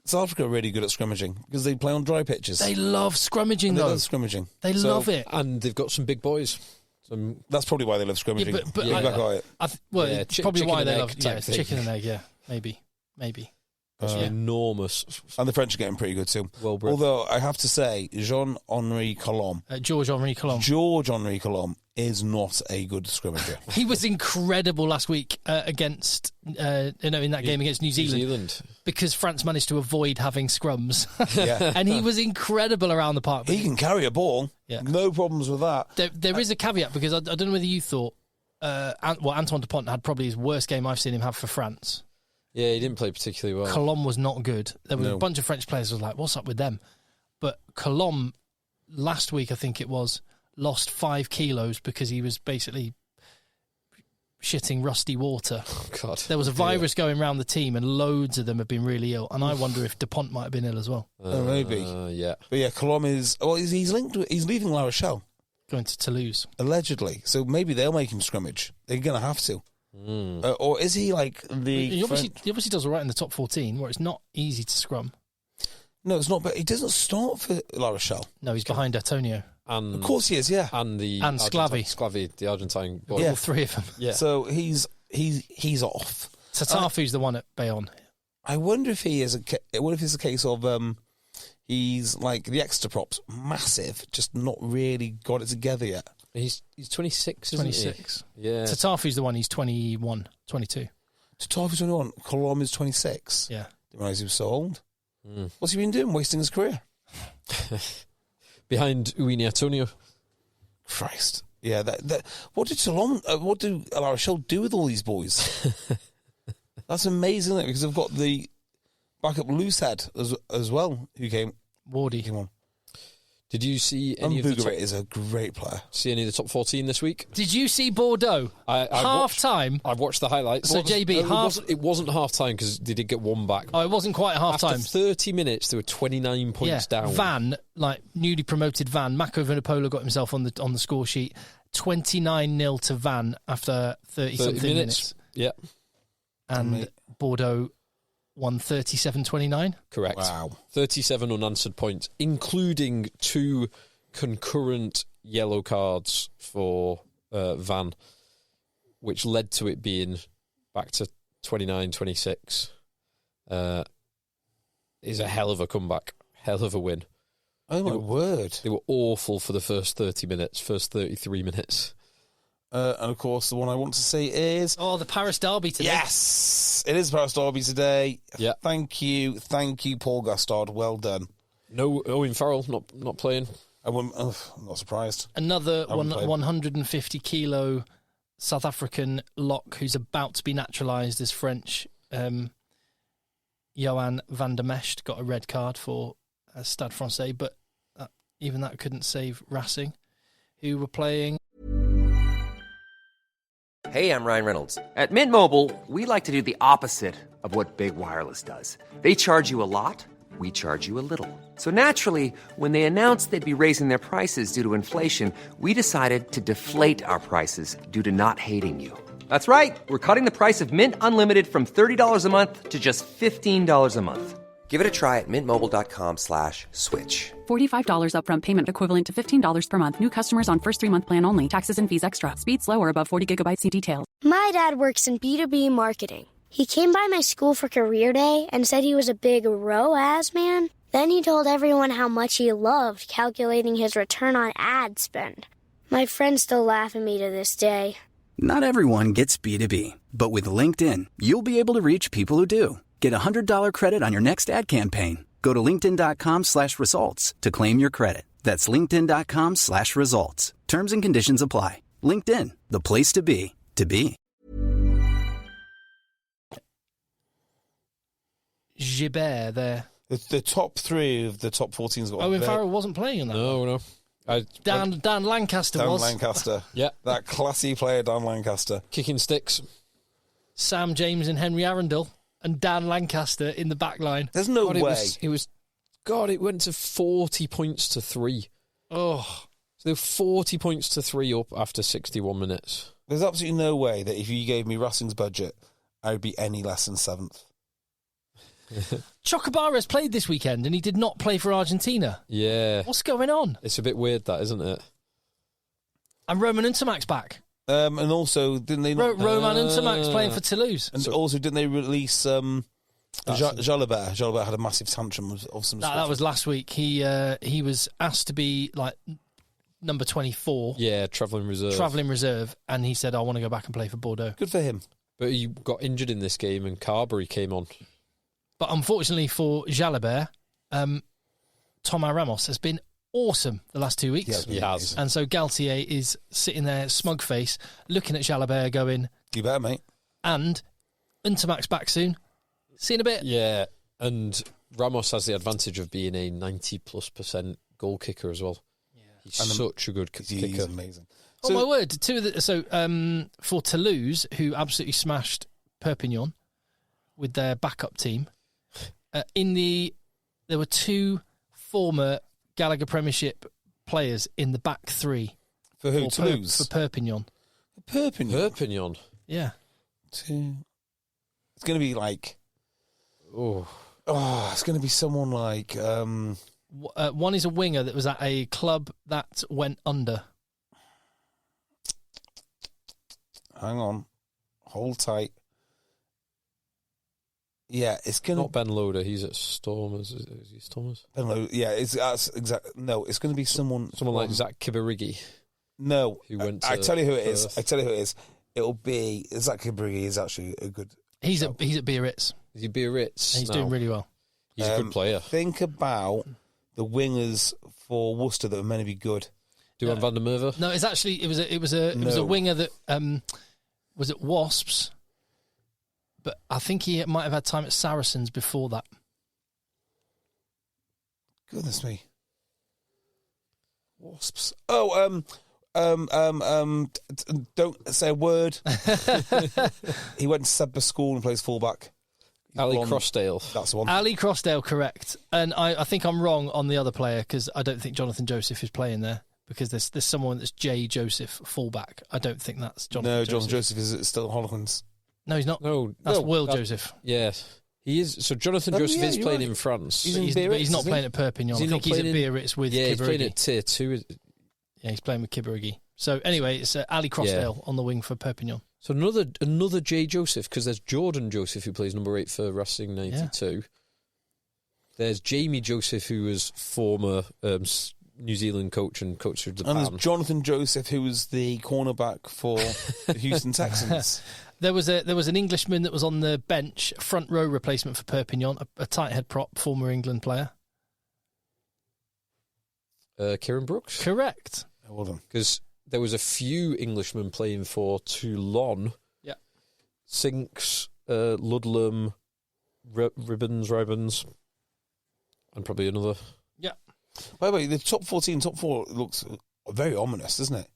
South Africa are really good at scrummaging, because they play on dry pitches. They love scrummaging, though. They love scrummaging. They love it. And they've got some big boys. That's probably why they love scrummaging. It's probably why they love chicken and egg, yeah. Maybe. Enormous. And the French are getting pretty good too. Well bred. Although, I have to say, Jean-Henri Colombe. George-Henri Colombe is not a good scrummager. He was incredible last week against, in that game against New Zealand. Because France managed to avoid having scrums. Yeah. And he was incredible around the park. He can carry a ball. Yeah. No problems with that. There is a caveat, because I don't know whether you thought, Antoine Dupont had probably his worst game I've seen him have for France. Yeah, he didn't play particularly well. Colombe was not good. There was a bunch of French players who was like, what's up with them? But Colombe, last week, I think it was, lost 5 kilos because he was basically shitting rusty water. Oh, God. There was a virus going around the team, and loads of them have been really ill. And I wonder if Dupont might have been ill as well. Maybe. Yeah. But yeah, Colombe is... Well, he's linked to... He's leaving La Rochelle. Going to Toulouse. Allegedly. So maybe they'll make him scrummage. They're going to have to. Or is he like the... He obviously does all right in the top 14, where it's not easy to scrum. No, it's not, but he doesn't start for La Rochelle. No, he's behind Antonio. And of course he is, yeah. And Sclavi, the Argentine boy. Yeah, all 3 of them. Yeah. So he's off. Tatafu's the one at Bayonne. I wonder if he is what if it's a case of he's like the extra props, massive, just not really got it together yet. He's 26, isn't 26. He? Yeah. Tatafu's the one, he's 21, 22. Tatafu's 21, Colombe is 26. Yeah. Didn't realise he was so old. What's he been doing? Wasting his career? Behind Uini Antonio. Christ. Yeah, what do La Rochelle do with all these boys? That's amazing, isn't it? Because they've got the backup loosehead as well, who came. Wardy. Came on. Did you see any of the top... is a great player. See any of the top 14 this week? Did you see Bordeaux? Half-time? I've watched the highlights. So, JB, it wasn't half-time because they did get one back. Oh, it wasn't quite half-time. After 30 minutes, they were 29 points down. Van, newly promoted Van, Mako Vunipola got himself on the score sheet. 29-0 to Van after 30-something minutes. Yeah. And Bordeaux won 37-29. Correct. Wow. 37 unanswered points, including 2 concurrent yellow cards for Van, which led to it being back to 29-26. Is a hell of a comeback, hell of a win. Oh, my word. They were awful for the first 30 minutes, first 33 minutes. And, of course, the one I want to see is... Oh, the Paris Derby today. Yes! It is Paris Derby today. Yeah. Thank you, Paul Gastard. Well done. No, Owen Farrell not playing. I'm not surprised. Another 150-kilo South African lock who's about to be naturalised as French, Johan van der Mescht, got a red card for Stade Francais, but even that couldn't save Racing, who were playing. Hey, I'm Ryan Reynolds. At Mint Mobile, we like to do the opposite of what Big Wireless does. They charge you a lot, we charge you a little. So naturally, when they announced they'd be raising their prices due to inflation, we decided to deflate our prices due to not hating you. That's right. We're cutting the price of Mint Unlimited from $30 a month to just $15 a month. Give it a try at mintmobile.com/switch. $45 upfront payment equivalent to $15 per month. New customers on first 3-month plan only. Taxes and fees extra. Speed slower above 40 gigabytes. See details. My dad works in B2B marketing. He came by my school for career day and said he was a big ROAS man. Then he told everyone how much he loved calculating his return on ad spend. My friends still laugh at me to this day. Not everyone gets B2B, but with LinkedIn, you'll be able to reach people who do. Get a $100 credit on your next ad campaign. Go to linkedin.com/results to claim your credit. That's linkedin.com/results. Terms and conditions apply. LinkedIn, the place to be, to be. Gibert there. The top 3 of the top 14's got. Owen Farrell wasn't playing in that. No. Dan Lancaster Dan was. Lancaster. Yeah. That classy player, Dan Lancaster. Kicking sticks. Sam James and Henry Arundel and Dan Lancaster in the back line. There's no way. It went to 40 points to 3. Oh. So they were 40 points to 3 up after 61 minutes. There's absolutely no way that if you gave me Racing's budget, I would be any less than 7th. Chocobares played this weekend and he did not play for Argentina. Yeah. What's going on? It's a bit weird, that, isn't it? And Roman Untermack's back. And also, didn't they... Roman Untermack's playing for Toulouse. And also, didn't they release... Jalabert. Jalabert had a massive tantrum of some sort. That was last week. He was asked to be like number 24. Yeah, travelling reserve. And he said, I want to go back and play for Bordeaux. Good for him. But he got injured in this game and Carberry came on. But unfortunately for Jalabert, Thomas Ramos has been awesome the last 2 weeks. Yes, he has. And so Galtier is sitting there, smug face, looking at Jalabert going... You better, mate. And Untermack's back soon. See you in a bit. Yeah, and Ramos has the advantage of being a 90+% goal kicker as well. Yeah. He's such a good kicker. He's amazing. Oh, my word. For Toulouse, who absolutely smashed Perpignan with their backup team, there were 2 former Gallagher Premiership players in the back 3. For who? Toulouse? For Perpignan. Perpignan? Yeah. It's going to be like... Oh, it's going to be someone like... one is a winger that was at a club that went under. Hang on. Hold tight. Yeah, it's going to... Not Ben Loader, he's at Stormers. Is he Stormers? Ben Loader, yeah, that's exactly... No, it's going to be someone like Zach Kibarigi. No, who went I tell you who it Perth. is. It'll be... Zach Kibarigi is actually a good... He's at Biarritz. Is he Biarritz? He's doing really well. He's a good player. Think about the wingers for Worcester that were meant to be good. Duan van der Merwe? No, it's actually it was a winger that was at Wasps, but I think he might have had time at Saracens before that. Goodness me. Wasps. Oh, don't say a word. He went to Sedbergh School and plays fullback. Ali Crossdale. That's the one. Ali Crossdale, correct. And I think I'm wrong on the other player because I don't think Jonathan Joseph is playing there because there's someone that's J. Joseph, fullback. I don't think that's Jonathan Joseph. No, Jonathan Joseph is still at Harlequins. No, he's not. No, that's Will Joseph. Yes. He is. So Jonathan Joseph is playing in France. But he's not playing at Perpignan. I think he's at Biarritz with Kibarigi. He's playing at Tier 2. Yeah, he's playing with Kibarigi. So anyway, it's Ali Crossdale on the wing for Perpignan. So another J. Joseph, because there's Jordan Joseph who plays number 8 for Racing 92. Yeah. There's Jamie Joseph, who was former New Zealand coach and coach for Japan. And there's Jonathan Joseph, who was the cornerback for the Houston Texans. There was an Englishman that was on the bench, front row replacement for Perpignan, a tight head prop, former England player. Kieran Brooks? Correct. Well done. Because there was a few Englishmen playing for Toulon. Yeah. Sinks, Ludlam, Ribbons, and probably another. Yeah. By the way, the top 14, top 4 looks very ominous, doesn't it?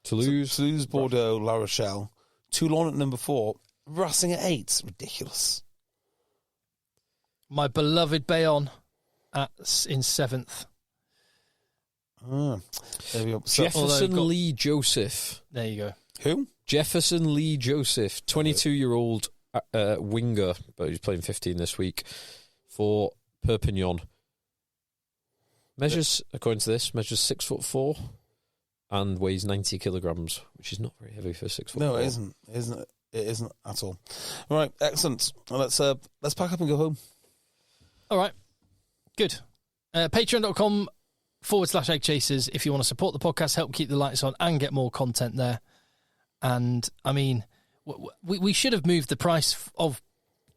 Toulouse, Bordeaux, La Rochelle, Toulon at number 4, Racing at 8. Ridiculous. My beloved Bayonne in 7th. There we go. Jefferson Lee Joseph. There you go. Who? Jefferson Lee Joseph, 22-year-old winger, but he's playing 15 this week for Perpignan. Measures, according to this, measures 6'4" and weighs 90 kilograms, which is not very heavy for 6'4". No, it isn't. It isn't at all. All right, excellent. Well, let's pack up and go home. All right, good. Patreon.com/EggChasers if you want to support the podcast, help keep the lights on, and get more content there. And I mean, we should have moved the price of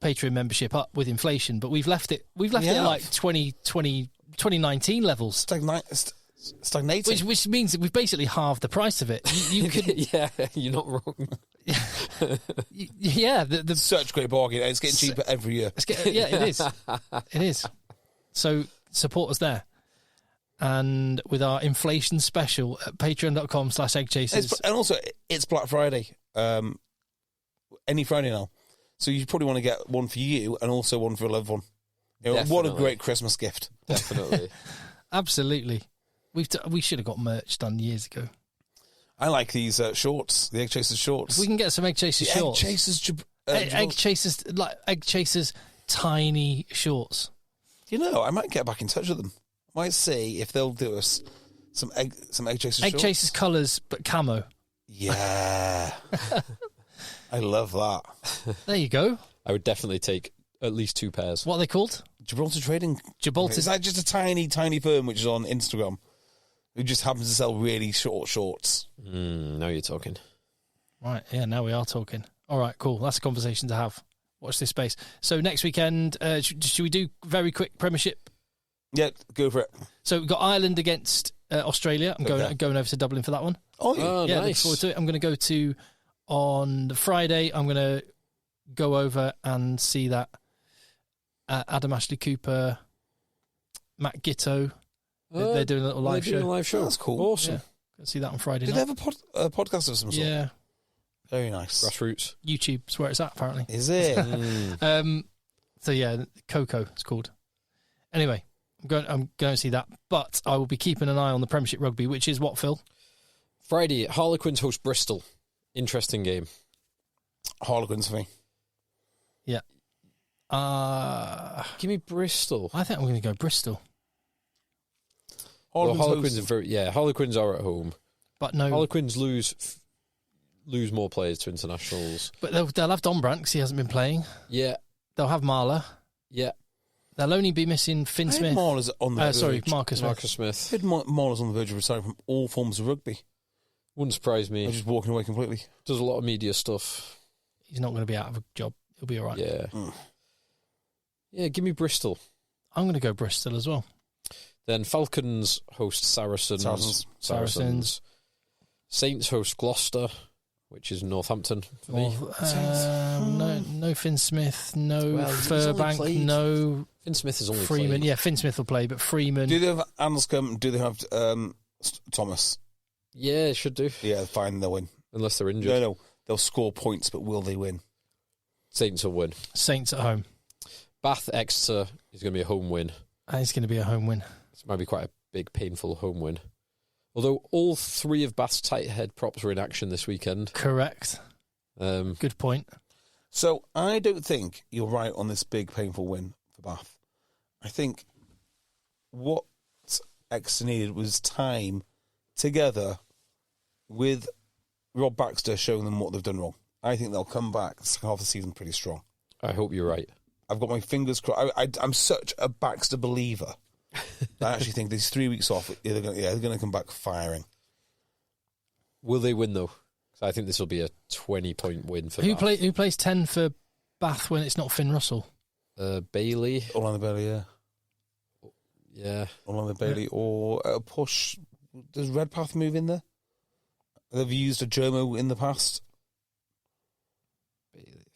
Patreon membership up with inflation, but we've left it at like 2019 levels. Stagnating. Which means that we've basically halved the price of it. You could, yeah, you're not wrong. Yeah, the such a great bargain. It's getting cheaper every year. Yeah, it is. It is. So support us there. And with our inflation special at patreon.com/EggChasers. And also, it's Black Friday. Any Friday now. So you probably want to get one for you and also one for a loved one. You know, what a great Christmas gift. Definitely. Absolutely. We should have got merch done years ago. I like these shorts, the EggChasers shorts. If we can get some EggChasers shorts. EggChasers tiny shorts. You know, I might get back in touch with them. I might see if they'll do us some EggChasers shorts. EggChasers colours, but camo. Yeah. I love that. There you go. I would definitely take at least 2 pairs. What are they called? Gibraltar Trading. Gibraltar. Is that just a tiny, tiny firm which is on Instagram who just happens to sell really short shorts? Now you're talking. Right, yeah, now we are talking. All right, cool. That's a conversation to have. Watch this space. So next weekend, should we do very quick Premiership? Yeah, go for it. So we've got Ireland against Australia. I'm going over to Dublin for that one. Oh, yeah, nice. Look forward to it. I'm going to go to, on the Friday, I'm going to go over and see that Adam Ashley Cooper, Matt Gitto. They're doing a little live show. That's cool. Awesome. Yeah. Go see that on Friday Did night. they have a podcast of some sort? Yeah. Very nice. Grassroots. YouTube's where it's at, apparently. Is it? So yeah, Coco it's called. Anyway, I'm going to see that, but I will be keeping an eye on the Premiership Rugby, which is what, Phil? Friday, Harlequins host Bristol. Interesting game. Harlequins for me. Yeah. Give me Bristol. I think I'm going to go Bristol. Harlequins Harlequins are at home, but no. Harlequins lose more players to internationals. But they'll have Donbrandt because he hasn't been playing. Yeah. They'll have Marler. Yeah. They'll only be missing Finn Smith. Marler's on the verge. Marcus Smith. I heard Marler's on the verge of retiring from all forms of rugby. Wouldn't surprise me. Or just walking away completely. Does a lot of media stuff. He's not going to be out of a job. He'll be all right. Yeah. Yeah, give me Bristol. I'm going to go Bristol as well. Then Falcons host Saracens. Saints host Gloucester, which is Northampton for me. No Finn Smith, no Furbank, no Finn Smith is only Freeman. played. Yeah, Finn Smith will play, but Freeman. Do they have Anscombe? Do they have Thomas? Yeah, it should do. Yeah, fine, they'll win. Unless they're injured. No, they'll score points, but will they win? Saints will win. Saints at home. Bath Exeter is going to be a home win. It's going to be a home win. It might be quite a big, painful home win. Although all 3 of Bath's tight head props were in action this weekend. Correct. Good point. So I don't think you're right on this big, painful win for Bath. I think what Exeter needed was time together with Rob Baxter showing them what they've done wrong. I think they'll come back the second half of the season pretty strong. I hope you're right. I've got my fingers crossed. I'm such a Baxter believer. I actually think these 3 weeks off, they're going to come back firing. Will they win, though? Because I think this will be a 20-point win for Bath. Who plays 10 for Bath when it's not Finn Russell? Bailey. Orlando Bailey, yeah. Yeah. Orlando Bailey or a push. Does Redpath move in there? They've used a Jomo in the past.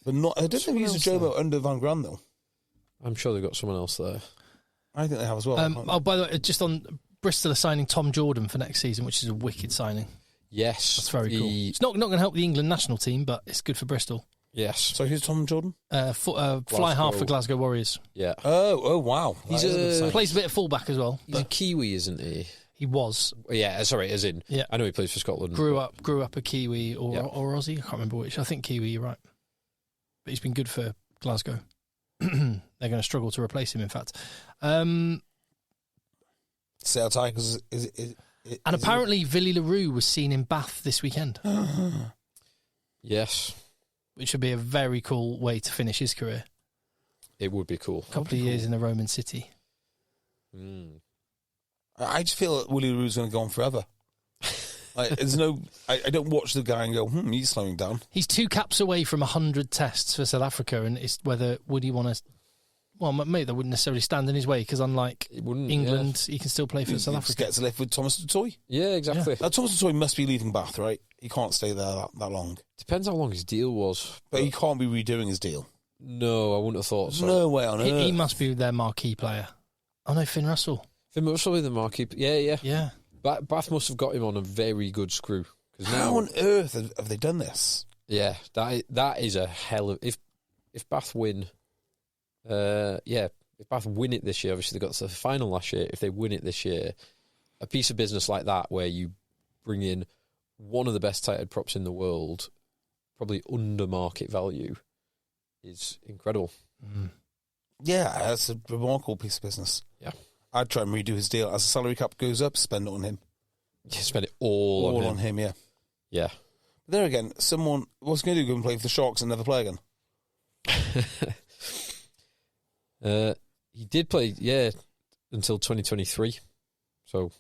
But not. I don't think they've used a Jomo under Van Gran, though. I'm sure they've got someone else there. I think they have as well. by the way, just on Bristol are signing Tom Jordan for next season, which is a wicked signing. Yes. That's very cool. It's not going to help the England national team, but it's good for Bristol. Yes. So who's Tom Jordan? Fly half for Glasgow Warriors. Yeah. Oh, wow. He plays a bit of fullback as well. He's a Kiwi, isn't he? He was. Yeah, sorry, as in. Yeah. I know he plays for Scotland. Grew up a Kiwi or Aussie. I can't remember which. I think Kiwi, you're right. But he's been good for Glasgow. They're going to struggle to replace him, in fact. Sale Tigers and apparently Villy LaRue was seen in Bath this weekend. Yes. Which would be a very cool way to finish his career. It would be cool. A couple of years in the Roman city. I just feel that Willie LaRue's going to go on forever. There's no... I don't watch the guy and go, he's slowing down. He's 2 caps away from 100 tests for South Africa, and it's whether would he want to... Well, maybe that wouldn't necessarily stand in his way, because unlike England, he can still play for South Africa. He gets to live with Thomas du Toit. Yeah, exactly. Yeah. Now, Thomas du Toit must be leaving Bath, right? He can't stay there that long. Depends how long his deal was. But he can't be redoing his deal. No, I wouldn't have thought so. No way on earth. He must be their marquee player. Oh, no, Finn Russell. Finn Russell is the marquee. Yeah. Yeah. Bath must have got him on a very good screw. How on earth have they done this? Yeah, that is a hell of... If Bath win... If Bath win it this year, obviously they got to the final last year. If they win it this year, a piece of business like that where you bring in one of the best tight head props in the world, probably under market value, is incredible. Yeah, that's a remarkable piece of business. Yeah. I'd try and redo his deal. As the salary cap goes up, spend it on him. Yeah, spend it all on him, yeah. Yeah. But there again, what's going to do, go and play for the Sharks and never play again? He did play, until 2023. So,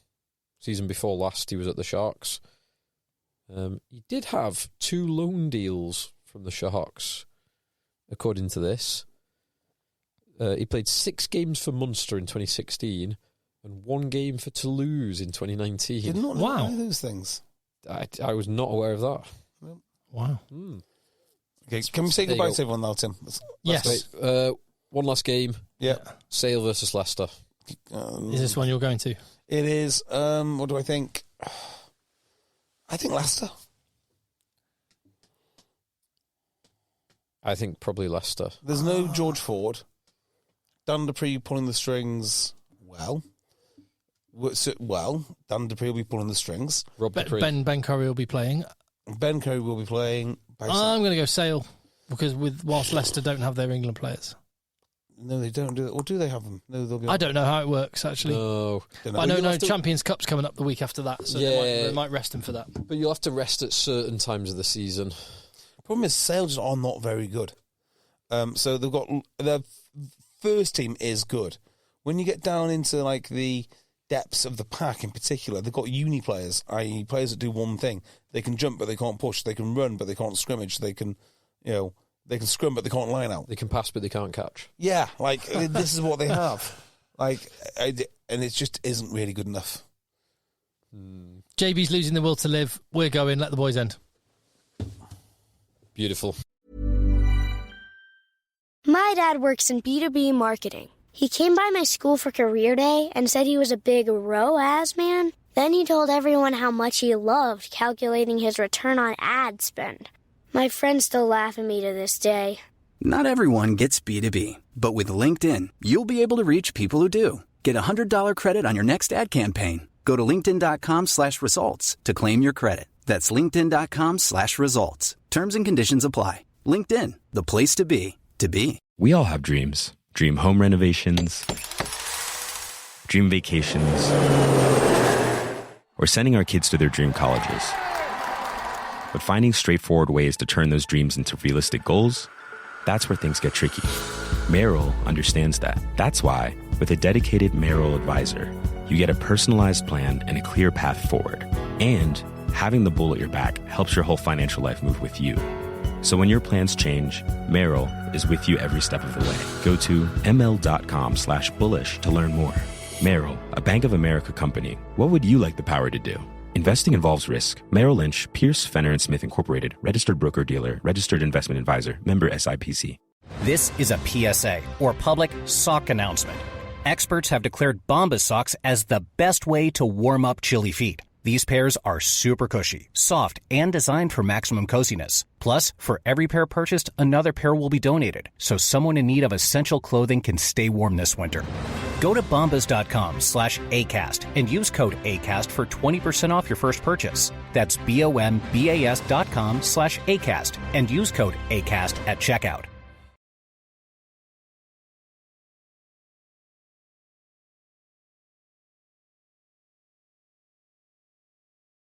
season before last, he was at the Sharks. He did have 2 loan deals from the Sharks, according to this. He played 6 games for Munster in 2016 and 1 game for Toulouse in 2019. Did not know any of those things. I was not aware of that. Wow. Okay, can we say goodbye to everyone now, Tim? Yes. One last game. Yeah. Sale versus Leicester. Is this one you're going to? It is. What do I think? I think Leicester. I think probably Leicester. There's no George Ford. Dan Dupree pulling the strings. Well, Dan Dupree will be pulling the strings. Ben Curry will be playing. Ben Curry will be playing. I'm going to go Sale, because whilst Leicester don't have their England players. No, they don't do it. Or do they have them? No, they'll be. I don't know how it works, actually. No. I know Champions Cup's coming up the week after that, so they might rest them for that. But you'll have to rest at certain times of the season. The problem is Sale are not very good. So they've got... Their first team is good. When you get down into like the depths of the pack in particular, they've got uni players, i.e. players that do one thing. They can jump, but they can't push. They can run, but they can't scrimmage. They can, they can scrum, but they can't line out. They can pass, but they can't catch. Yeah, this is what they have. And it just isn't really good enough. JB's losing the will to live. We're going. Let the boys end. Beautiful. My dad works in B2B marketing. He came by my school for career day and said he was a big ROAS man. Then he told everyone how much he loved calculating his return on ad spend. My friends still laugh at me to this day. Not everyone gets B2B, but with LinkedIn, you'll be able to reach people who do. Get a $100 credit on your next ad campaign. Go to linkedin.com/results to claim your credit. That's linkedin.com/results. Terms and conditions apply. LinkedIn, the place to be, to be. We all have dreams. Dream home renovations, dream vacations, or sending our kids to their dream colleges. But finding straightforward ways to turn those dreams into realistic goals, that's where things get tricky. Merrill understands that. That's why, with a dedicated Merrill advisor, you get a personalized plan and a clear path forward. And having the bull at your back helps your whole financial life move with you. So when your plans change, Merrill is with you every step of the way. Go to ml.com/bullish to learn more. Merrill, a Bank of America company. What would you like the power to do? Investing involves risk. Merrill Lynch, Pierce, Fenner & Smith Incorporated, registered broker-dealer, registered investment advisor, member SIPC. This is a PSA, or public sock announcement. Experts have declared Bombas socks as the best way to warm up chilly feet. These pairs are super cushy, soft, and designed for maximum coziness. Plus, for every pair purchased, another pair will be donated, so someone in need of essential clothing can stay warm this winter. Go to bombas.com/ACAST and use code ACAST for 20% off your first purchase. That's BOMBAS.com/ACAST and use code ACAST at checkout.